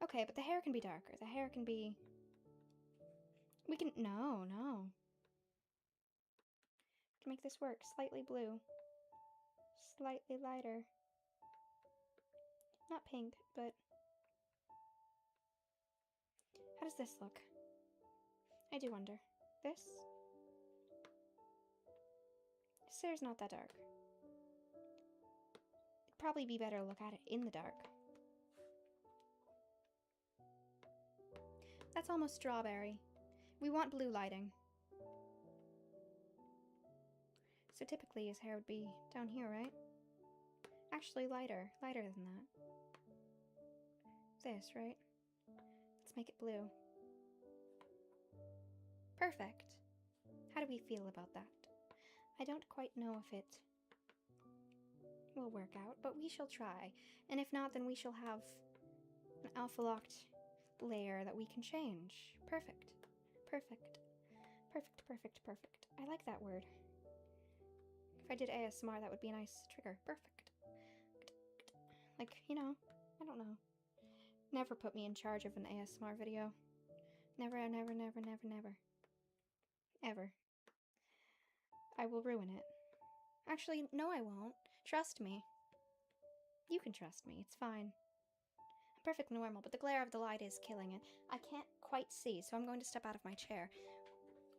Okay, but the hair can be darker. The hair can be... We can... No, no. We can make this work. Slightly blue. Slightly lighter. Not pink, but... How does this look? I do wonder. This? This hair's not that dark. It'd probably be better to look at it in the dark. That's almost strawberry. We want blue lighting. So typically his hair would be down here, right? Actually lighter. Lighter than that. This, right? Let's make it blue. Perfect. How do we feel about that? I don't quite know if it will work out, but we shall try. And if not, then we shall have an alpha-locked layer that we can change. Perfect. Perfect. Perfect, perfect, perfect. I like that word. If I did ASMR, that would be a nice trigger. Perfect. Like, you know, I don't know. Never put me in charge of an ASMR video. Never, never, never, never, never. Ever. I will ruin it. Actually, no I won't. Trust me. You can trust me, it's fine. I'm perfectly normal, but the glare of the light is killing it. I can't quite see, so I'm going to step out of my chair.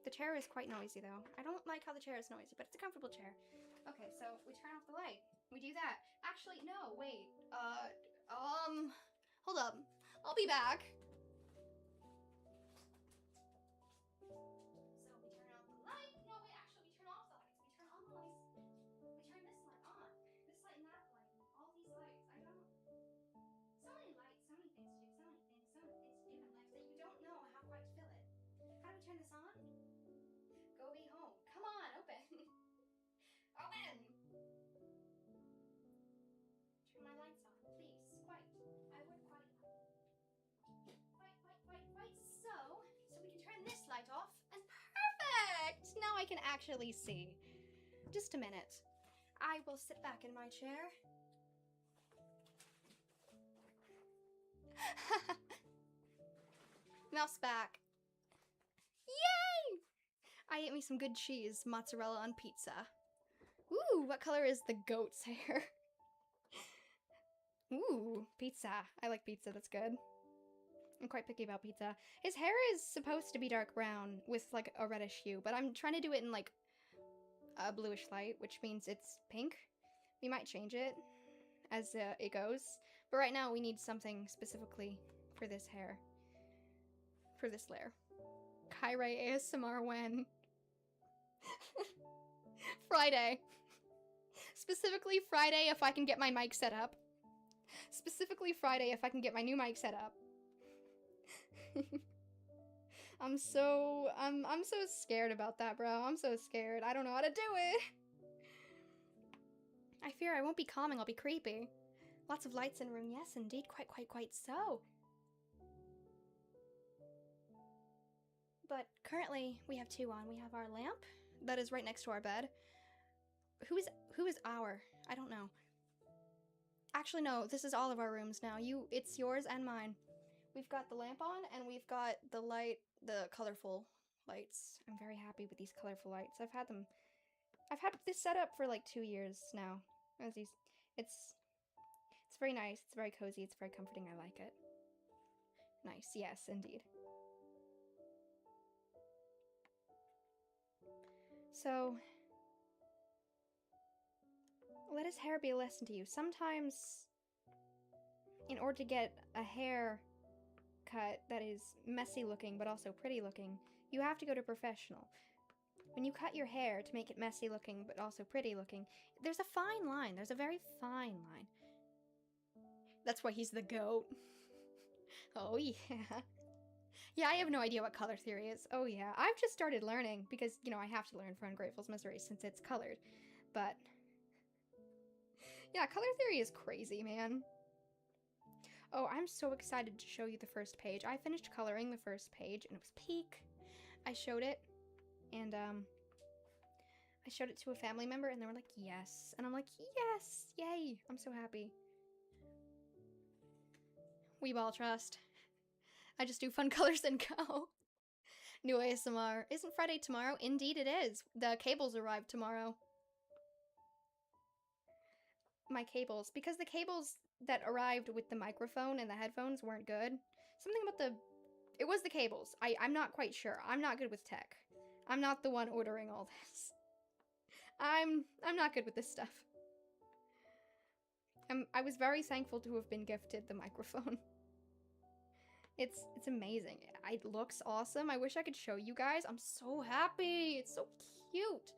The chair is quite noisy, though. I don't like how the chair is noisy, but it's a comfortable chair. Okay, so we turn off the light. We do that. Actually, no, wait. Hold up. I'll be back. So we turn off the light. No, wait, actually, we turn off the lights. We turn on the lights. We turn this light on. This light and that light. All these lights. I don't... So many lights, so many things to do, so many things to do in life that you don't know how quite to fill it. How do we turn this on? Go be home. Come on, open. Open! Turn my lights on, please. Quite. I would quite so. So we can turn this light off, and perfect! Now I can actually see. Just a minute. I will sit back in my chair. Mouse back. Yay! I ate me some good cheese, mozzarella on pizza. Ooh, what color is the goat's hair? Ooh, pizza. I like pizza, that's good. I'm quite picky about pizza. His hair is supposed to be dark brown with like a reddish hue, but I'm trying to do it in like a bluish light, which means it's pink. We might change it as it goes, but right now we need something specifically for this hair. For this layer. Kairae ASMR when? Friday. Specifically Friday if I can get my mic set up. Specifically Friday if I can get my new mic set up. I'm so scared about that, bro. I'm so scared. I don't know how to do it. I fear I won't be calming, I'll be creepy. Lots of lights in room, yes indeed, quite so. But currently we have two on. We have our lamp that is right next to our bed. Who is our? I don't know. Actually no, this is all of our rooms now. It's yours and mine. We've got the lamp on and we've got the light, the colorful lights. I'm very happy with these colorful lights. I've had this set up for like 2 years now. It's very nice, it's very cozy, it's very comforting, I like it. Nice, yes, indeed. So, let his hair be a lesson to you. Sometimes, in order to get a hair cut that is messy looking but also pretty looking, you have to go to a professional. When you cut your hair to make it messy looking but also pretty looking, there's a fine line. There's a very fine line. That's why he's the goat. Oh yeah. Yeah, I have no idea what color theory is. Oh yeah, I've just started learning because, you know, I have to learn for Ungrateful's Misery since it's colored. But yeah, color theory is crazy, man. Oh, I'm so excited to show you the first page. I finished coloring the first page and it was peak. I showed it and I showed it to a family member and they were like, yes. And I'm like, yes, yay. I'm so happy. We ball trust. I just do fun colors and go. New ASMR. Isn't Friday tomorrow? Indeed it is. The cables arrive tomorrow. My cables. Because the cables that arrived with the microphone and the headphones weren't good. Something about it was the cables. I'm not quite sure. I'm not good with tech. I'm not the one ordering all this. I'm not good with this stuff. I was very thankful to have been gifted the microphone. It's amazing. It looks awesome. I wish I could show you guys. I'm so happy. It's so cute.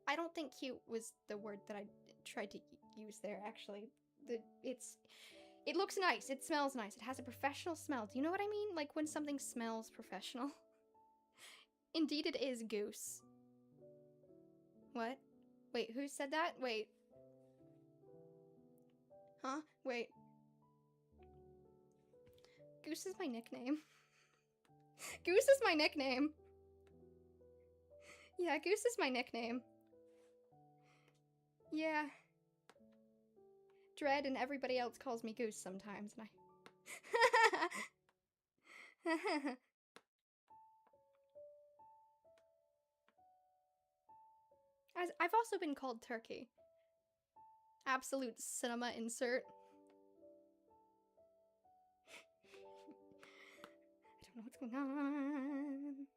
I don't think cute was the word that I tried to use there, actually. It looks nice. It smells nice. It has a professional smell. Do you know what I mean? Like when something smells professional. Indeed it is, Goose. What? Wait, who said that? Wait. Huh? Wait. Goose is my nickname. Goose is my nickname. Yeah, Goose is my nickname. Yeah. Dread and everybody else calls me Goose sometimes, and I've also been called Turkey. Absolute cinema insert. I don't know what's going on.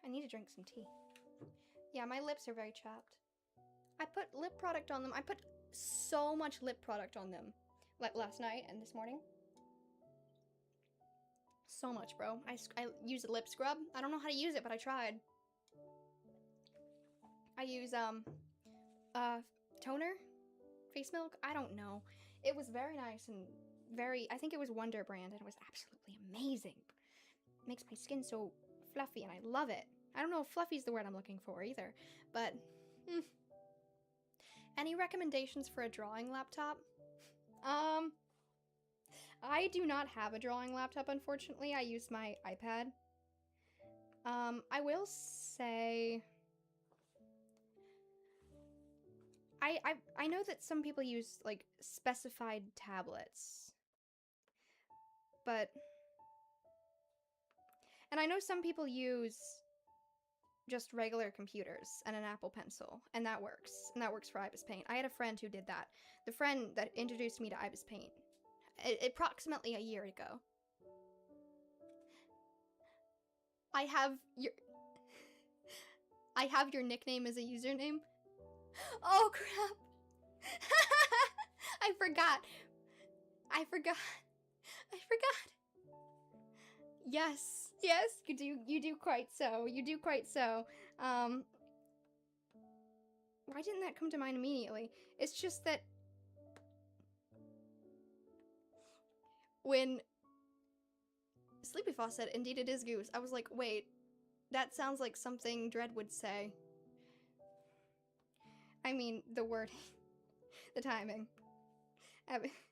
I need to drink some tea. Yeah, my lips are very chapped. I put lip product on them. I put so much lip product on them. Like last night and this morning. So much, bro. I use a lip scrub. I don't know how to use it, but I tried. I use, toner? Face milk? I don't know. It was very nice and very, I think it was Wonder Brand, and it was absolutely amazing. It makes my skin so fluffy, and I love it. I don't know if fluffy is the word I'm looking for either, but, Any recommendations for a drawing laptop? I do not have a drawing laptop, unfortunately. I use my iPad. I will say... I know that some people use, like, specified tablets. But... And I know some people use just regular computers and an Apple Pencil, and that works. And that works for Ibis Paint. I had a friend who did that. The friend that introduced me to Ibis Paint. Approximately a year ago. I have your nickname as a username. Oh crap! I forgot. Yes, you do quite so. Why didn't that come to mind immediately? It's just that when Sleepyfall said, "Indeed it is Goose," I was like, wait, that sounds like something Dread would say. I mean, the wording, the timing.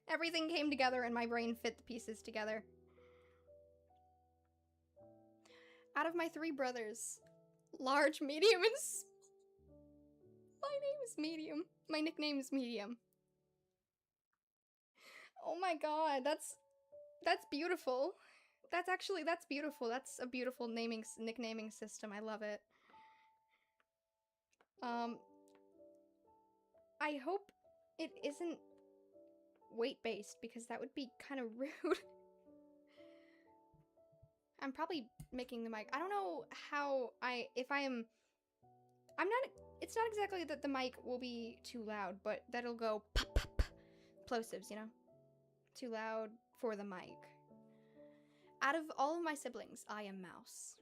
Everything came together and my brain fit the pieces together. Out of my 3 brothers, large, medium, and my name is Medium. My nickname is Medium. Oh my god, that's beautiful. That's beautiful. That's a beautiful nicknaming system. I love it. I hope it isn't weight-based, because that would be kind of rude. I'm probably making the mic. I don't know how it's not exactly that the mic will be too loud, but that it'll go pop, pop, pop. Plosives, you know? Too loud for the mic. Out of all of my siblings, I am Mouse.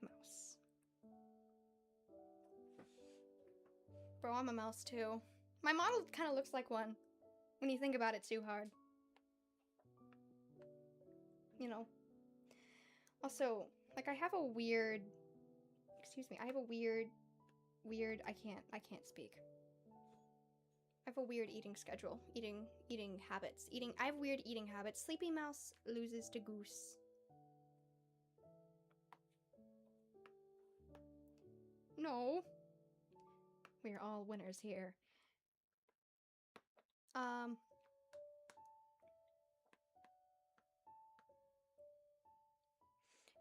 Mouse. Bro, I'm a mouse too. My model kind of looks like one, when you think about it too hard. You know. Also, like, I have a weird... Excuse me, I have a weird... I can't speak. I have a weird eating schedule. Eating habits. I have weird eating habits. Sleepy Mouse loses to Goose. No. We're all winners here.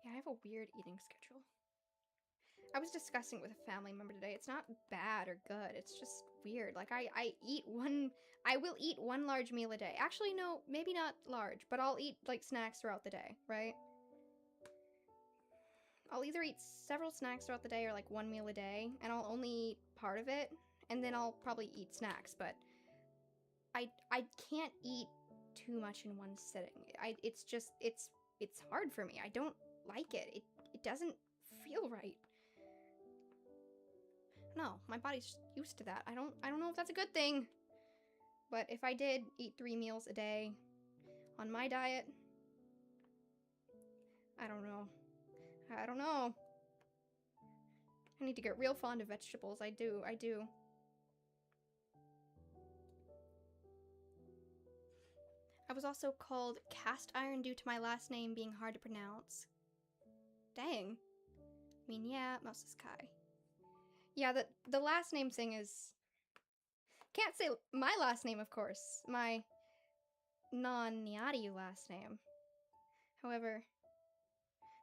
Yeah, I have a weird eating schedule. I was discussing with a family member today. It's not bad or good. It's just weird. Like, I will eat 1 large meal a day. Actually, no, maybe not large, but I'll eat, like, snacks throughout the day, right? I'll either eat several snacks throughout the day or, like, 1 meal a day, and I'll only eat part of it, and then I'll probably eat snacks, but I can't eat too much in one sitting. It's just, it's hard for me. I don't like it. It doesn't feel right. No, my body's used to that. I don't know if that's a good thing. But if I did eat 3 meals a day on my diet, I don't know. I need to get real fond of vegetables. I do. I was also called cast iron due to my last name being hard to pronounce. Dang. I mean, yeah, Mouse is Kai. Yeah, the last name thing is... Can't say my last name, of course. My non-Niadi last name. However,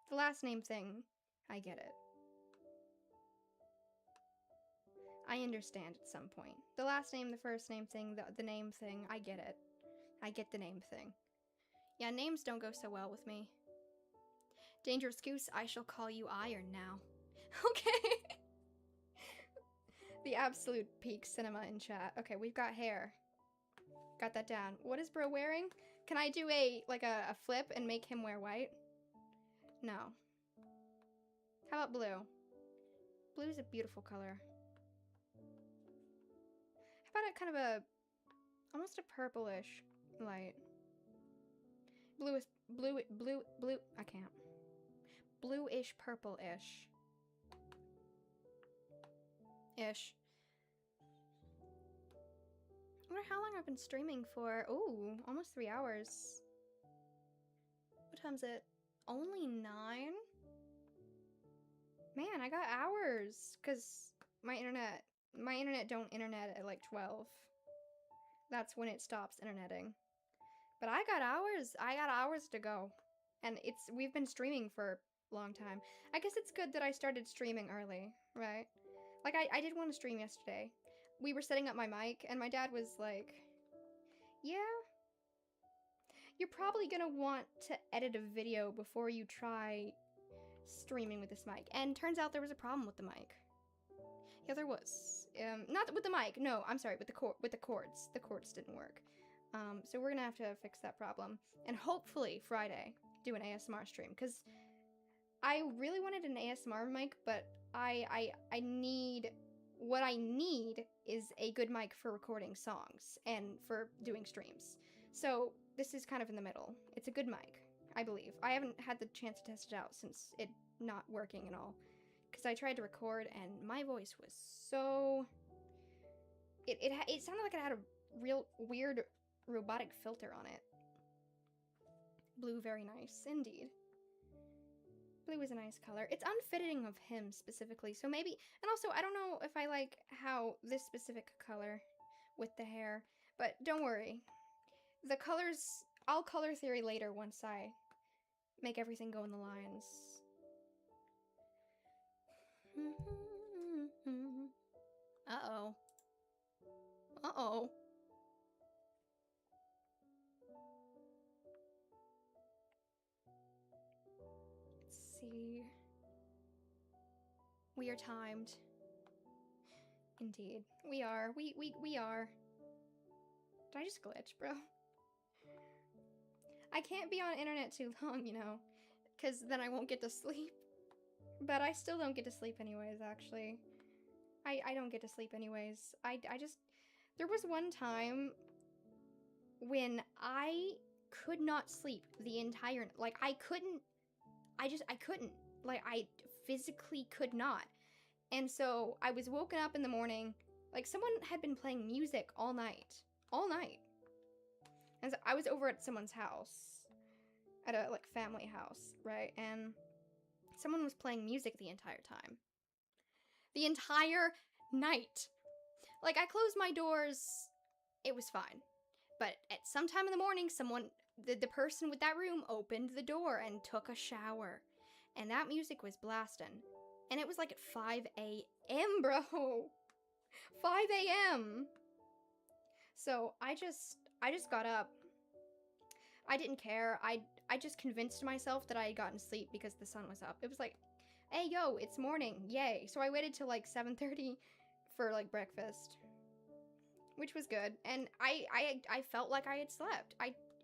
the last name thing I get it. I understand at some point. The last name, the first name thing, the name thing, I get it. I get the name thing. Yeah, names don't go so well with me. Dangerous Goose, I shall call you Iron now. Okay. The absolute peak cinema in chat. Okay, we've got hair. Got that down. What is bro wearing? Can I do a flip and make him wear white? No. How about blue? Blue is a beautiful color. How about a kind of a, almost a purplish light? Blue, I can't. Bluish, purple-ish. Ish. I wonder how long I've been streaming for. Ooh, almost 3 hours. What time's it? Only 9? Man, I got hours, because my internet don't internet at like 12. That's when it stops interneting. But I got hours to go. And we've been streaming for a long time. I guess it's good that I started streaming early, right? Like, I did want to stream yesterday. We were setting up my mic, and my dad was like, yeah, you're probably gonna want to edit a video before you try streaming with this mic. And turns out there was a problem with the mic. Yeah, there was. Not with the mic. No, I'm sorry, with the cords. The cords didn't work. So we're gonna have to fix that problem. And hopefully Friday do an ASMR stream, because I really wanted an ASMR mic, but what I need is a good mic for recording songs and for doing streams. So this is kind of in the middle. It's a good mic, I believe. I haven't had the chance to test it out since it not working and all. Because I tried to record and my voice was so... It sounded like it had a real weird robotic filter on it. Blue, very nice, indeed. Blue is a nice color. It's unfitting of him specifically, so maybe... And also, I don't know if I like how this specific color with the hair, but don't worry. The colors... I'll color theory later once I make everything go in the lines. Uh-oh. Uh-oh. Let's see. We are timed. Indeed. We are. We are. Did I just glitch, bro? I can't be on internet too long, you know, because then I won't get to sleep. But I still don't get to sleep anyways, actually. I don't get to sleep anyways. I just... There was one time when I could not sleep the entire... Like, I couldn't... I couldn't. Like, I physically could not. And so I was woken up in the morning, like someone had been playing music all night. All night. And so I was over at someone's house. At a, like, family house, right? And someone was playing music the entire time. The entire night. Like, I closed my doors, it was fine. But at some time in the morning, the person with that room opened the door and took a shower. And that music was blasting. And it was like at 5 a.m., bro. 5 a.m. So I just got up. I didn't care. I just convinced myself that I had gotten sleep because the sun was up. It was like, hey, yo, it's morning. Yay. So I waited till like 7:30 for like breakfast. Which was good. And I felt like I had slept.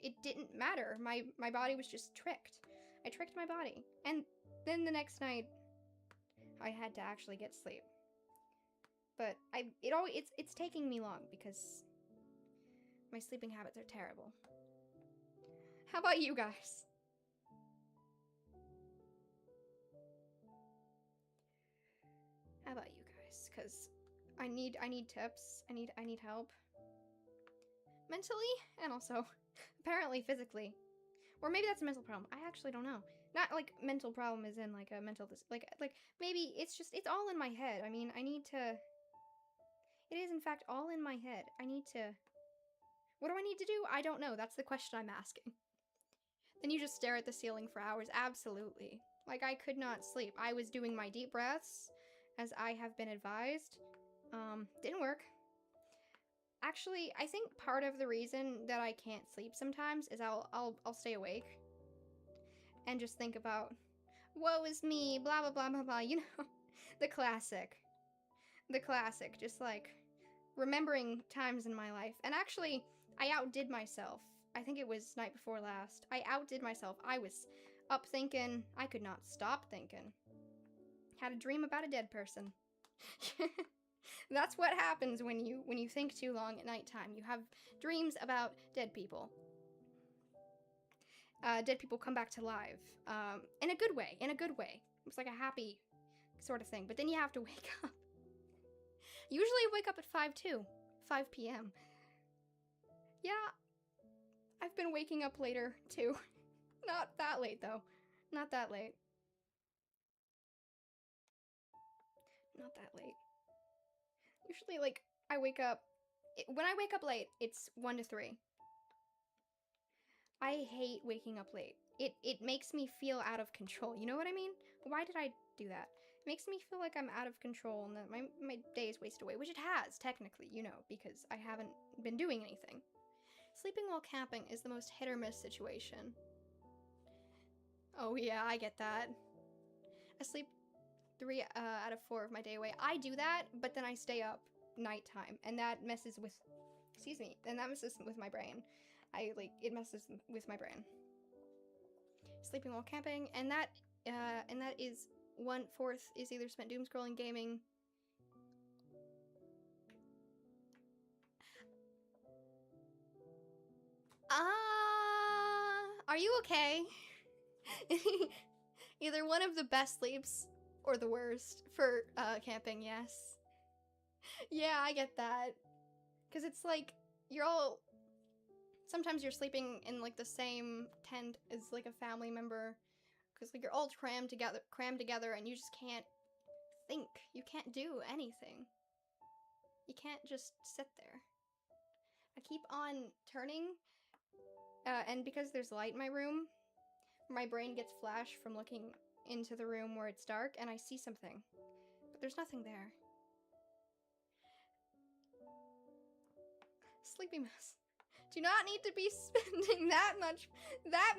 It didn't matter. My body was just tricked. I tricked my body. And then the next night, I had to actually get sleep. But it's taking me long because my sleeping habits are terrible. How about you guys? How about you guys? Because I need tips. I need help. Mentally and also apparently physically. Or maybe that's a mental problem. I actually don't know. Not like mental problem is in like a mental like maybe it's all in my head. I mean, it is in fact all in my head. What do I need to do? I don't know. That's the question I'm asking. Then you just stare at the ceiling for hours. Absolutely. Like, I could not sleep. I was doing my deep breaths, as I have been advised. Didn't work. Actually, I think part of the reason that I can't sleep sometimes is I'll stay awake and just think about, woe is me, blah blah blah blah blah, you know, the classic. The classic, just like remembering times in my life. And actually, I outdid myself. I think it was night before last. I outdid myself. I was up thinking. I could not stop thinking. Had a dream about a dead person. That's what happens when you think too long at nighttime. You have dreams about dead people. Dead people come back to life. In a good way. In a good way. It's like a happy sort of thing. But then you have to wake up. Usually I wake up at 5 too. 5 p.m. Yeah, I've been waking up later too. Not that late though. Not that late. Not that late. Usually, like, I wake up... when I wake up late, it's 1 to 3. I hate waking up late. It makes me feel out of control. You know what I mean? Why did I do that? It makes me feel like I'm out of control and that my day is wasted away, which it has, technically, you know, because I haven't been doing anything. Sleeping while camping is the most hit or miss situation. Oh yeah, I get that. I sleep 3 out of 4 of my day away. I do that, but then I stay up nighttime, and that messes with... excuse me, and that messes with my brain. It messes with my brain. Sleeping while camping, and that is 1/4 is either spent doom scrolling, gaming. Are you okay? Either one of the best sleeps or the worst for camping, yes. Yeah, I get that. Because it's like, you're all... sometimes you're sleeping in, like, the same tent as, like, a family member. Because, like, you're all crammed together, and you just can't think. You can't do anything. You can't just sit there. I keep on turning, and because there's light in my room, my brain gets flash from looking into the room where it's dark, and I see something. But there's nothing there. Sleepy mess. Do not need to be spending that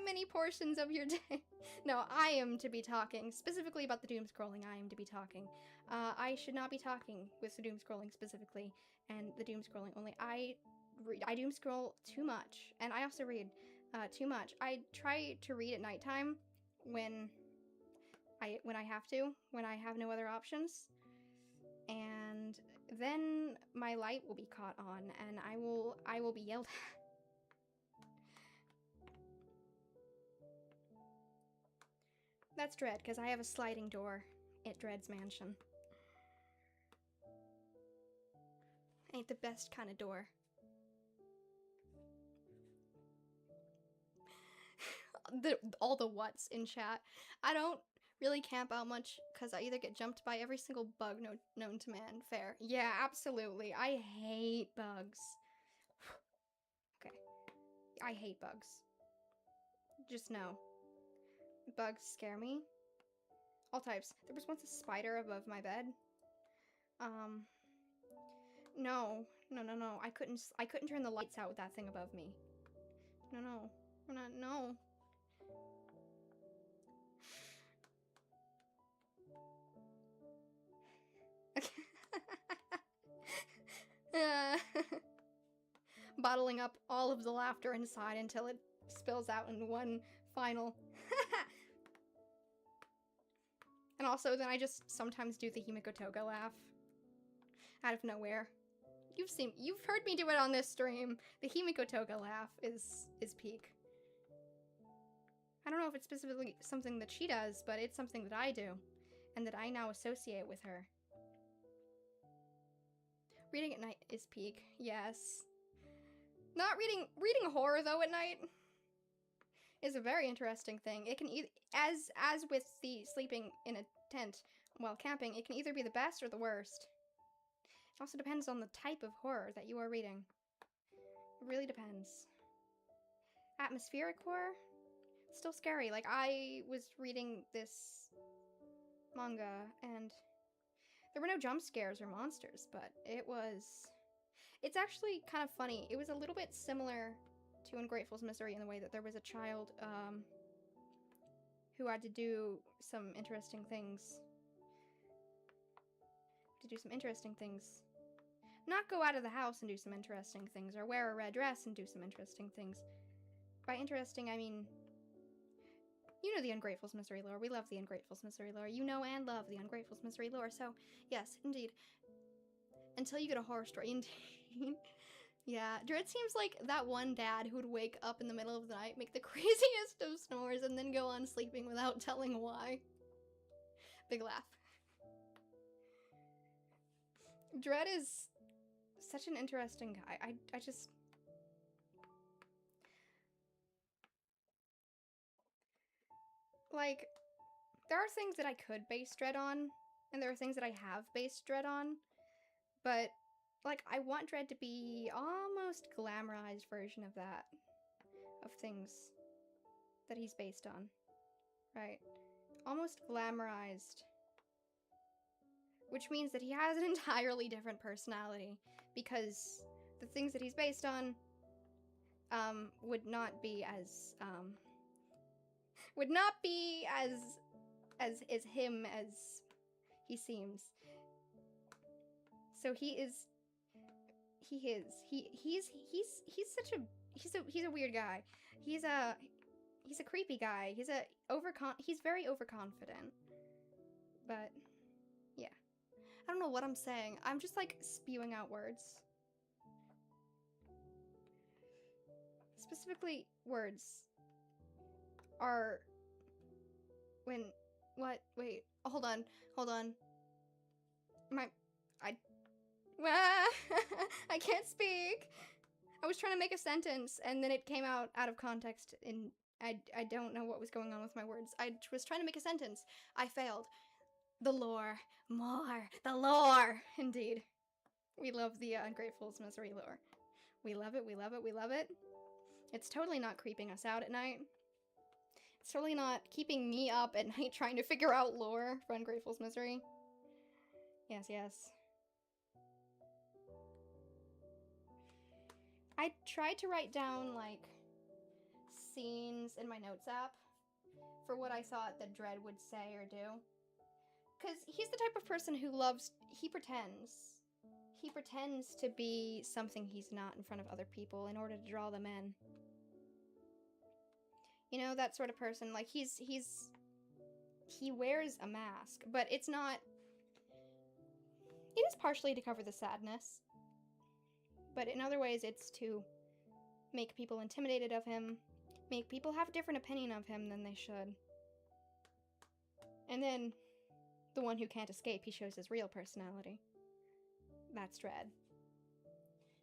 many portions of your day. No, I am to be talking, specifically about the doom scrolling. I am to be talking. I should not be talking with the doom scrolling specifically, and the doom scrolling only. I doom scroll too much, and I also read too much. I try to read at nighttime when I have to, when I have no other options, and then my light will be caught on, and I will be yelled at. That's Dread, because I have a sliding door at Dread's mansion. Ain't the best kind of door. All the what's in chat. I don't really camp out much because I either get jumped by every single bug known to man. Fair. Yeah, absolutely. I hate bugs. Okay. I hate bugs. Just know. Bugs scare me. All types. There was once a spider above my bed. No. I couldn't turn the lights out with that thing above me. No. No. Bottling up all of the laughter inside until it spills out in one final. And also, then I just sometimes do the Himikotoga laugh. Out of nowhere. You've heard me do it on this stream. The Himikotoga laugh is peak. I don't know if it's specifically something that she does, but it's something that I do. And that I now associate with her. Reading at night is peak. Yes. Not reading horror though at night is a very interesting thing. It can as with the sleeping in a tent while camping, it can either be the best or the worst. It also depends on the type of horror that you are reading. It really depends. Atmospheric horror? still scary. Like, I was reading this manga, and there were no jump scares or monsters, but it's actually kind of funny. It was a little bit similar to Ungrateful's Misery in the way that there was a child, who had to do some interesting things. Not go out of the house and do some interesting things, or wear a red dress and do some interesting things. By interesting, I mean, you know the Ungrateful's Misery lore. We love the Ungrateful's Misery lore. You know and love the Ungrateful's Misery lore. So, yes, indeed. Until you get a horror story, indeed. Yeah, Dread seems like that one dad who would wake up in the middle of the night, make the craziest of snores, and then go on sleeping without telling why. Big laugh. Dread is such an interesting guy. I just... Like, there are things that I could base Dread on, and there are things that I have based Dread on, but, like, I want Dread to be almost glamorized version of that. Of things that he's based on. Right? Almost glamorized. Which means that he has an entirely different personality, because the things that he's based on, would not be as him as he seems. So he's a weird guy. He's a creepy guy. He's very overconfident. But yeah. I don't know what I'm saying. I'm just like spewing out words. Specifically, words are when what? Wait, hold on. I can't speak. I was trying to make a sentence and then it came out of context and I don't know what was going on with my words. I was trying to make a sentence. I failed. The lore. More. The lore. Indeed. We love the Ungrateful's Misery lore. We love it, we love it, we love it. It's totally not creeping us out at night. It's totally not keeping me up at night trying to figure out lore for Ungrateful's Misery. Yes, yes. I tried to write down, like, scenes in my notes app for what I thought that Dread would say or do. Because he's the type of person who he pretends. He pretends to be something he's not in front of other people in order to draw them in. You know, that sort of person. Like, he wears a mask, but it's not... It is partially to cover the sadness. But in other ways, it's to make people intimidated of him, make people have a different opinion of him than they should. And then, the one who can't escape, he shows his real personality. That's Dread.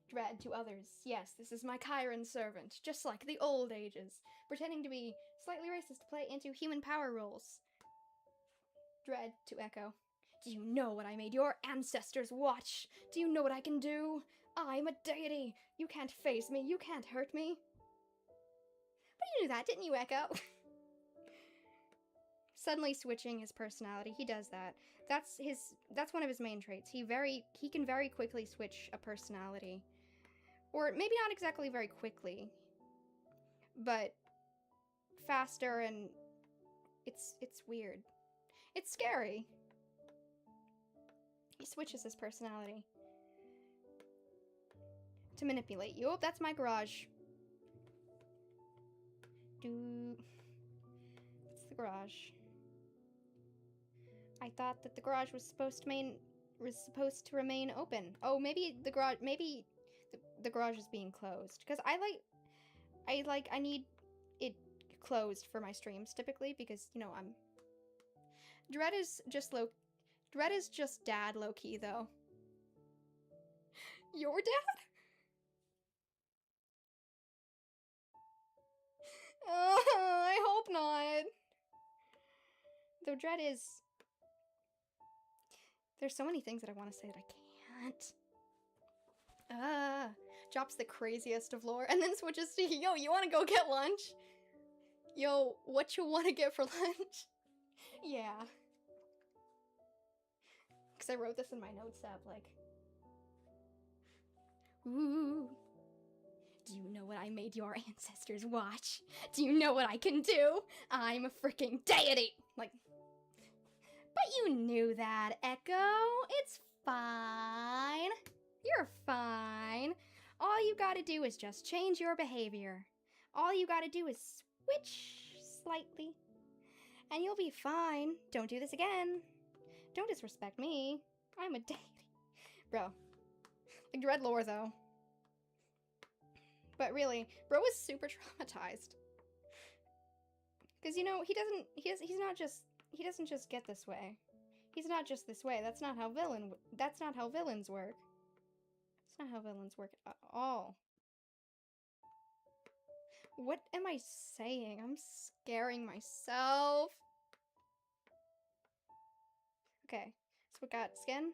Dread to others. Yes, this is my Chiron servant, just like the old ages, pretending to be slightly racist to play into human power roles. Dread to Echo. Do you know what I made your ancestors watch? Do you know what I can do? I'm a deity. You can't face me. You can't hurt me. But you knew that, didn't you, Echo? Suddenly switching his personality. He does that. That's one of his main traits. He can very quickly switch a personality. Or maybe not exactly very quickly, but faster, and it's weird. It's scary. He switches his personality to manipulate you. Oh, that's my garage. It's the garage. I thought that the garage was supposed to remain open. Oh, maybe the garage is being closed, because I need it closed for my streams typically, because, you know, Dread is just dad low-key, though. Your dad? Oh, I hope not. Though Dread is... There's so many things that I want to say that I can't. Drops the craziest of lore, and then switches to, yo, you want to go get lunch? Yo, what you want to get for lunch? Yeah. Because I wrote this in my notes app, like, ooh. Do you know what I made your ancestors watch? Do you know what I can do? I'm a freaking deity! Like, but you knew that, Echo. It's fine. You're fine. All you gotta do is just change your behavior. All you gotta do is switch slightly, and you'll be fine. Don't do this again. Don't disrespect me. I'm a deity. Bro. Like, dread lore, though. But really, bro is super traumatized. Because, you know, he doesn't just get this way. He's not just this way. That's not how villains work. That's not how villains work at all. What am I saying? I'm scaring myself. Okay, so we got skin.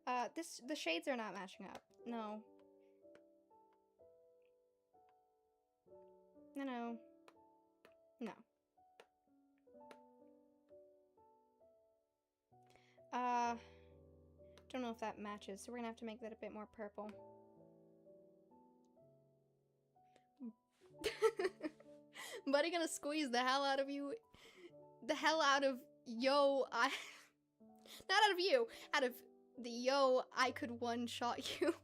The shades are not matching up. No. No. Don't know if that matches, so we're gonna have to make that a bit more purple. Buddy gonna squeeze the hell out of you. The hell out of yo, not out of you, out of the yo, I could one-shot you.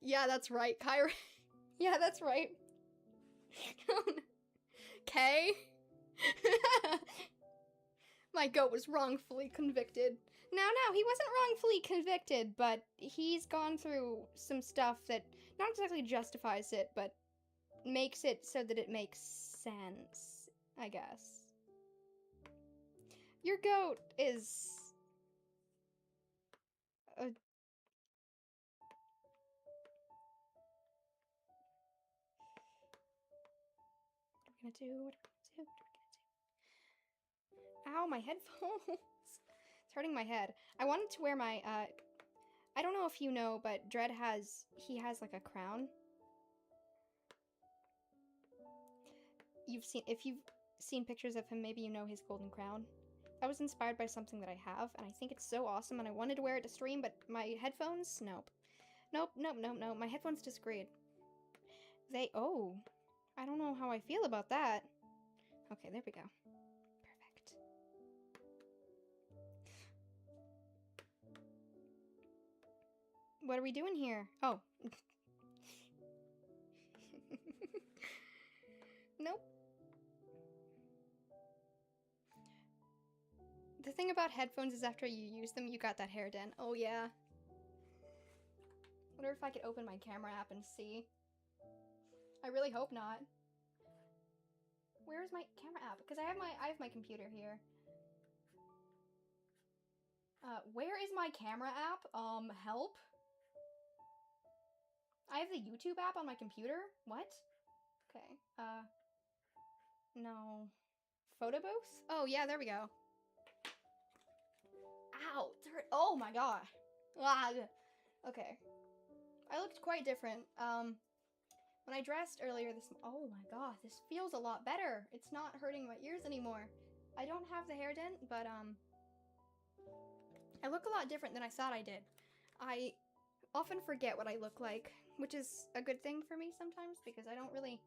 Yeah, that's right, Kyrie. Yeah, that's right. Okay. My goat was wrongfully convicted. No, he wasn't wrongfully convicted, but he's gone through some stuff that not exactly justifies it, but makes it so that it makes sense, I guess. Your goat is... What are we gonna do? Ow, my headphones! It's hurting my head. I wanted to wear my, I don't know if you know, but Dread has like a crown. If you've seen pictures of him, maybe you know his golden crown. That was inspired by something that I have, and I think it's so awesome, and I wanted to wear it to stream, but my headphones? Nope. Nope. My headphones disagreed. Oh. I don't know how I feel about that. Okay, there we go. Perfect. What are we doing here? Oh. Nope. The thing about headphones is after you use them, you got that hair dent. Oh, yeah. Wonder if I could open my camera app and see. I really hope not. Where's my camera app? Because I have my computer here. Where is my camera app? Help? I have the YouTube app on my computer? What? Okay, no. Photo booth? Oh, yeah, there we go. Ow! Oh my god. Ah, okay. I looked quite different. When I dressed earlier oh my god, this feels a lot better. It's not hurting my ears anymore. I don't have the hair dent, but, I look a lot different than I thought I did. I often forget what I look like, which is a good thing for me sometimes, because I don't really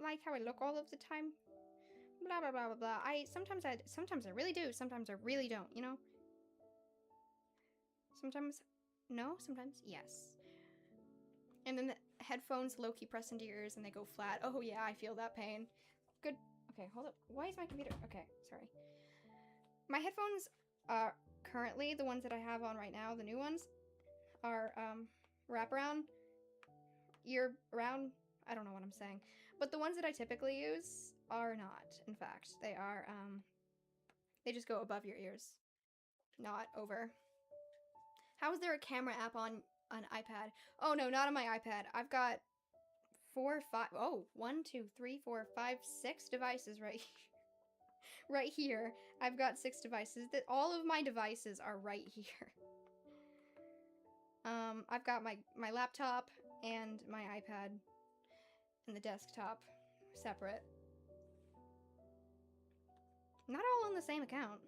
like how I look all of the time. Blah, blah, blah, blah, blah. Sometimes I really do, sometimes I really don't, you know? Sometimes, no, sometimes, yes. And then the headphones low-key press into your ears and they go flat. Oh yeah, I feel that pain. Good. Okay, hold up. Why is my computer? Okay, sorry. My headphones are currently, the ones that I have on right now, the new ones, are, wraparound, ear around, I don't know what I'm saying. But the ones that I typically use are not, in fact. They are, they just go above your ears, not over. How is there a camera app on an iPad? Oh no, not on my iPad. I've got 1, 2, 3, 4, 5, 6 devices right here. Right here. I've got 6 devices. All of my devices are right here. I've got my laptop and my iPad. and the desktop separate. Not all on the same account.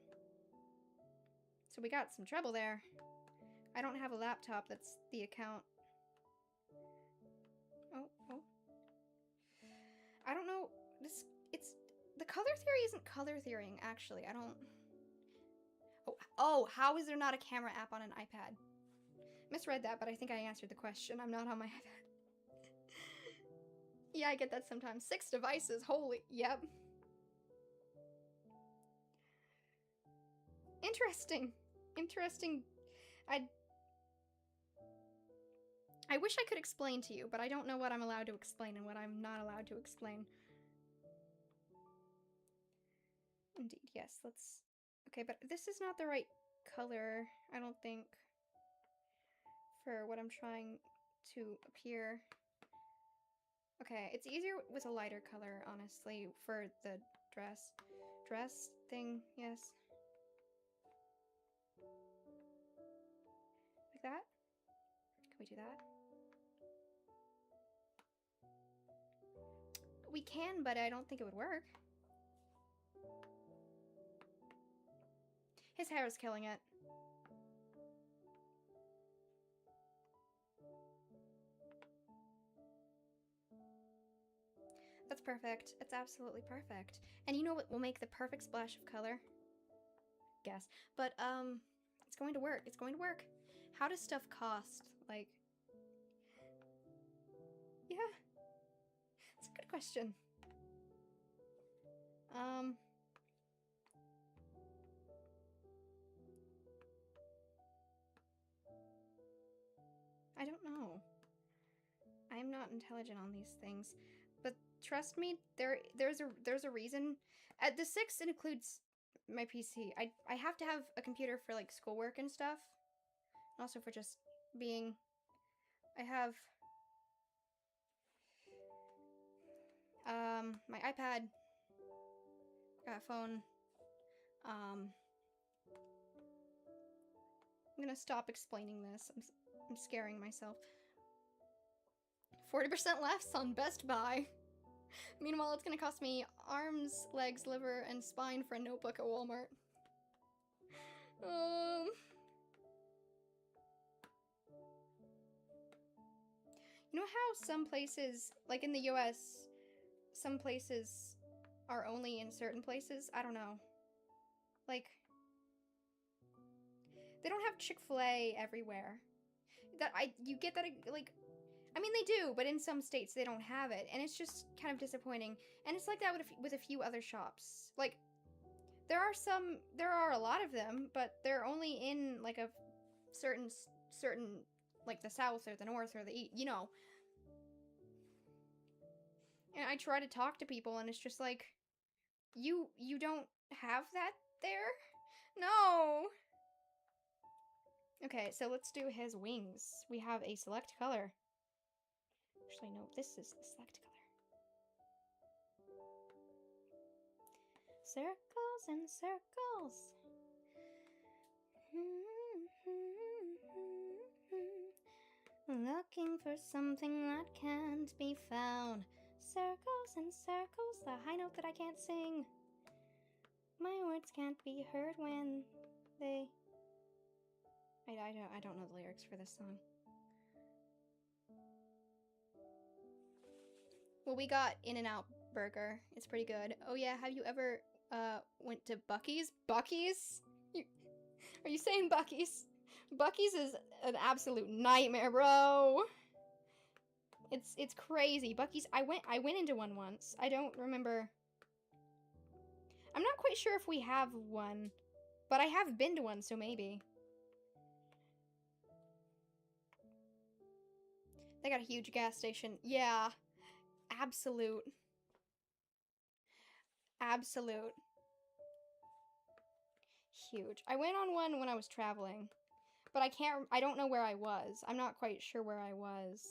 So we got some trouble there. I don't have a laptop that's the account. Oh. I don't know. The color theory isn't color theorying, actually. I don't... Oh, how is there not a camera app on an iPad? Misread that, but I think I answered the question. I'm not on my iPad. Yeah, I get that sometimes. 6 devices, holy... Yep. Interesting. I wish I could explain to you, but I don't know what I'm allowed to explain and what I'm not allowed to explain. Indeed, yes, let's... Okay, but this is not the right color, I don't think, for what I'm trying to appear. Okay, it's easier with a lighter color, honestly, for the dress thing, yes. Like that? Can we do that? We can, but I don't think it would work. His hair is killing it. That's perfect. It's absolutely perfect. And you know what will make the perfect splash of color? Guess. But, it's going to work. It's going to work. How does stuff cost? Like... Yeah. It's a good question. I don't know. I'm not intelligent on these things, but trust me, there's a reason. At the 6, it includes my PC. I have to have a computer for like schoolwork and stuff, and also for just being. I have my iPad, phone. I'm gonna stop explaining this. I'm scaring myself. 40% less on Best Buy. Meanwhile, it's gonna cost me arms, legs, liver, and spine for a notebook at Walmart. You know how some places, like in the US, some places are only in certain places? I don't know. Like, they don't have Chick-fil-A everywhere. You get that, like, I mean, they do, but in some states they don't have it, and it's just kind of disappointing. And it's like that with a few other shops. Like, there are a lot of them, but they're only in, like, a certain, like, the South or the North or the East, you know. And I try to talk to people, and it's just like, you don't have that there? No! Okay, so let's do his wings. We have a select color. Actually, no, this is the select color. Circles and circles. Looking for something that can't be found. Circles and circles, the high note that I can't sing. My words can't be heard when they... I don't know the lyrics for this song. Well, we got In-N-Out Burger. It's pretty good. Oh yeah, have you ever went to Buc-ee's? Buc-ee's? Are you saying Buc-ee's? Buc-ee's is an absolute nightmare, bro. It's crazy. Buc-ee's, I went into one once. I don't remember. I'm not quite sure if we have one, but I have been to one, so maybe. They got a huge gas station. Yeah. Absolute. Huge. I went on one when I was traveling, but I don't know where I was. I'm not quite sure where I was.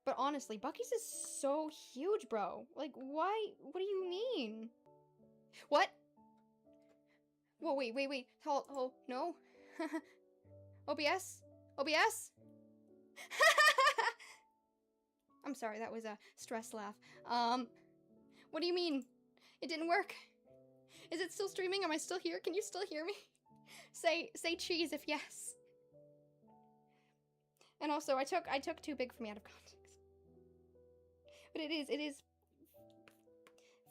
But honestly, Buc-ee's is so huge, bro. Like, why? What do you mean? What? Whoa, wait. Hold, no. OBS? OBS? I'm sorry, that was a stress laugh. What do you mean? It didn't work? Is it still streaming? Am I still here? Can you still hear me? Say cheese if yes. And also, I took too big for me out of context. But it is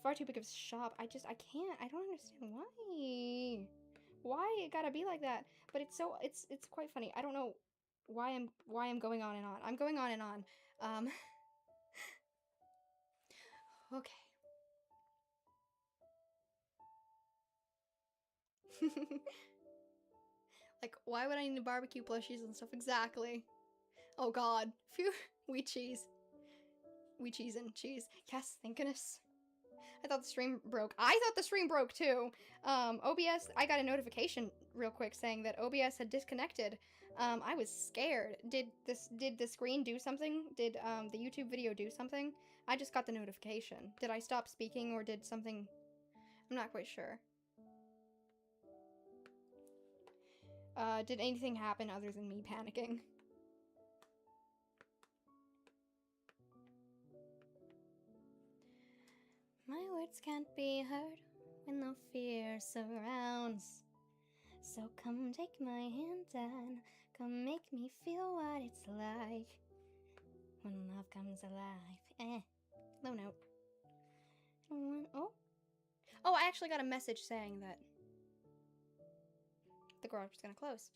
far too big of a shop. I can't. I don't understand why. Why it gotta be like that? But it's quite funny. I don't know why I'm going on and on. I'm going on and on. Okay. Like, why would I need barbecue plushies and stuff? Exactly. Oh god. Phew. We cheese. We cheese and cheese. Yes, thank goodness. I thought the stream broke. I thought the stream broke too. OBS, I got a notification real quick saying that OBS had disconnected. I was scared. Did the screen do something? Did the YouTube video do something? I just got the notification. Did I stop speaking or did something? I'm not quite sure. Did anything happen other than me panicking? My words can't be heard when the fear surrounds. So come take my hand and come make me feel what it's like when love comes alive. Low note. Oh, I actually got a message saying that the garage was gonna close.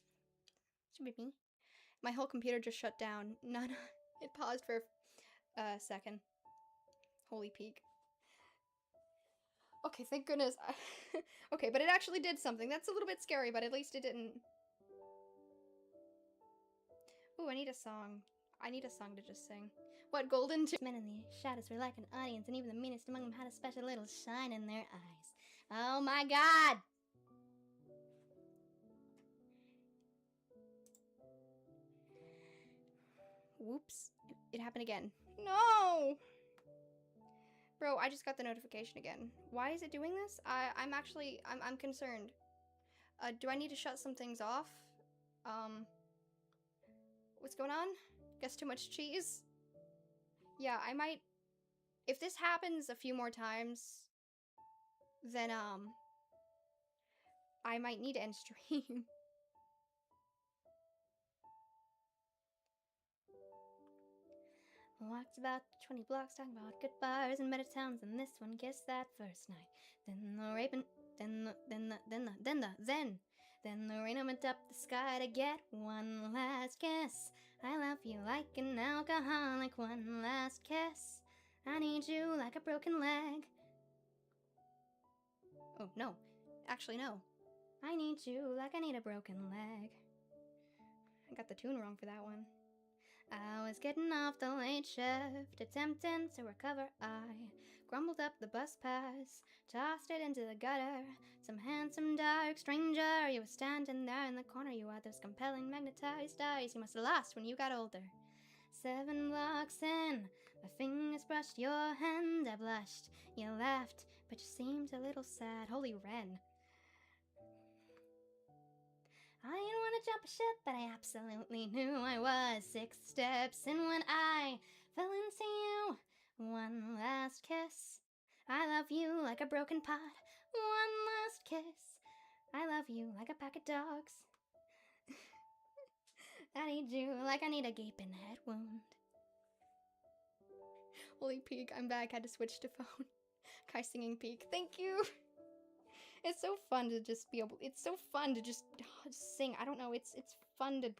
Should be me. My whole computer just shut down. None. It paused for a second. Holy peak. Okay, thank goodness. Okay, but it actually did something. That's a little bit scary, but at least it didn't. Ooh, I need a song. I need a song to just sing. What, Golden? Men in the shadows were like an audience, and even the meanest among them had a special little shine in their eyes. Oh my god! Whoops. It happened again. No! Bro, I just got the notification again. Why is it doing this? I'm concerned. Do I need to shut some things off? What's going on? Guess too much cheese? Yeah, I might... If this happens a few more times, then, I might need to end stream. Walked about 20 blocks talking about good bars and better towns than this one. Kissed that first night. Then the raping, then the rain went up the sky to get one last kiss. I love you like an alcoholic, one last kiss. I need you like a broken leg. Oh, no. Actually, no. I need you like I need a broken leg. I got the tune wrong for that one. I was getting off the late shift, attempting to recover. I grumbled up the bus pass, tossed it into the gutter. Some handsome dark stranger, you were standing there in the corner. You had those compelling magnetized eyes you must have lost when you got older. 7 blocks in, my fingers brushed your hand. I blushed, you laughed, but you seemed a little sad. Holy Wren. I didn't want to jump a ship, but I absolutely knew I was 6 steps in when I fell into you. One last kiss. I love you like a broken pot. One last kiss. I love you like a pack of dogs. I need you like I need a gaping head wound. Holy peak, I'm back. Had to switch to phone. Kai singing peak. Thank you. It's so fun to just be able... It's so fun to just sing. I don't know. It's fun to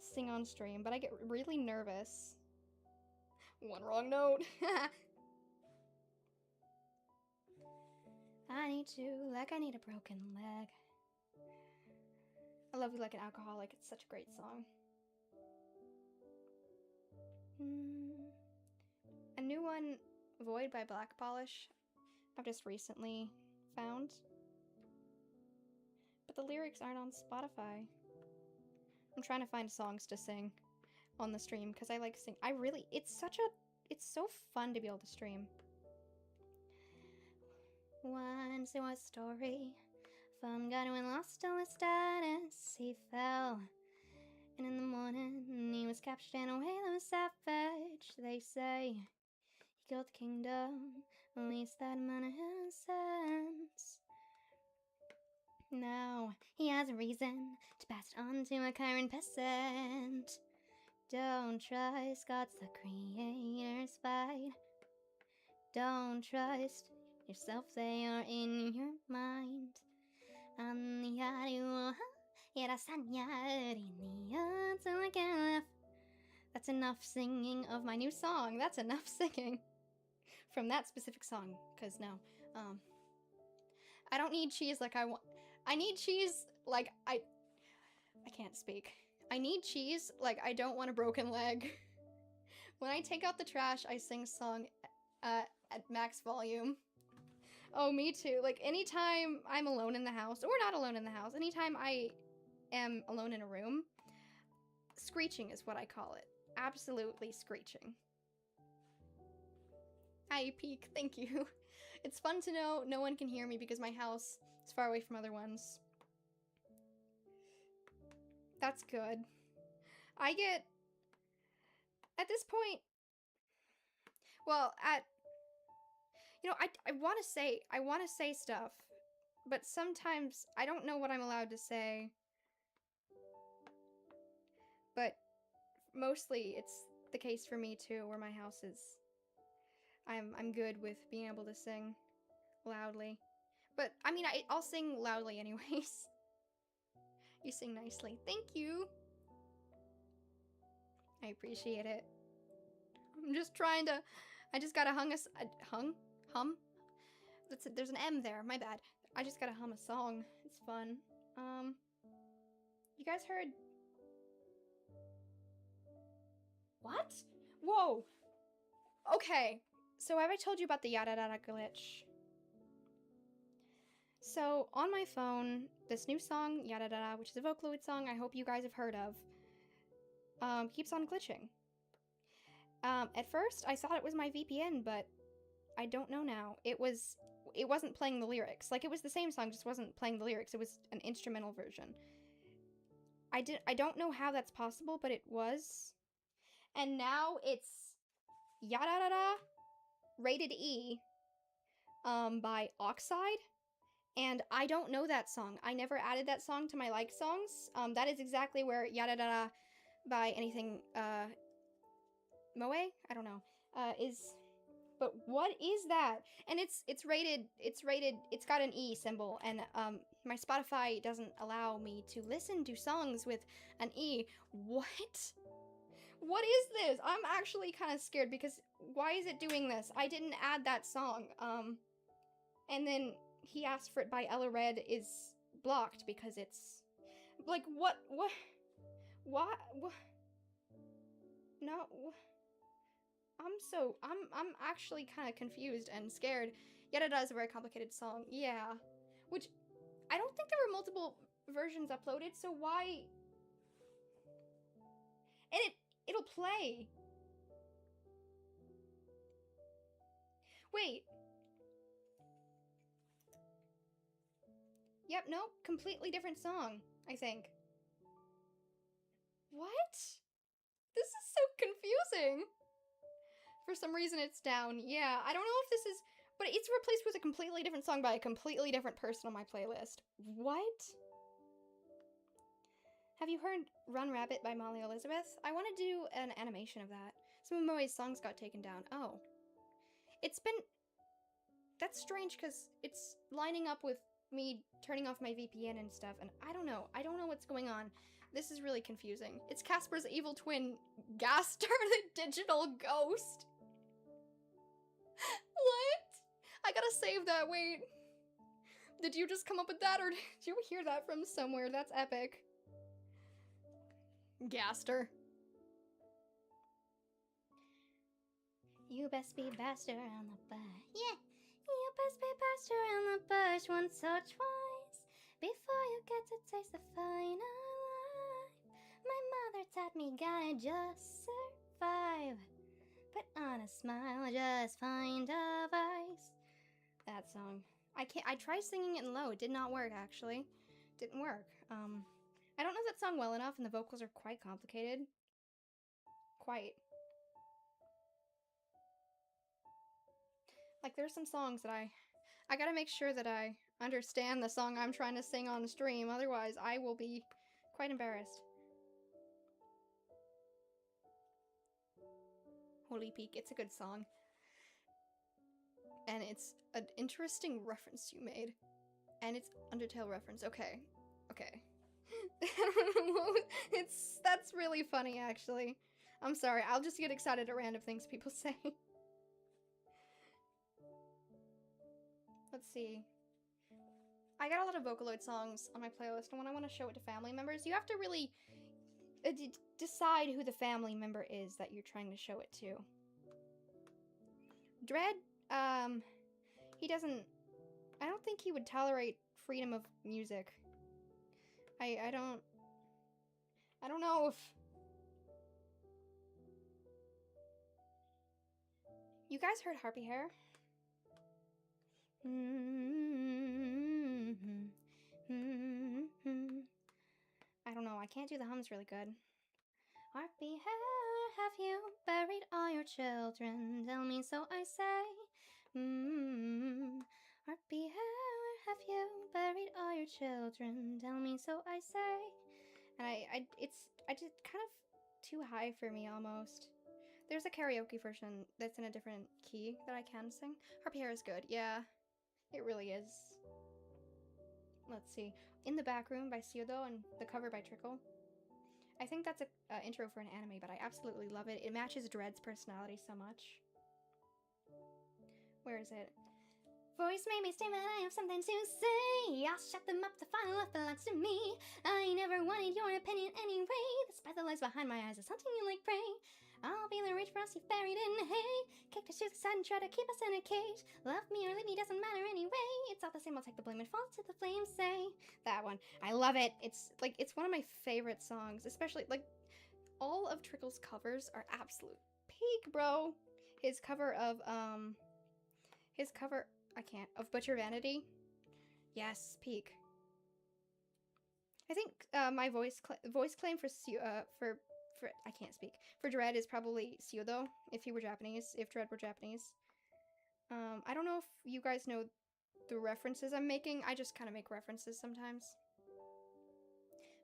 sing on stream, but I get really nervous. One wrong note. I need you like I need a broken leg. I love you like an alcoholic. It's such a great song. A new one, Void by Black Polish, I've just recently found. But the lyrics aren't on Spotify. I'm trying to find songs to sing on the stream because I like sing. It's so fun to be able to stream. Once there was a story. Fun guy who lost all his status. He fell And in the morning, he was captured in a whale of savage. They say he killed the kingdom, at least that amount of sense. Now he has a reason to pass it on to a current peasant. Don't trust God's the creator's fight. Don't trust yourself, they are in your mind. That's enough singing of my new song. That's enough singing from that specific song. Cause no, I don't need cheese like I want. I need cheese like I can't speak. I need cheese like I don't want a broken leg. When I take out the trash, I sing a song at max volume. Oh, me too. Like, anytime I'm alone in the house, or not alone in the house, anytime I am alone in a room, screeching is what I call it. Absolutely screeching. Hi, Peak. Thank you. It's fun to know no one can hear me because my house is far away from other ones. That's good. I get... At this point... Well, you know, I want to say stuff, but sometimes I don't know what I'm allowed to say. But mostly it's the case for me too, where my house is... I'm good with being able to sing loudly. But, I mean, I'll sing loudly anyways. You sing nicely. Thank you! I appreciate it. I'm just trying to... I just gotta hum? There's an M there, my bad. I just gotta hum a song. It's fun. You guys heard... What? Whoa! Okay, so have I told you about the yada yada glitch? So, on my phone, this new song, Yada Yada, which is a Vocaloid song I hope you guys have heard of, keeps on glitching. At first, I thought it was my VPN, but I don't know now. It wasn't playing the lyrics. Like, it was the same song, just wasn't playing the lyrics. It was an instrumental version. I don't know how that's possible, but it was. And now it's Yada Yada Rated E by Oxide. And I don't know that song. I never added that song to my like songs. That is exactly where Yada Yada by anything, Moe? I don't know, is... But what is that? And it's rated, it's got an E symbol, and my Spotify doesn't allow me to listen to songs with an E. What? What is this? I'm actually kind of scared because why is it doing this? I didn't add that song. And then He Asked for It by Ella Red is blocked because it's like, what? No. I'm actually kind of confused and scared. Yada Yada is a very complicated song. Yeah. Which, I don't think there were multiple versions uploaded, so why... And it'll play. Wait. Yep, nope. Completely different song, I think. What? This is so confusing. For some reason it's down. Yeah, I don't know if this is... But it's replaced with a completely different song by a completely different person on my playlist. What? Have you heard Run Rabbit by Molly Elizabeth? I want to do an animation of that. Some of Moe's songs got taken down. Oh. It's been... That's strange because it's lining up with me turning off my VPN and stuff, and I don't know. I don't know what's going on. This is really confusing. It's Casper's evil twin, Gaster the Digital Ghost. What? I gotta save that, wait. Did you just come up with that, or did you hear that from somewhere? That's epic. Gaster. You best be best around the bush. Yeah. You best be best around the bush once or twice before you get to taste the fine life. My mother taught me gotta just survive. Put on a smile, just find a vice. That song. I tried singing it in low. It did not work, actually. Didn't work. I don't know if that song well enough, and the vocals are quite complicated. Quite. Like, there's some songs that I gotta make sure that I understand the song I'm trying to sing on stream, otherwise I will be quite embarrassed. Holy Peak, it's a good song. And it's an interesting reference you made. And it's Undertale reference. Okay. Okay. That's really funny, actually. I'm sorry, I'll just get excited at random things people say. Let's see. I got a lot of Vocaloid songs on my playlist, and when I want to show it to family members, you have to really decide who the family member is that you're trying to show it to. Dread, he doesn't... I don't think he would tolerate freedom of music. I don't know if... You guys heard Harpy Hair? I don't know, I can't do the hums really good. Harpy Hair, have you buried all your children? Tell me so I say. Harpy Hair, have you buried all your children? Tell me so I say. And it's just kind of too high for me almost. There's a karaoke version that's in a different key that I can sing. Harpy Hair is good, yeah. It really is. Let's see. In the Back Room by Pseudo and the cover by Trickle. I think that's a intro for an anime, but I absolutely love it. It matches Dread's personality so much. Where is it? Voice made me statement, I have something to say. I'll shut them up, the final left belongs to me. I never wanted your opinion anyway. Despite the lies behind my eyes, it's hunting you like prey. I'll be the rage for us you've buried in hate. Kick us to the side and try to keep us in a cage. Love me or leave me doesn't matter anyway. It's all the same, I'll take the blame and fall to the flames, say. That one. I love it. It's one of my favorite songs, especially like all of Trickle's covers are absolute peak, bro. His cover of of Butcher Vanity. Yes, peak. I think my voice claim for I can't speak. For Dread is probably Pseudo, if he were Japanese, if Dread were Japanese. I don't know if you guys know the references I'm making. I just kind of make references sometimes.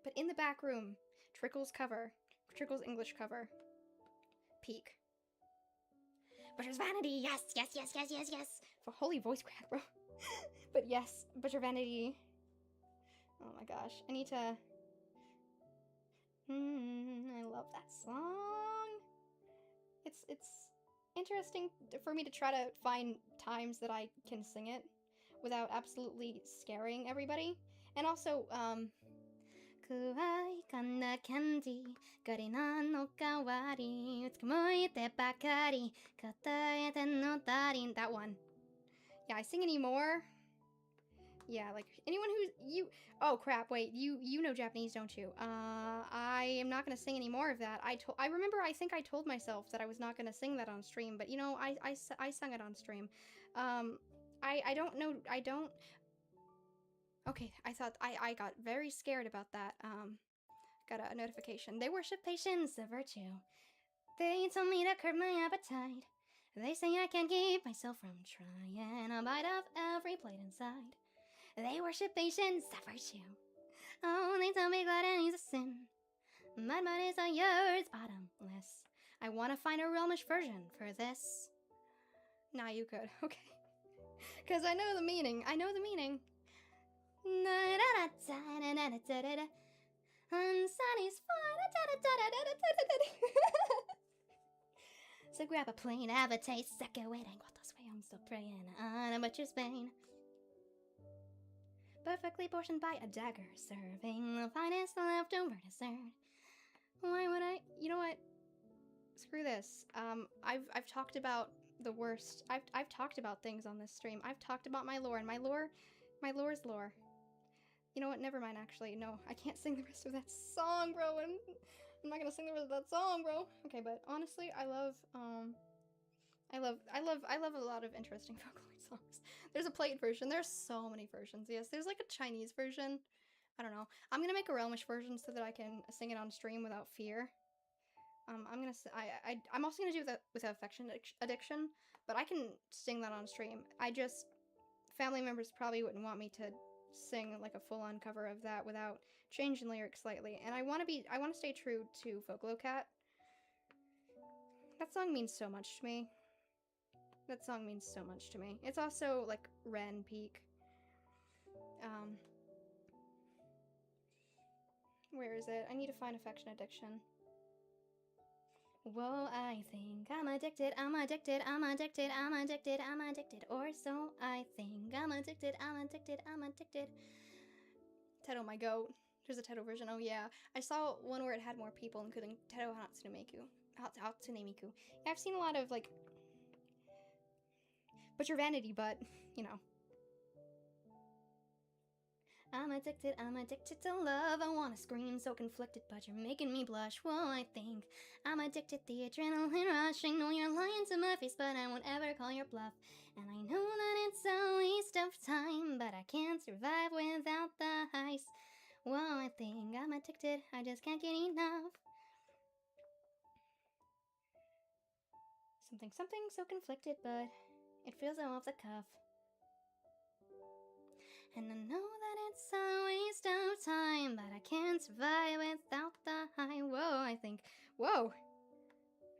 But in the Back Room, Trickle's English cover. Peak. Butcher's Vanity, yes, yes, yes, yes, yes, yes. For holy voice crack, bro. But yes, Butcher Vanity. Oh my gosh, I need to... I love that song. It's interesting for me to try to find times that I can sing it without absolutely scaring everybody. And also, Kuai kana candy, garina no kawari, utsumoite bakari, kataete no darin. That one. Yeah, I sing anymore. Yeah, like anyone who's oh crap, wait, you know Japanese, don't you? I am not gonna sing any more of that. I remember I think I told myself that I was not gonna sing that on stream, but you know, I sung it on stream. I don't know, okay, I thought I got very scared about that. Got a notification. They worship patience, a virtue. They told me to curb my appetite. They say I can't keep myself from trying a bite of every plate inside. They worship patience, a virtue. Oh, they tell me gluttony's a sin. My money's on yours, bottomless. I want to find a realmish version for this. Nah, you could, okay. Because I know the meaning. I know the meaning. So grab a plate, have a taste, suck it, wait, and got this way, I'm still praying on a butcher's vein. Perfectly portioned by a dagger, serving the finest leftover dessert. Why would I? You know what? Screw this. I've talked about the worst. I've talked about things on this stream. I've talked about my lore, and my lore's lore. You know what? Never mind. Actually, no, I can't sing the rest of that song, bro. I'm not gonna sing the rest of that song, bro. Okay, but honestly, I love a lot of interesting Vocaloid songs. There's a plate version. There's so many versions. Yes, there's like a Chinese version. I don't know. I'm gonna make a Realmish version so that I can sing it on stream without fear. I'm also gonna do that with affection addiction, but I can sing that on stream. Family members probably wouldn't want me to sing like a full-on cover of that without changing lyrics slightly. And I want to stay true to Vocalocat. That song means so much to me. That song means so much to me. It's also like Ren peak. Where is it? I need to find affection addiction. Whoa, I think I'm addicted, I'm addicted, I'm addicted, I'm addicted, I'm addicted, or so I think. I'm addicted, I'm addicted, I'm addicted. Teto, my goat. There's a Teto version, oh yeah. I saw one where it had more people, including Teto Hatsune Miku. Yeah, I've seen a lot of, like, but your vanity, but, you know. I'm addicted to love. I wanna scream, so conflicted, but you're making me blush. Whoa, I think I'm addicted, the adrenaline rush. I know you're lying to my face, but I won't ever call your bluff. And I know that it's a waste of time, but I can't survive without the highs. Whoa, I think I'm addicted, I just can't get enough. Something so conflicted, but it feels so off the cuff. And I know that it's a waste of time, but I can't survive without the high. Whoa, I think. Whoa!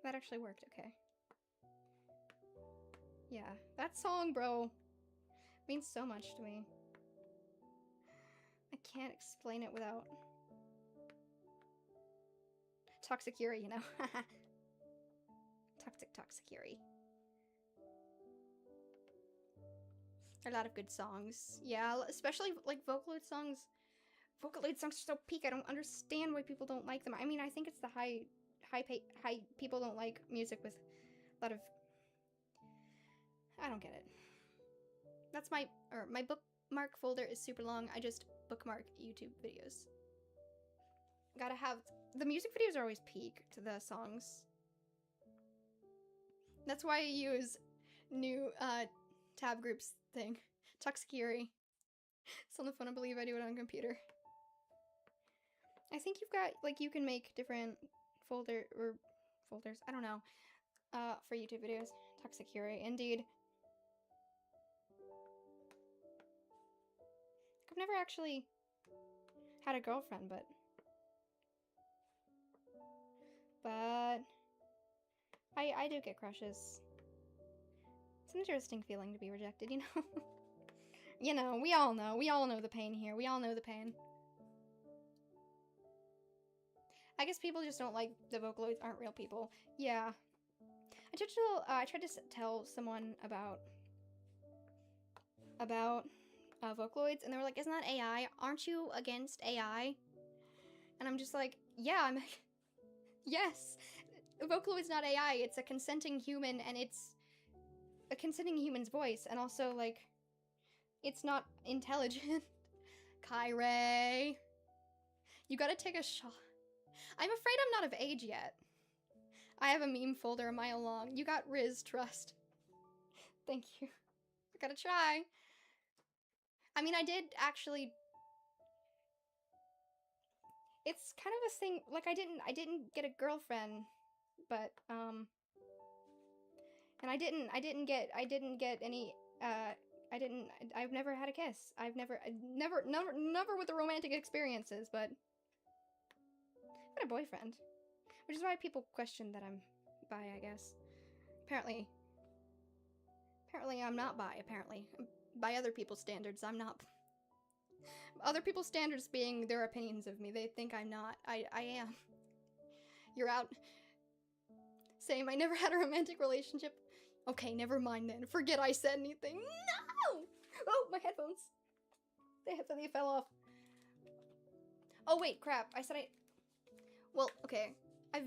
That actually worked, okay. Yeah, that song, bro, means so much to me. I can't explain it without... Toxic Yuri, you know? Toxic Yuri. A lot of good songs. Yeah, especially like Vocaloid songs. Vocaloid songs are so peak. I don't understand why people don't like them. I mean, I think it's the high people don't like music with a lot of... I don't get it. That's my bookmark folder is super long. I just bookmark YouTube videos. Gotta have... The music videos are always peak to the songs. That's why I use new tab groups thing. Toxic Yuri. It's on the phone, I believe I do it on a computer. I think you've got, like, you can make different folders, I don't know, for YouTube videos. Toxic Yuri, indeed. I've never actually had a girlfriend, but I do get crushes. It's an interesting feeling to be rejected, you know? You know, we all know the pain here. We all know the pain. I guess people just don't like the Vocaloids aren't real people. Yeah. I tried to tell someone about Vocaloids, and they were like, isn't that AI? Aren't you against AI? And I'm just like, yeah, I'm... Yes! Vocaloid's not AI, it's a consenting human, and it's a consenting human's voice, and also, like, it's not intelligent. Kairae. You gotta take a shot. I'm afraid I'm not of age yet. I have a meme folder a mile long. You got Riz Trust. Thank you. I gotta try. I mean, I did actually... It's kind of a thing, like, I didn't get a girlfriend, but, and I didn't get any, I've never had a kiss. Never with the romantic experiences, but I had a boyfriend. Which is why people question that I'm bi, I guess. Apparently I'm not bi, apparently. By other people's standards, I'm not. Other people's standards being their opinions of me. They think I'm not. I am. You're out. Same, I never had a romantic relationship. Okay, never mind then. Forget I said anything. No! Oh, my headphones. They fell off. Oh, wait, crap. I said Well, okay. I've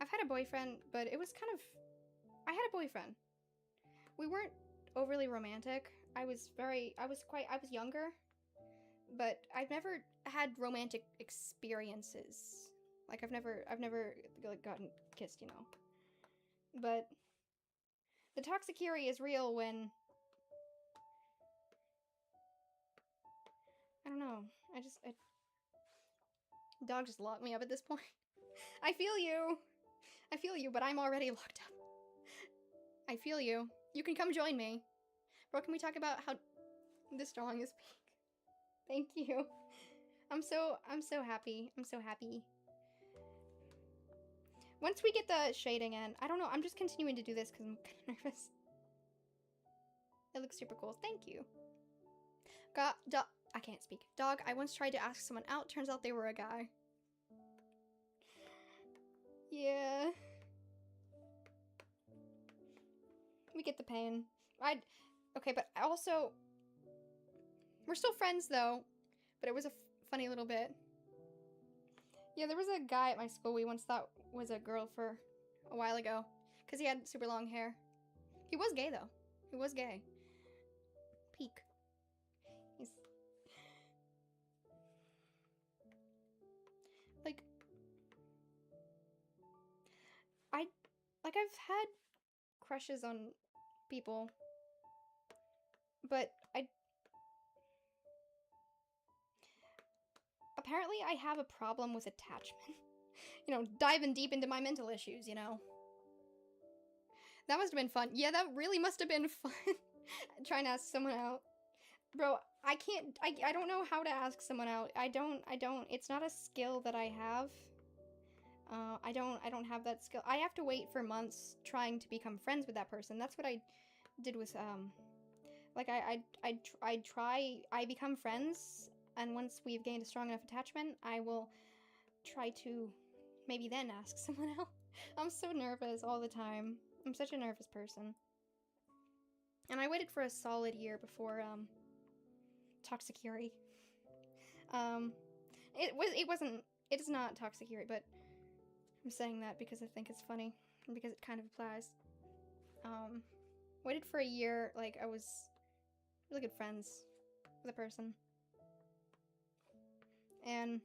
had a boyfriend, but it was kind of... I had a boyfriend. We weren't overly romantic. I was younger, but I've never had romantic experiences. Like, I've never, like, gotten kissed, you know. But the toxic Yuri is real when I don't know. Dog just locked me up at this point. I feel you. I feel you, but I'm already locked up. I feel you. You can come join me. Bro, can we talk about how this drawing is pink? Thank you. I'm so happy. I'm so happy. Once we get the shading in, I don't know, I'm just continuing to do this because I'm kind of nervous. It looks super cool. Thank you. I can't speak. Dog, I once tried to ask someone out. Turns out they were a guy. Yeah. We get the pain. Okay, but also, we're still friends though, but it was a funny little bit. Yeah, there was a guy at my school we once thought was a girl for a while ago, because he had super long hair. He was gay though. He was gay. Peak. He's like, I've had crushes on people, but apparently I have a problem with attachment. You know, diving deep into my mental issues, you know. That must have been fun. Yeah, that really must have been fun. Trying to ask someone out. Bro, I can't, I don't know how to ask someone out. I don't, it's not a skill that I have. I don't have that skill. I have to wait for months trying to become friends with that person. That's what I did with, like, I become friends, and once we've gained a strong enough attachment, I will try to maybe then ask someone out. I'm so nervous all the time. I'm such a nervous person. And I waited for a solid year before, Toxicuri. It is not Toxicuri, but I'm saying that because I think it's funny, and because it kind of applies. Waited for a year, like, I was really good friends with a person. And,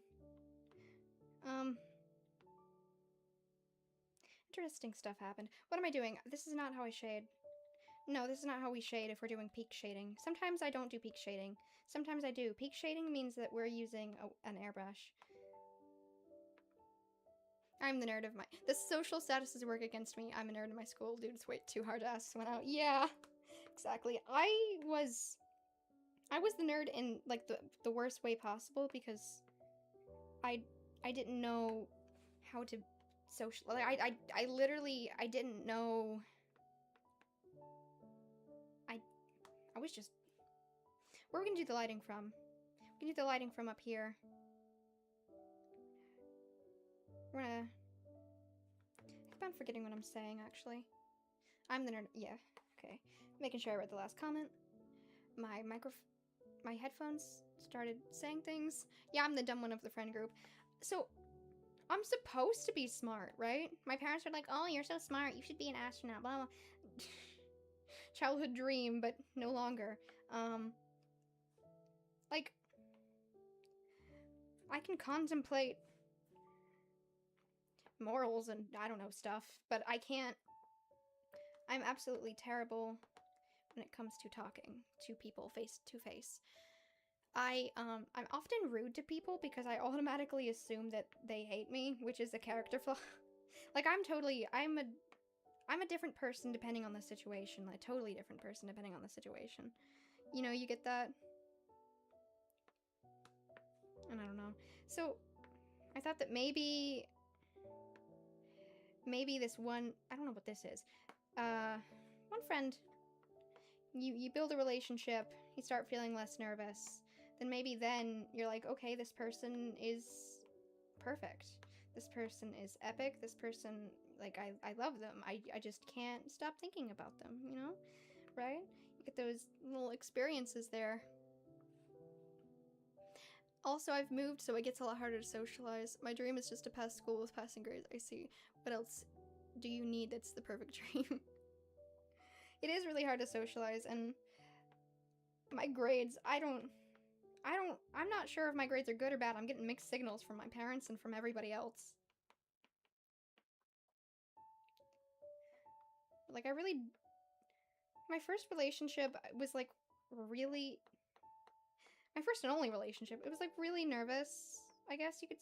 interesting stuff happened. What am I doing? This is not how I shade. No, this is not how we shade if we're doing peak shading. Sometimes I don't do peak shading. Sometimes I do. Peak shading means that we're using an airbrush. I'm the nerd of my... The social statuses work against me. I'm a nerd in my school. Dude, it's way too hard to ask someone out. Yeah, exactly. I was the nerd in, like, the worst way possible because I didn't know how to social... Like, I literally... I didn't know... I was just... Where are we gonna do the lighting from? We can do the lighting from up here. We're gonna... I keep on forgetting what I'm saying, actually. I'm the nerd... Yeah, okay. Making sure I read the last comment. My headphones started saying things. Yeah, I'm the dumb one of the friend group. So, I'm supposed to be smart, right? My parents are like, oh, you're so smart. You should be an astronaut, blah, blah. Childhood dream, but no longer. Like, I can contemplate morals and, I don't know, stuff, but I can't... I'm absolutely terrible when it comes to talking to people face to face. I'm often rude to people because I automatically assume that they hate me, which is a character flaw. Like, I'm a different person depending on the situation. Like, a totally different person depending on the situation. You know, you get that? And I don't know. So, I thought that maybe this one... I don't know what this is. One friend... You build a relationship, you start feeling less nervous, then maybe then you're like, okay, this person is perfect. This person is epic. This person, like, I love them. I just can't stop thinking about them, you know? Right? You get those little experiences there. Also, I've moved, so it gets a lot harder to socialize. My dream is just to pass school with passing grades. I see. What else do you need that's the perfect dream? It is really hard to socialize, and my grades, I'm not sure if my grades are good or bad. I'm getting mixed signals from my parents and from everybody else. Like, my first relationship was, like, really... my first and only relationship. It was like really nervous, I guess you could,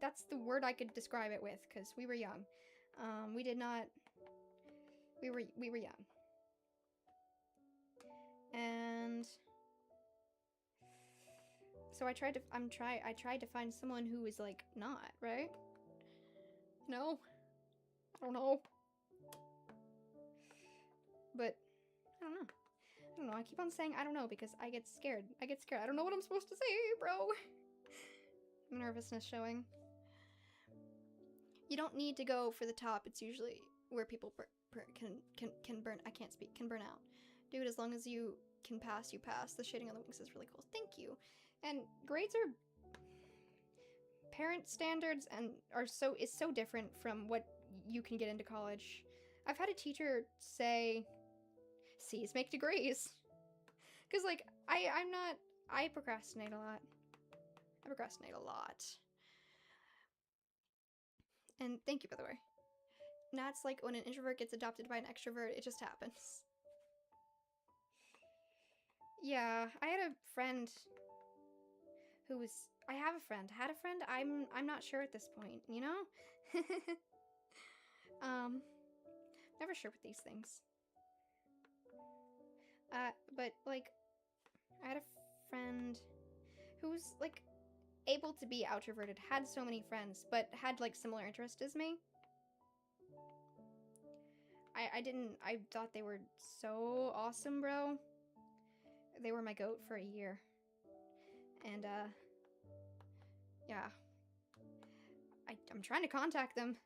that's the word I could describe it with, because we were young. We were young. And so I tried to find someone who was like not, right? No? I don't know. But I don't know. I keep on saying I don't know because I get scared. I don't know what I'm supposed to say, bro. Nervousness showing. You don't need to go for the top. It's usually where people can burn. I can't speak. Can burn out. Dude, as long as you can pass, you pass. The shading on the wings is really cool. Thank you. And grades are parent standards and is so different from what you can get into college. I've had a teacher say, C's make degrees. Because, like, I procrastinate a lot. And thank you, by the way. And that's like when an introvert gets adopted by an extrovert, it just happens. Yeah, I had a friend who was, had a friend, I'm not sure at this point, you know? Never sure with these things. But, like, I had a friend who was, like, able to be outroverted, had so many friends, but had, like, similar interests as me. I thought they were so awesome, bro. They were my goat for a year. And, yeah. I'm trying to contact them.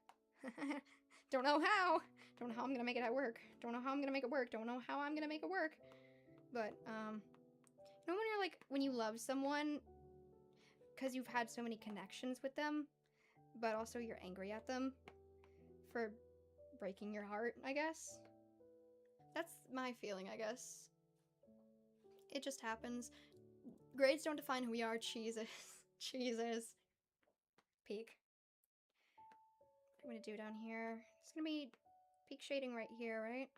Don't know how. Don't know how I'm gonna make it at work. Don't know how I'm gonna make it work. Don't know how I'm gonna make it work. But, you know when you're like, when you love someone, because you've had so many connections with them, but also you're angry at them for breaking your heart, I guess? That's my feeling, I guess. It just happens. Grades don't define who we are. Jesus. Jesus. Peak. What I'm gonna do down here. It's gonna be peak shading right here, right?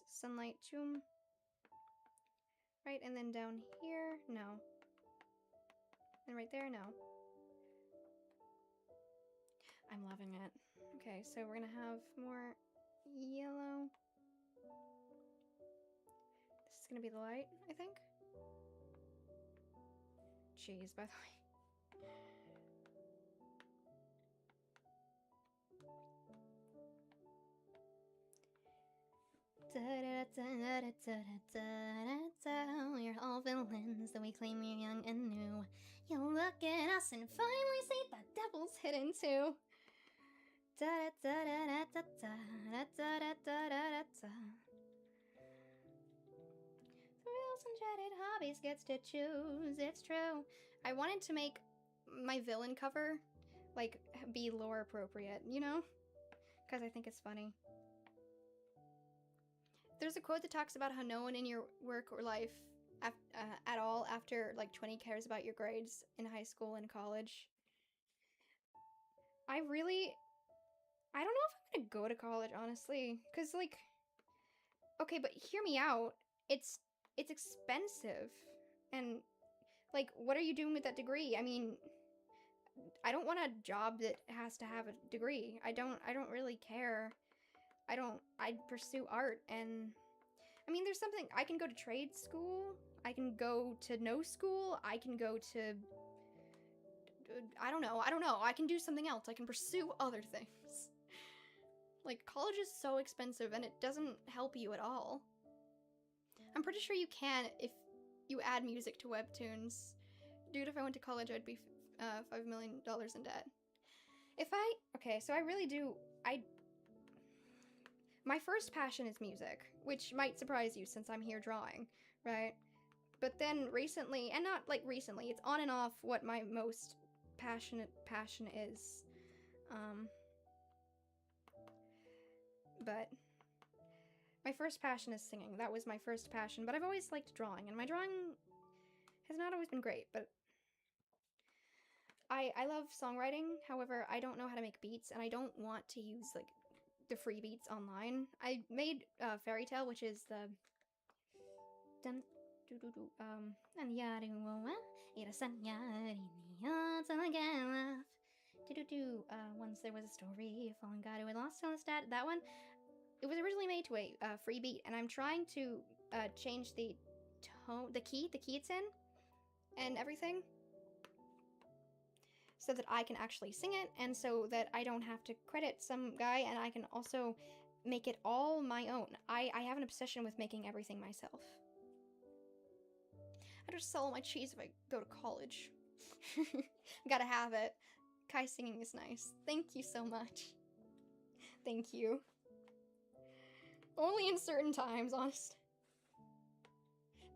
Sunlight, zoom. Right, and then down here, no. And right there, no. I'm loving it. Okay, so we're gonna have more yellow. This is gonna be the light, I think. Jeez, by the way. We're all villains, though we claim we're young and new. You look at us and finally see the devil's hidden too. Rules and dreaded hobbies gets to choose, it's true. I wanted to make my villain cover, like, be lore appropriate, you know? Because I think it's funny. There's a quote that talks about how no one in your work or life at all after, like, 20 cares about your grades in high school and college. I don't know if I'm gonna go to college, honestly. Because, like, okay, but hear me out. It's expensive. And, like, what are you doing with that degree? I mean, I don't want a job that has to have a degree. I don't really care. I'd pursue art, and I mean, there's something, I can go to trade school, I can go to no school, I can go to, I don't know, I can do something else, I can pursue other things. Like, college is so expensive, and it doesn't help you at all. I'm pretty sure you can if you add music to webtoons. Dude, if I went to college, I'd be $5 million in debt. Okay, so I really do, my first passion is music, which might surprise you since I'm here drawing, right? But then recently, and not like recently, it's on and off what my most passionate passion is. But my first passion is singing. That was my first passion, but I've always liked drawing, and my drawing has not always been great, but I love songwriting. However, I don't know how to make beats, and I don't want to use, like, the free beats online. I made Fairy Tale, which is the dun Once there was a story, a fallen god who had lost all his dad. That one, it was originally made to a free beat, and I'm trying to change the tone, the key it's in, and everything, so that I can actually sing it, and so that I don't have to credit some guy, and I can also make it all my own. I have an obsession with making everything myself. I just sell all my cheese if I go to college. Gotta have it. Kai singing is nice. Thank you so much. Thank you. Only in certain times, honest.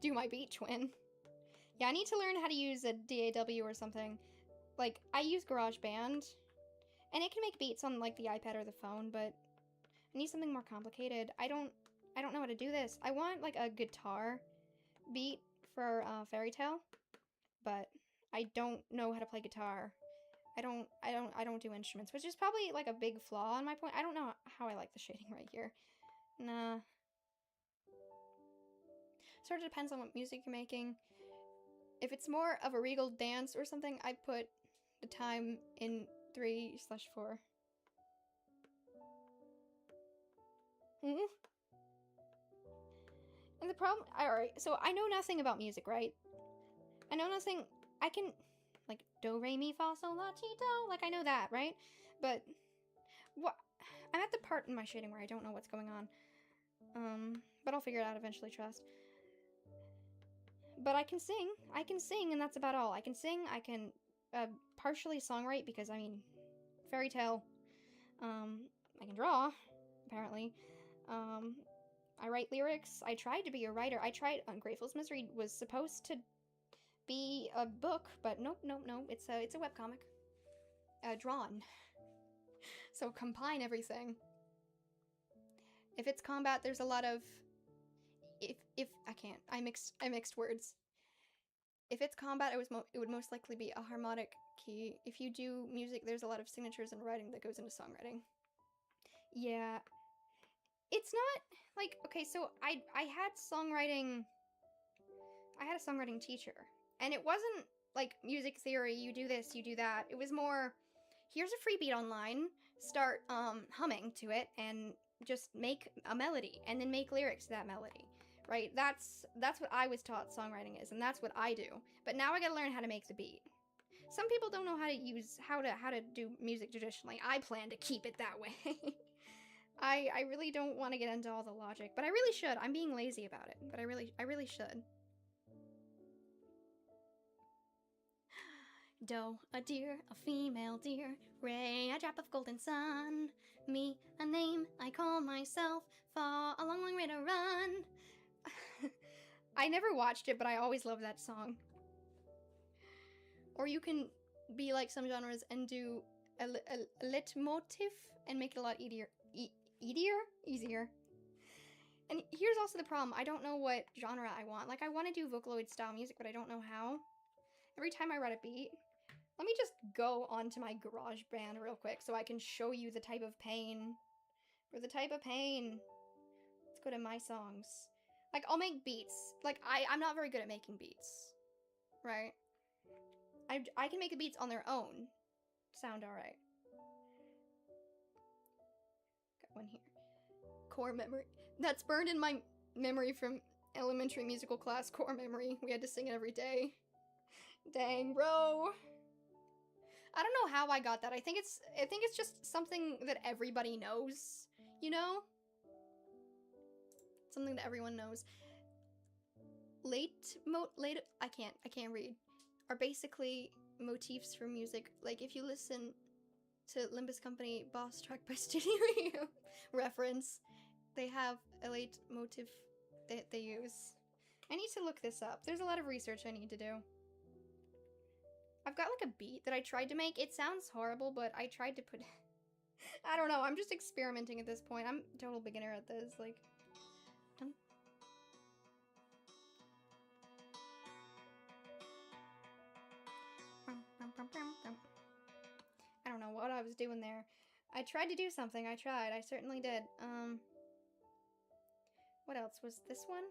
Do my beat, twin. Yeah, I need to learn how to use a DAW or something. Like, I use GarageBand, and it can make beats on, like, the iPad or the phone, but I need something more complicated. I don't know how to do this. I want, like, a guitar beat for Fairy Tale, but I don't know how to play guitar. I don't do instruments, which is probably, like, a big flaw on my point. I don't know how I like the shading right here. Nah. Sort of depends on what music you're making. If it's more of a regal dance or something, I put the time in 3/4. And the problem, alright, so I know nothing about music, right? I know nothing, I can, like, do, re, mi, fa, sol, la, ti, do, like, I know that, right? But, what, I'm at the part in my shading where I don't know what's going on. But I'll figure it out eventually, trust. But I can sing, and that's about all. I can sing, I can, partially songwrite, because, I mean, Fairy Tale, I can draw, apparently, I write lyrics. I tried to be a writer. I tried. Ungrateful's Misery was supposed to be a book, but nope. It's a webcomic. Drawn. So combine everything. If it's combat, there's a lot of. If I can't, I mixed words. If it's combat, it would most likely be a harmonic key. If you do music, there's a lot of signatures and writing that goes into songwriting. Yeah. It's not, like, okay, so I had songwriting, I had a songwriting teacher, and it wasn't, like, music theory, you do this, you do that. It was more, here's a free beat online, start, humming to it, and just make a melody, and then make lyrics to that melody, right? That's what I was taught songwriting is, and that's what I do. But now I gotta learn how to make the beat. Some people don't know how to do music traditionally. I plan to keep it that way. I really don't want to get into all the logic, but I really should. I'm being lazy about it, but I really should. Doe, a deer, a female deer, Ray, a drop of golden sun, me, a name I call myself, Fa, a long, long way to run. I never watched it, but I always love that song. Or you can be like some genres and do a leitmotif and make it a lot easier. Easier. And here's also the problem. I don't know what genre I want. Like, I want to do Vocaloid style music, but I don't know how. Every time I write a beat, let me just go onto my GarageBand real quick so I can show you the type of pain. For the type of pain. Let's go to my songs. Like, I'll make beats. Like, I'm not very good at making beats. Right? I can make the beats on their own. Sound alright. One here. Core memory. That's burned in my memory from elementary musical class. Core memory. We had to sing it every day. Dang, bro. I don't know how I got that. I think it's just something that everybody knows, you know? Something that everyone knows. I can't read. Are basically motifs for music. Like, if you listen to Limbus Company Boss Track by Studio reference, they have a leitmotif that they use. I need to look this up. There's a lot of research I need to do. I've got like a beat that I tried to make. It sounds horrible, but I tried to put... I don't know, I'm just experimenting at this point. I'm a total beginner at this, like... I don't know what I was doing there. I tried to do something. I certainly did. What else? Was this one?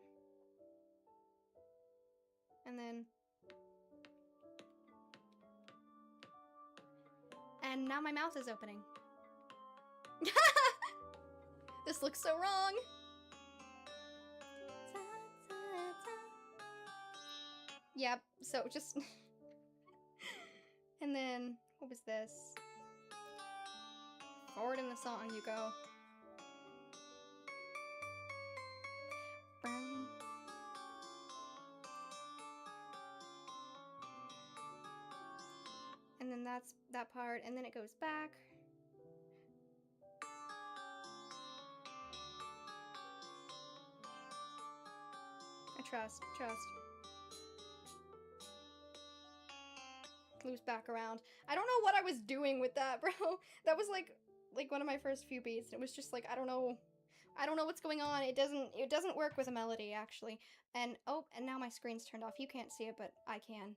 And then... And now my mouth is opening. This looks so wrong. Yep, so just... And then, what was this? Forward in the song you go. And then that's that part, and then it goes back. I trust. Loops back around. I don't know what I was doing with that, bro. That was like one of my first few beats. It was just like, I don't know what's going on. It doesn't work with a melody, actually. And oh, and now my screen's turned off. You can't see it, but I can.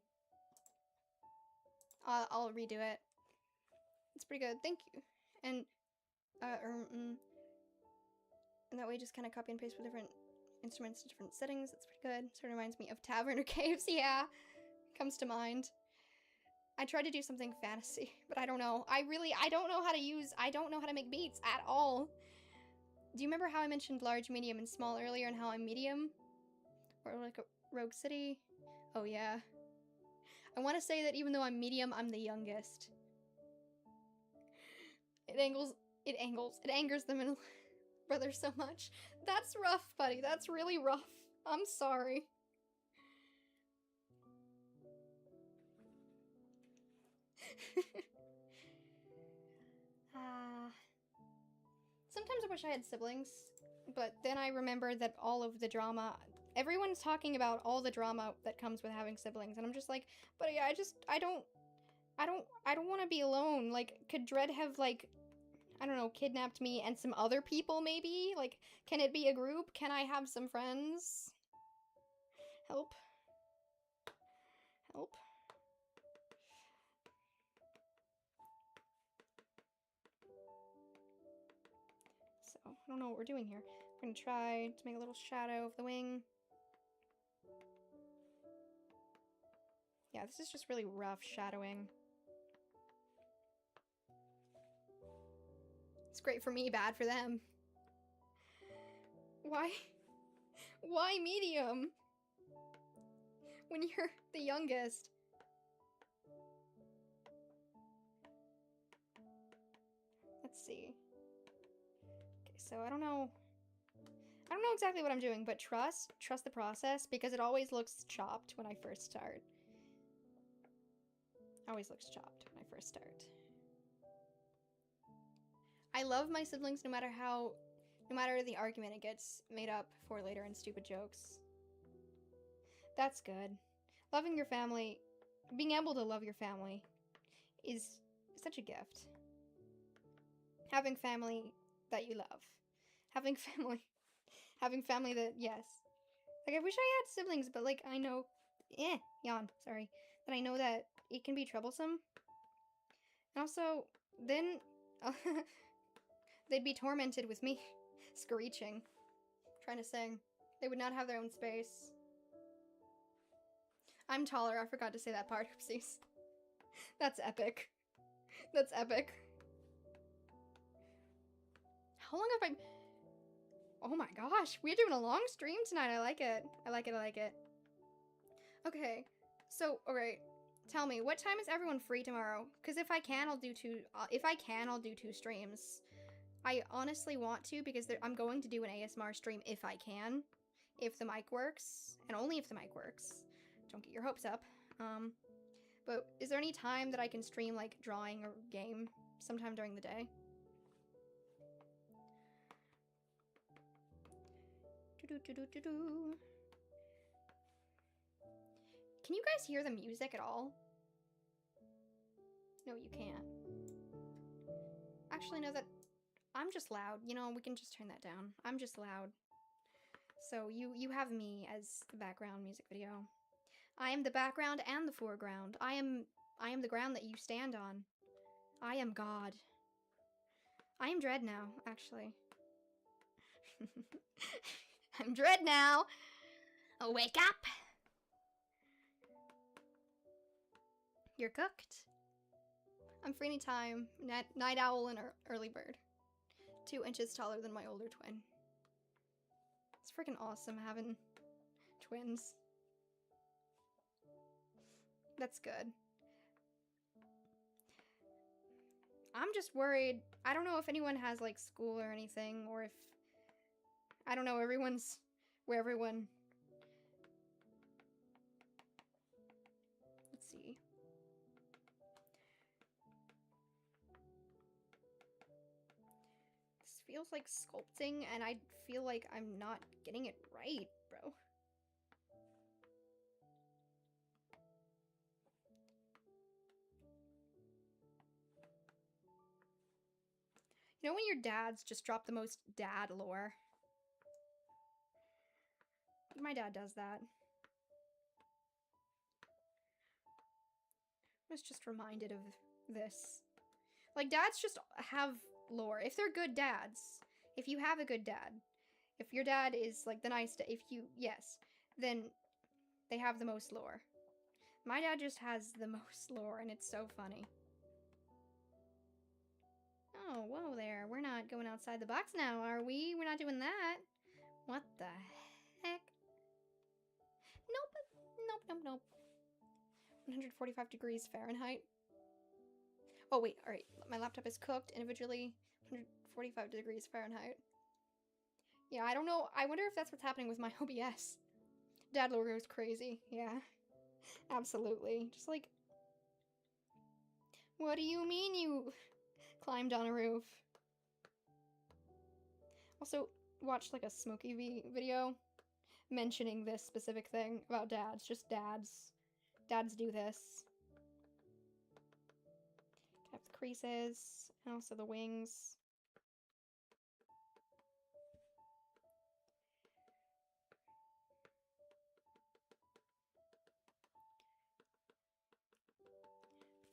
I'll redo it. It's pretty good. Thank you. And and that way just kind of copy and paste with different instruments to different settings. It's pretty good. Sort of reminds me of Tavern or Caves. Yeah, comes to mind. I tried to do something fantasy, but I don't know. I don't know how to make beats at all. Do you remember how I mentioned large, medium, and small earlier and how I'm medium? Or like a Rogue City? Oh yeah. I want to say that even though I'm medium, I'm the youngest. It angers the middle brother so much. That's rough, buddy. That's really rough. I'm sorry. Sometimes I wish I had siblings, but then I remember that all of the drama, everyone's talking about all the drama that comes with having siblings, and I'm just like, but yeah, I don't want to be alone. Like, could Dread have, like, I don't know, kidnapped me and some other people, maybe? Like, can it be a group? Can I have some friends? Help. Help. So, I don't know what we're doing here. We're gonna try to make a little shadow of the wing. Yeah, this is just really rough shadowing. It's great for me, bad for them. Why? Why medium? When you're the youngest. Let's see. Okay, so I don't know exactly what I'm doing, but trust the process, because it always looks chopped when I first start. Always looks chopped when I first start. I love my siblings no matter the argument it gets made up for later in stupid jokes. That's good. Loving your family, being able to love your family is such a gift. Having family that you love. Having family that, yes. Like, I wish I had siblings, but, like, I know, yawn, sorry. But I know that it can be troublesome. And also, then, they'd be tormented with me screeching, trying to sing. They would not have their own space. I'm taller, I forgot to say that part, oopsies. That's epic. That's epic. How long have I... Oh my gosh, we're doing a long stream tonight. I like it. I like it. Okay, so, alright. Tell me, what time is everyone free tomorrow? Because if I can, I'll do two streams. I honestly want to, because I'm going to do an ASMR stream if I can. If the mic works, and only if the mic works. Don't get your hopes up. But is there any time that I can stream, like, drawing or game sometime during the day? Can you guys hear the music at all? No, you can't. Actually, no, I'm just loud. You know, we can just turn that down. I'm just loud. So you have me as the background music video. I am the background and the foreground. I am the ground that you stand on. I am God. I am Dread now, actually. I'm Dread now. Oh, wake up! You're cooked. I'm free anytime. Night owl and early bird. 2 inches taller than my older twin. It's freaking awesome having twins. That's good. I'm just worried. I don't know if anyone has like school or anything, or if I don't know, everyone's where everyone. Let's see. This feels like sculpting, and I feel like I'm not getting it right, bro. You know when your dads just drop the most dad lore? My dad does that. I was just reminded of this. Like, dads just have lore. If they're good dads, if you have a good dad, if your dad is like the nice dad, yes, then they have the most lore. My dad just has the most lore, and it's so funny. Oh, whoa there. We're not going outside the box now, are we? We're not doing that. What the heck? Nope. 145 degrees Fahrenheit. Oh, wait. All right. My laptop is cooked individually. 145 degrees Fahrenheit. Yeah, I don't know. I wonder if that's what's happening with my OBS. Dad lore goes crazy. Yeah. Absolutely. Just like... What do you mean you climbed on a roof? Also, watched like a Smokey V video mentioning this specific thing about dads. Just dads. Dads do this. Have the creases, and also the wings.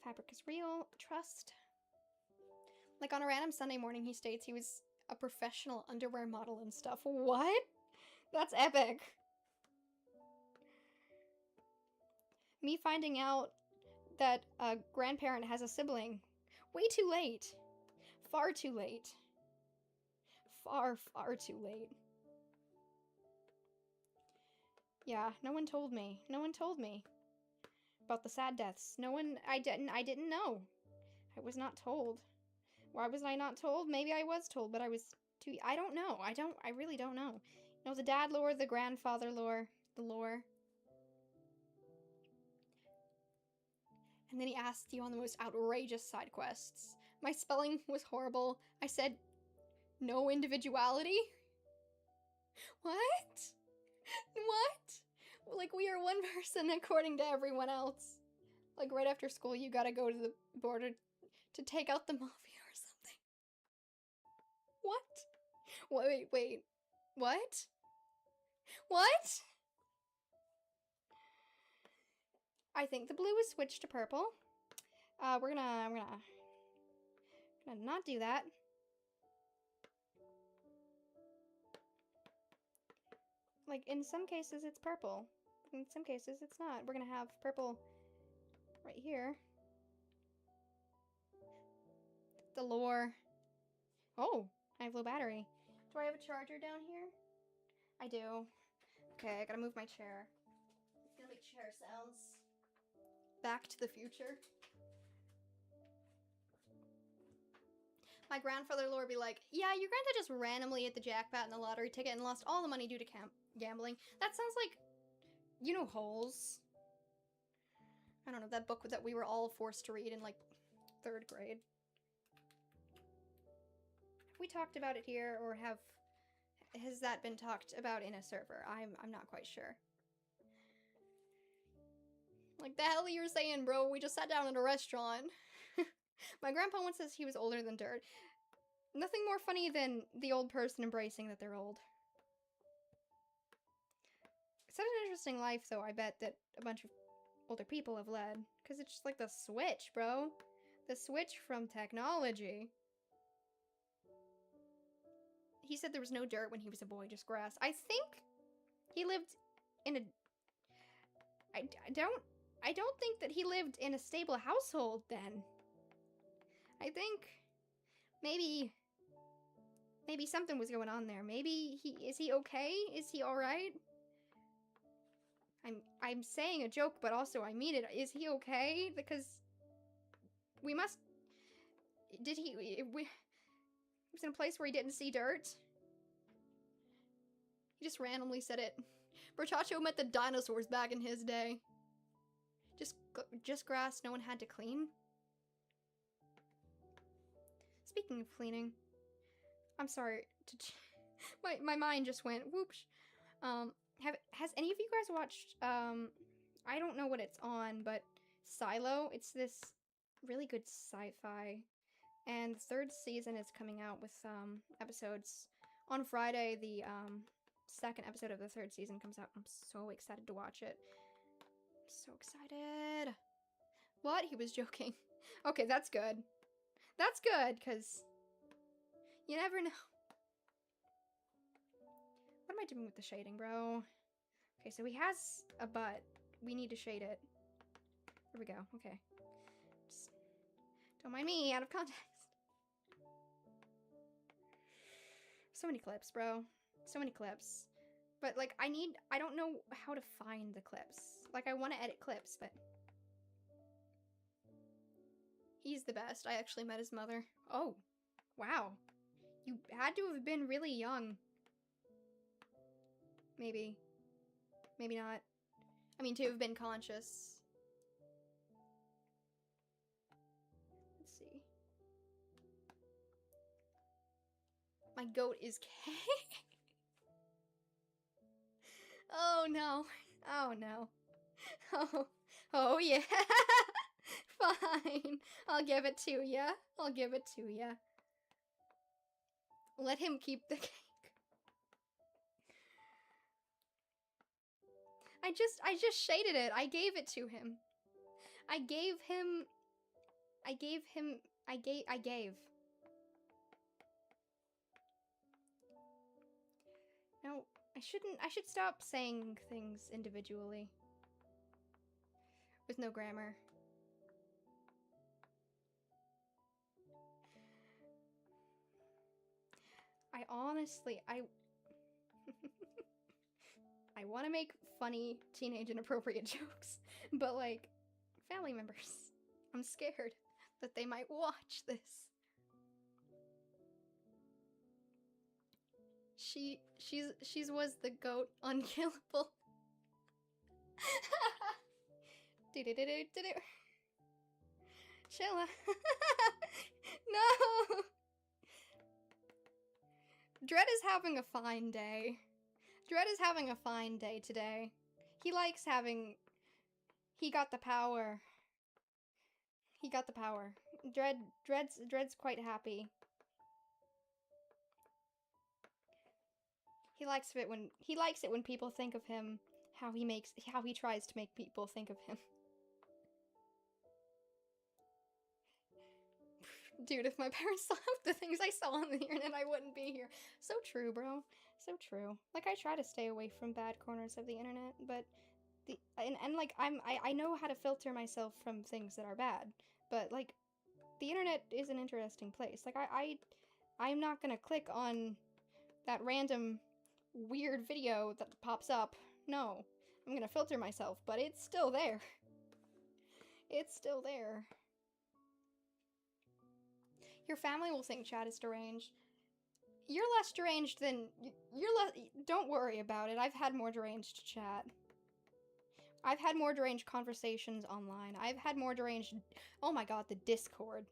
Fabric is real. Trust. Like on a random Sunday morning, he states he was a professional underwear model and stuff. What? That's epic. Me finding out that a grandparent has a sibling. Way too late. Far too late. Far, far too late. Yeah, no one told me. No one told me about the sad deaths. No one, I didn't know. I was not told. Why was I not told? Maybe I was told, but I was too, I don't know. I really don't know. You know, the dad lore, the grandfather lore, the lore. And then he asked you on the most outrageous side quests. My spelling was horrible. I said, no individuality? What? What? Like, we are one person according to everyone else. Like, right after school, you gotta go to the border to take out the mafia or something. What? Wait. What? What? I think the blue is switched to purple. We're gonna not do that. Like, in some cases, it's purple. In some cases, it's not. We're gonna have purple right here. The lore. Oh, I have low battery. Do I have a charger down here? I do. Okay, I gotta move my chair. It's gonna make chair sounds. Back to the Future. My grandfather lore be like, yeah, your grandpa just randomly hit the jackpot in the lottery ticket and lost all the money due to gambling. That sounds like, you know, Holes. I don't know, that book that we were all forced to read in, like, 3rd grade. Have we talked about it here, or has that been talked about in a server? I'm not quite sure. Like, the hell you're saying, bro? We just sat down at a restaurant. My grandpa once says he was older than dirt. Nothing more funny than the old person embracing that they're old. It's such an interesting life, though, I bet, that a bunch of older people have led. Because it's just like the switch, bro. The switch from technology. He said there was no dirt when he was a boy, just grass. I think he lived in a... I don't I don't think that he lived in a stable household then. I think maybe something was going on there. Maybe is he okay? Is he all right? I'm saying a joke, but also I mean it. Is he okay? Because we must. Did he was in a place where he didn't see dirt? He just randomly said it. Bertaccio met the dinosaurs back in his day. Just grass no one had to clean. Speaking of cleaning, I'm sorry to my mind just went whoops. Has any of you guys watched I don't know what it's on, but Silo? It's this really good sci-fi, and the third season is coming out with episodes on Friday. The second episode of the third season comes out. I'm so excited to watch it. So excited. What? He was joking. Okay, that's good. That's good, because you never know. What am I doing with the shading, bro? Okay, so he has a butt. We need to shade it. Here we go. Okay. Just don't mind me, out of context. So many clips, bro. So many clips. But, like, I don't know how to find the clips. Like, I want to edit clips, but he's the best. I actually met his mother. Oh, wow. You had to have been really young. Maybe. Maybe not. I mean, to have been conscious. Let's see. My goat is gay. Oh no. Oh no. Oh yeah. Fine. I'll give it to ya. I'll give it to ya. Let him keep the cake. I just shaded it. I gave it to him. I gave. No, I should stop saying things individually. With no grammar. I honestly, I want to make funny teenage inappropriate jokes, but like, family members, I'm scared that they might watch this. She's was the goat unkillable. Do-do-do-do-do-do. Chilla. No! Dread is having a fine day. Dread is having a fine day today. He likes having... He got the power. He got the power. Dread's quite happy. He likes it when people think of him how he tries to make people think of him. Dude, if my parents saw the things I saw on the internet, I wouldn't be here. So true, bro. So true. Like, I try to stay away from bad corners of the internet, but like I know how to filter myself from things that are bad, but like the internet is an interesting place. Like I'm not gonna click on that random weird video that pops up. No. I'm gonna filter myself, but it's still there. It's still there. Your family will think chat is deranged. You're less deranged than... Don't worry about it. I've had more deranged chat. I've had more deranged conversations online. I've had more deranged... Oh my god, the Discord.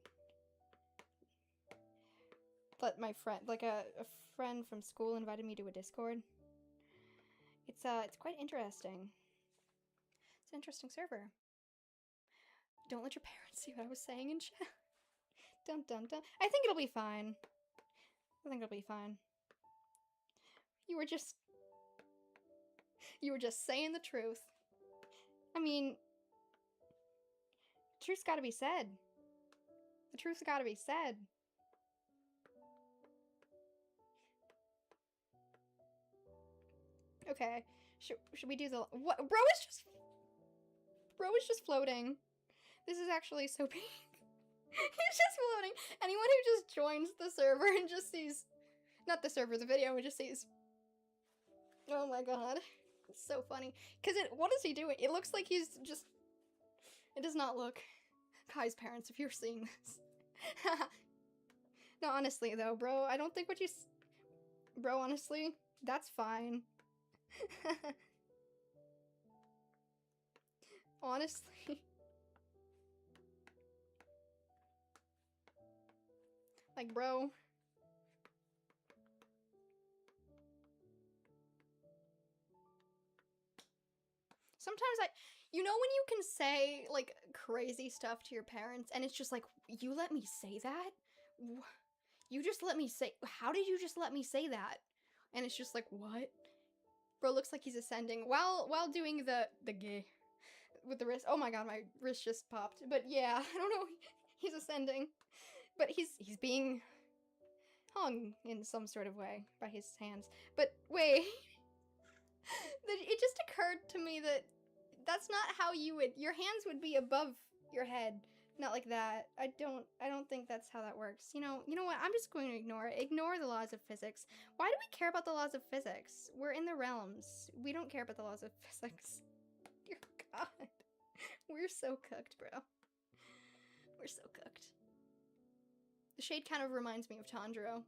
But my friend... Like, a friend from school invited me to a Discord. It's quite interesting. It's an interesting server. Don't let your parents see what I was saying in chat. Dun dun dun. I think it'll be fine. I think it'll be fine. You were just saying the truth. I mean, the truth's gotta be said. The truth's gotta be said. Okay. Should we do the... What? Bro, it's just... Bro is just floating. This is actually so pink. He's just floating. Anyone who just joins the server and just sees, not the server, the video, and just sees, oh my god, it's so funny. Cause what is he doing? It looks like he's just, it does not look. Kai's parents, if you're seeing this. No, honestly though, bro, I don't think what you, bro, honestly, that's fine. Honestly. Like, bro. Sometimes you know when you can say, like, crazy stuff to your parents, and it's just like, you let me say that? You just let me say, how did you just let me say that? And it's just like, what? Bro looks like he's ascending while doing the gay with the wrist. Oh my god, my wrist just popped. But yeah, I don't know, he's ascending. But he's being hung in some sort of way by his hands. But wait, it just occurred to me that that's not how you would, your hands would be above your head, not like that. I don't think that's how that works. You know what, I'm just going to ignore it. Ignore the laws of physics. Why do we care about the laws of physics? We're in the realms. We don't care about the laws of physics. Dear god. We're so cooked, bro. We're so cooked. The shade kind of reminds me of Tanjiro.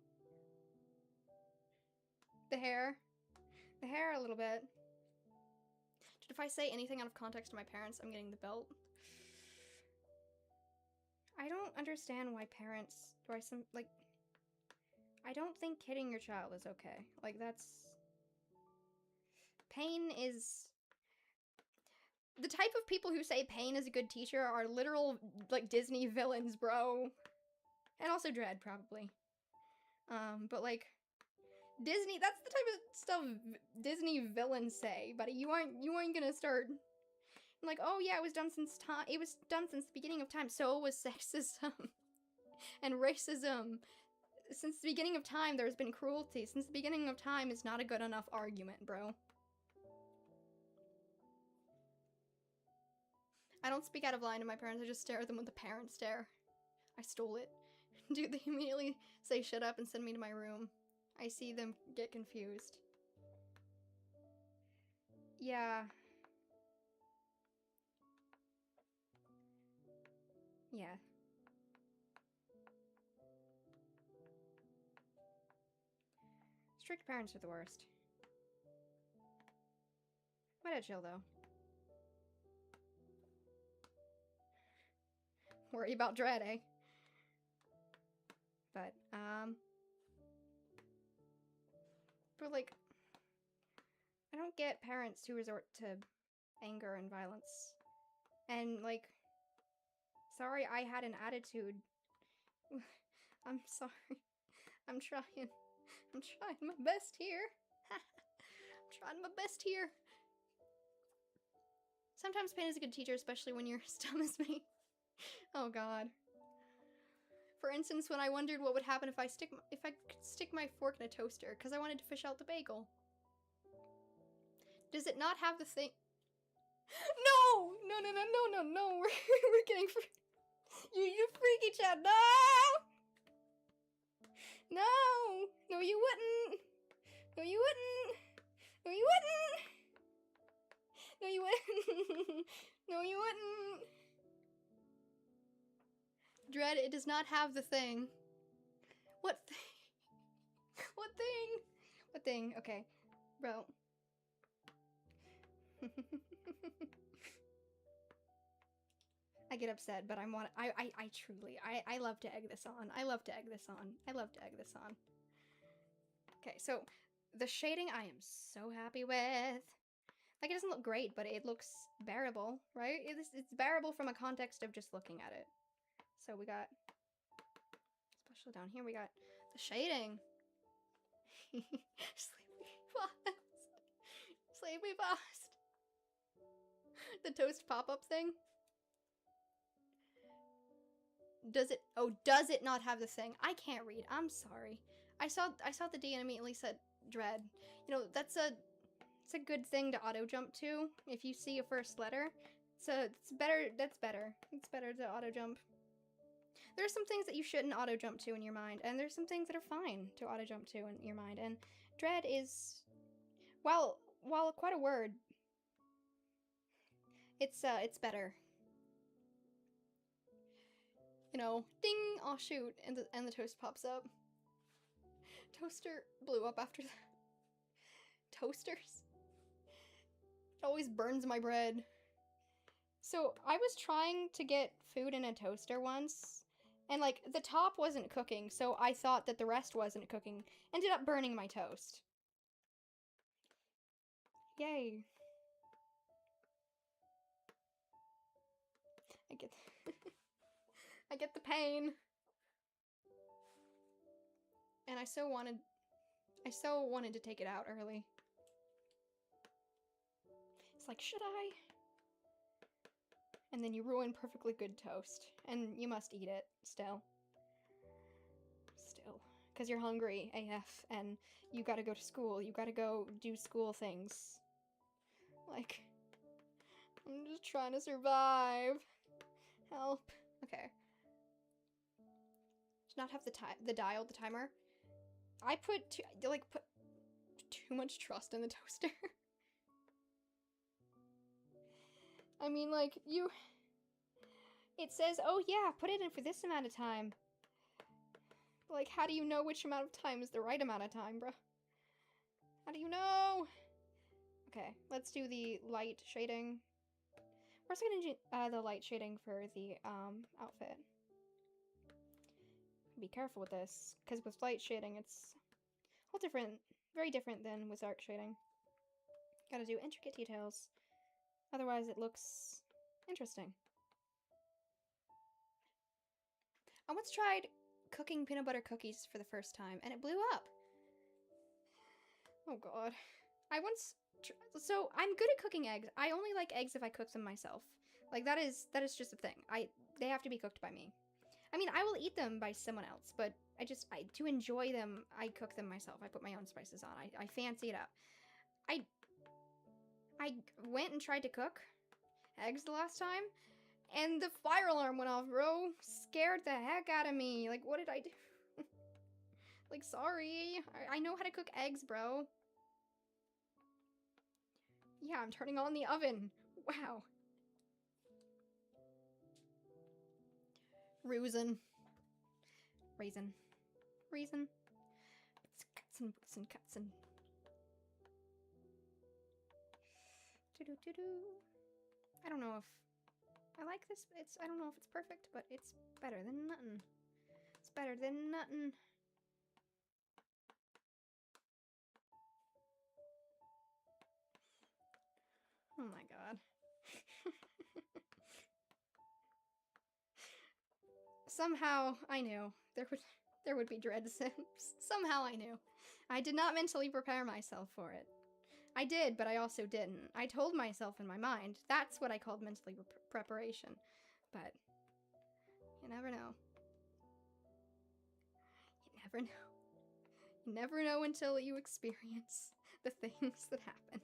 The hair a little bit. If I say anything out of context to my parents, I'm getting the belt. I don't understand why parents, I don't think hitting your child is okay. Like, that's... Pain is... The type of people who say pain is a good teacher are literal, like, Disney villains, bro. And also Dread, probably. But, like... Disney, that's the type of stuff Disney villains say, buddy. You aren't gonna start like, oh yeah, it was done since the beginning of time. So was sexism and racism. Since the beginning of time, there's been cruelty. Since the beginning of time is not a good enough argument, bro. I don't speak out of line to my parents, I just stare at them with the parent stare. I stole it. Dude, they immediately say shut up and send me to my room. I see them get confused. Yeah. Yeah. Strict parents are the worst. Might have chill, though. Worry about Dread, eh? But, like, I don't get parents who resort to anger and violence. And, like, sorry I had an attitude. I'm sorry. I'm trying my best here. I'm trying my best here. Sometimes pain is a good teacher, especially when you're as dumb as me. Oh god. For instance, when I wondered what would happen if I could stick my fork in a toaster, because I wanted to fish out the bagel. Does it not have the thing? No! No, we're getting you freaky chat, no! No, you wouldn't! No, you wouldn't! No, you wouldn't! No, you wouldn't! No, you wouldn't! Dread, it does not have the thing. What thing? What thing? What thing? Okay. Bro. I get upset, but I truly, I love to egg this on. I love to egg this on. I love to egg this on. Okay, so the shading I am so happy with. Like, it doesn't look great, but it looks bearable, right? It's bearable from a context of just looking at it. So we got, especially down here, we got the shading. Sleepy fast. Sleepy fast. The toast pop-up thing. Does it not have the thing? I can't read. I'm sorry. I saw the D and immediately said Dread. You know, it's a good thing to auto jump to. If you see a first letter, it's better. That's better. It's better to auto jump. There are some things that you shouldn't auto jump to in your mind, and there's some things that are fine to auto jump to in your mind. And dread is, while quite a word, it's better. You know, ding! Oh shoot! And the toast pops up. Toaster blew up after that. Toasters. It always burns my bread. So I was trying to get food in a toaster once, and like the top wasn't cooking, so I thought that the rest wasn't cooking. Ended up burning my toast. Yay. I get I get the pain. And I so wanted to take it out early. It's like, should I? And then you ruin perfectly good toast. And you must eat it, still. Because you're hungry AF, and you gotta go to school. You gotta go do school things. Like, I'm just trying to survive. Help. Okay. Did not have the timer. I put too much trust in the toaster. I mean, like, it says, oh yeah, put it in for this amount of time. Like, how do you know which amount of time is the right amount of time, bruh? How do you know? Okay, let's do the light shading. We're also gonna do the light shading for the outfit. Be careful with this, because with light shading, it's all different, very different than with dark shading. Gotta do intricate details, otherwise it looks interesting. I once tried cooking peanut butter cookies for the first time, and it blew up. Oh god. So I'm good at cooking eggs. I only like eggs if I cook them myself. Like, that is just a thing. They have to be cooked by me. I mean, I will eat them by someone else, but to enjoy them, I cook them myself. I put my own spices on. I fancy it up. I went and tried to cook eggs the last time, and the fire alarm went off, bro. Scared the heck out of me. Like, what did I do? Like, sorry. I know how to cook eggs, bro. Yeah, I'm turning on the oven. Wow. Raisin. Cuts and cuts and. I don't know if I like this. I don't know if it's perfect, but it's better than nothing. It's better than nothing. Oh my god. Somehow I knew there would be dread sims. Somehow I knew. I did not mentally prepare myself for it. I did, but I also didn't. I told myself in my mind. That's what I called mentally preparation. But you never know. You never know. You never know until you experience the things that happen.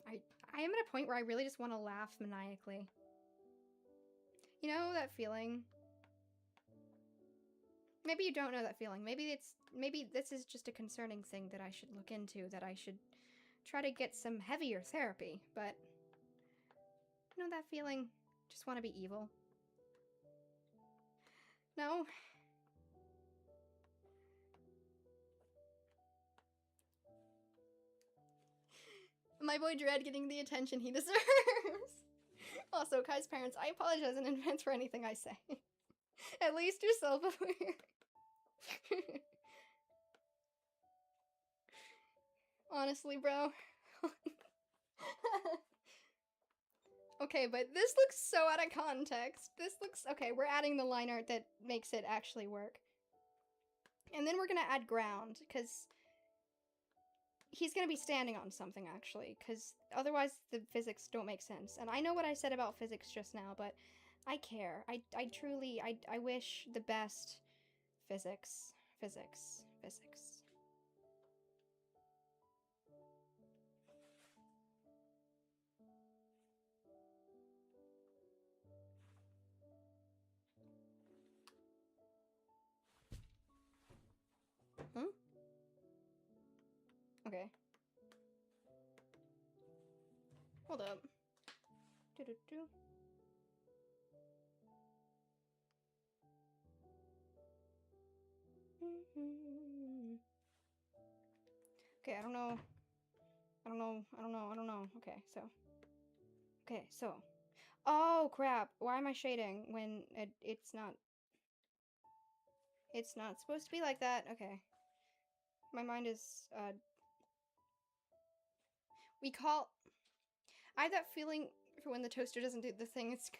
I am at a point where I really just want to laugh maniacally. You know that feeling? Maybe you don't know that feeling. Maybe this is just a concerning thing that I should look into, that I should try to get some heavier therapy, but you know that feeling? Just want to be evil. No? My boy Dread getting the attention he deserves. Also, Kai's parents, I apologize in advance for anything I say. At least you're self-aware. Honestly, bro. Okay, but this looks so out of context. Okay, we're adding the line art that makes it actually work. And then we're gonna add ground, because he's gonna be standing on something, actually, because otherwise the physics don't make sense. And I know what I said about physics just now, but I care. I truly, I wish the best physics. Okay. Hold up. Do-do-do. Okay, I don't know. Okay, so. Oh, crap. Why am I shading when it's not... It's not supposed to be like that. Okay. My mind is, we call... I have that feeling for when the toaster doesn't do the thing it's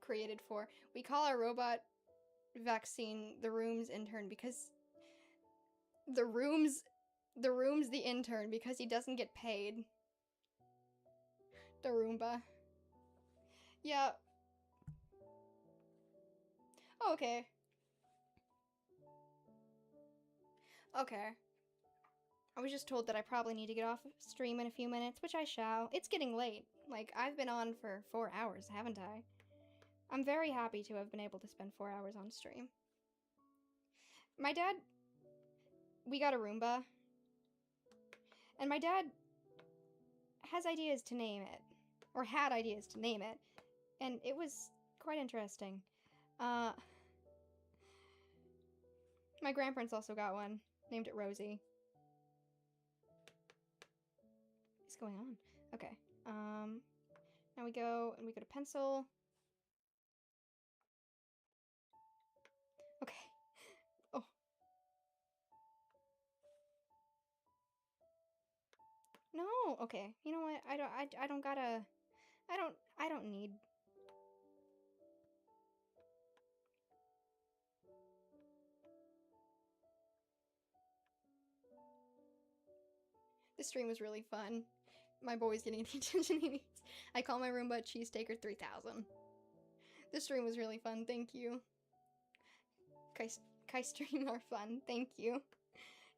created for. We call our robot vaccine the room's intern because... The room's the intern because he doesn't get paid. The Roomba. Yeah. Oh, okay. Okay. I was just told that I probably need to get off stream in a few minutes, which I shall. It's getting late. Like, I've been on for 4 hours, haven't I? I'm very happy to have been able to spend 4 hours on stream. My dad... We got a Roomba. And my dad has ideas to name it. Or had ideas to name it. And it was quite interesting. My grandparents also got one. Named it Rosie. What's going on? Okay. Now we go to pencil. Okay. Oh. No. Okay. You know what? I don't gotta. I don't need. This stream was really fun. My boy's getting the attention he needs. I call my Roomba Cheesetaker 3000. This stream was really fun. Thank you. Kai stream are fun. Thank you.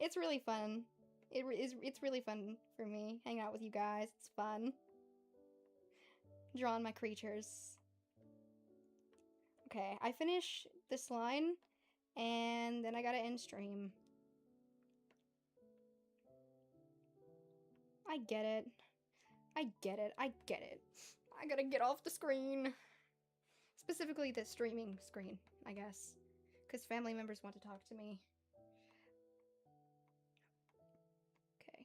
It's really fun. It's really fun for me. Hanging out with you guys. It's fun. Drawing my creatures. Okay, I finish this line, and then I gotta end stream. I get it. I get it. I get it. I gotta get off the screen. Specifically the streaming screen, I guess. Because family members want to talk to me. Okay.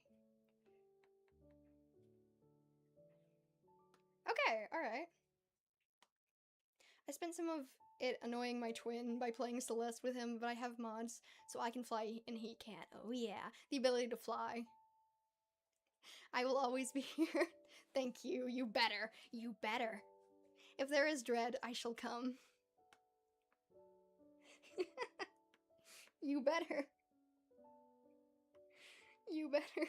Okay, alright. I spent some of it annoying my twin by playing Celeste with him, but I have mods, so I can fly and he can't. Oh yeah, the ability to fly. I will always be here. Thank you. You better. You better. If there is dread, I shall come. You better. You better.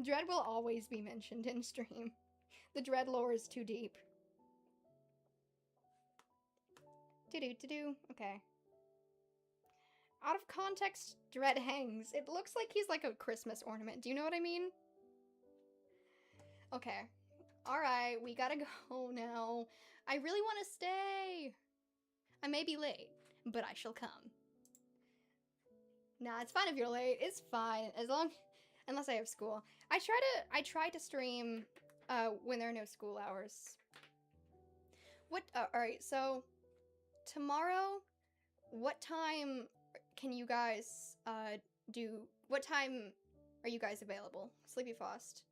Dread will always be mentioned in stream. The dread lore is too deep. Do-do-do-do. Okay. Out of context, Dread hangs. It looks like he's like a Christmas ornament. Do you know what I mean? Okay. Alright, we gotta go now. I really want to stay. I may be late, but I shall come. Nah, it's fine if you're late. It's fine. Unless I have school. I try to stream when there are no school hours. Alright, so tomorrow, what time can you guys what time are you guys available? Sleepy Frost.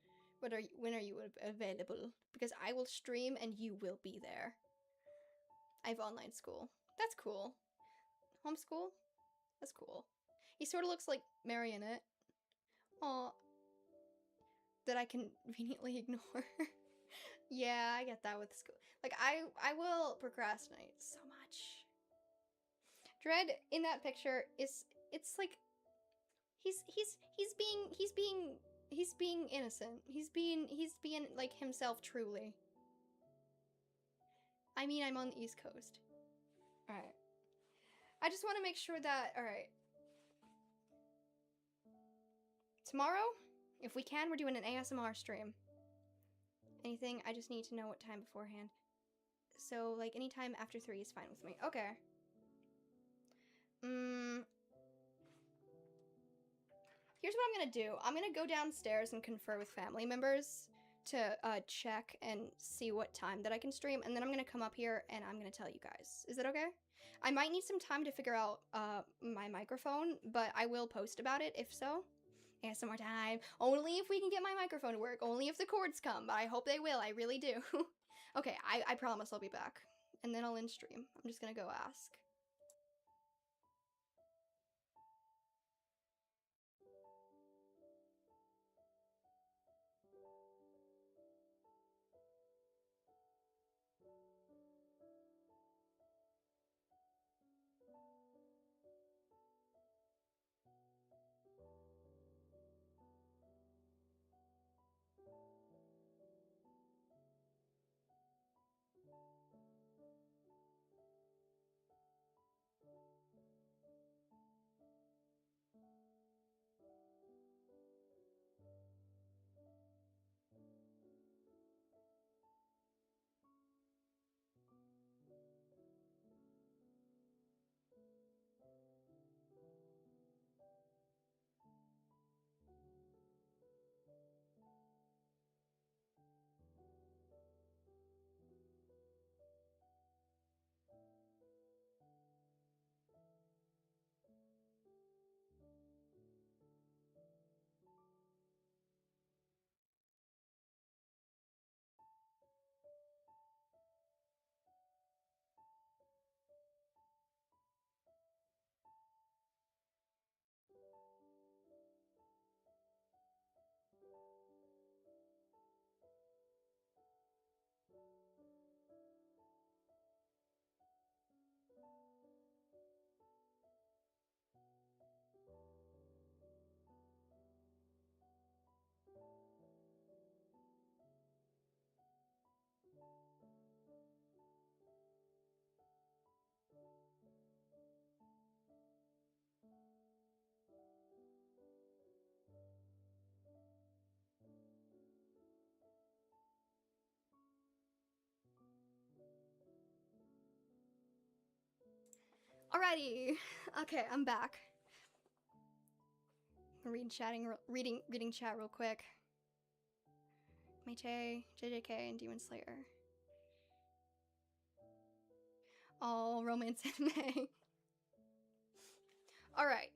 When are you available? Because I will stream and you will be there. I have online school. That's cool. Homeschool? That's cool. He sort of looks like Marionette. Aw. That I can conveniently ignore. Yeah, I get that with school. Like, I will procrastinate so much. Dread in that picture it's like he's being innocent. He's being like himself truly. I mean, I'm on the East Coast. Alright. I just want to make sure that, alright. Tomorrow, if we can, we're doing an ASMR stream. Anything, I just need to know what time beforehand. So, like, anytime after 3 is fine with me. Okay. here's what I'm gonna do. I'm gonna go downstairs and confer with family members to check and see what time that I can stream, and then I'm gonna come up here and I'm gonna tell you guys. Is that okay? I might need some time to figure out my microphone, but I will post about it if so. ASMR time. Only if we can get my microphone to work. Only if the cords come, but I hope they will. I really do. Okay, I promise I'll be back. And then I'll end stream. I'm just gonna go ask. Alrighty. Okay, I'm back. Reading chat real quick. Meite, JJK, and Demon Slayer. All romance anime. Alright,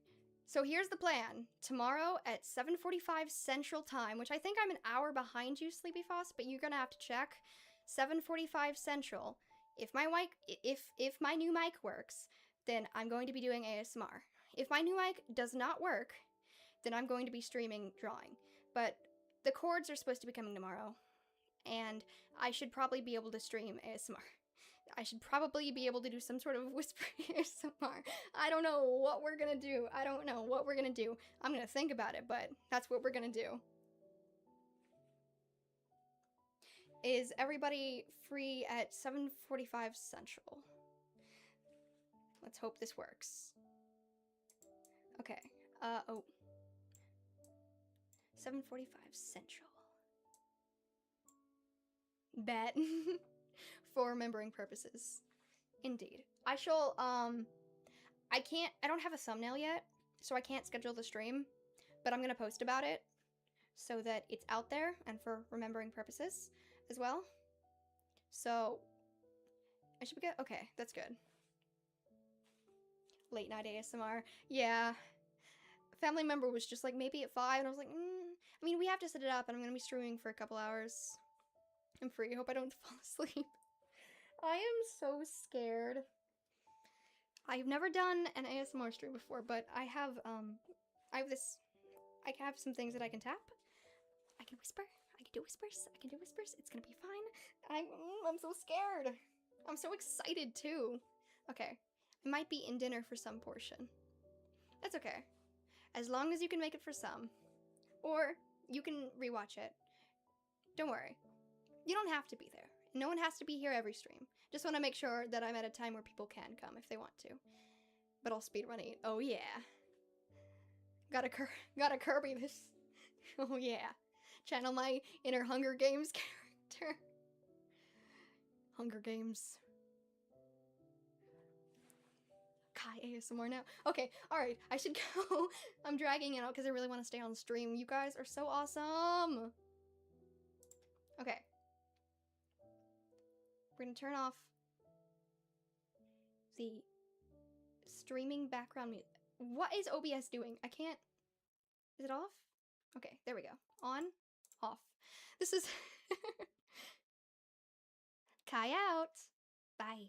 so here's the plan. Tomorrow at 7:45 Central Time, which I think I'm an hour behind you, Sleepy Foss, but you're gonna have to check. 7:45 Central. If my new mic works, then I'm going to be doing ASMR. If my new mic does not work, then I'm going to be streaming drawing. But the chords are supposed to be coming tomorrow, and I should probably be able to stream ASMR. I should probably be able to do some sort of whisper ASMR. I don't know what we're gonna do. I'm gonna think about it, but that's what we're gonna do. Is everybody free at 7:45 Central? Let's hope this works. Okay, 7:45 Central. Bet. For remembering purposes. Indeed. I shall, I don't have a thumbnail yet, so I can't schedule the stream, but I'm gonna post about it so that it's out there and for remembering purposes as well. So, I should be good? Okay, that's good. Late night ASMR. Yeah. A family member was just like, maybe at 5, and I was like, I mean, we have to set it up, and I'm gonna be streaming for a couple hours. I'm free. Hope I don't fall asleep. I am so scared. I've never done an ASMR stream before, but I have some things that I can tap. I can whisper. I can do whispers. It's gonna be fine. I'm so scared. I'm so excited too. Okay, it might be in dinner for some portion. That's okay. As long as you can make it for some. Or you can rewatch it. Don't worry. You don't have to be there. No one has to be here every stream. Just want to make sure that I'm at a time where people can come if they want to. But I'll speedrun it. Oh yeah. Gotta Kirby this. Oh yeah. Channel my inner Hunger Games character. Hunger Games. Hi ASMR now. Okay, alright, I should go. I'm dragging it out because I really want to stay on stream. You guys are so awesome. Okay. We're gonna turn off the streaming background music. What is OBS doing? I can't. Is it off? Okay, there we go. On, off. This is Kai out. Bye.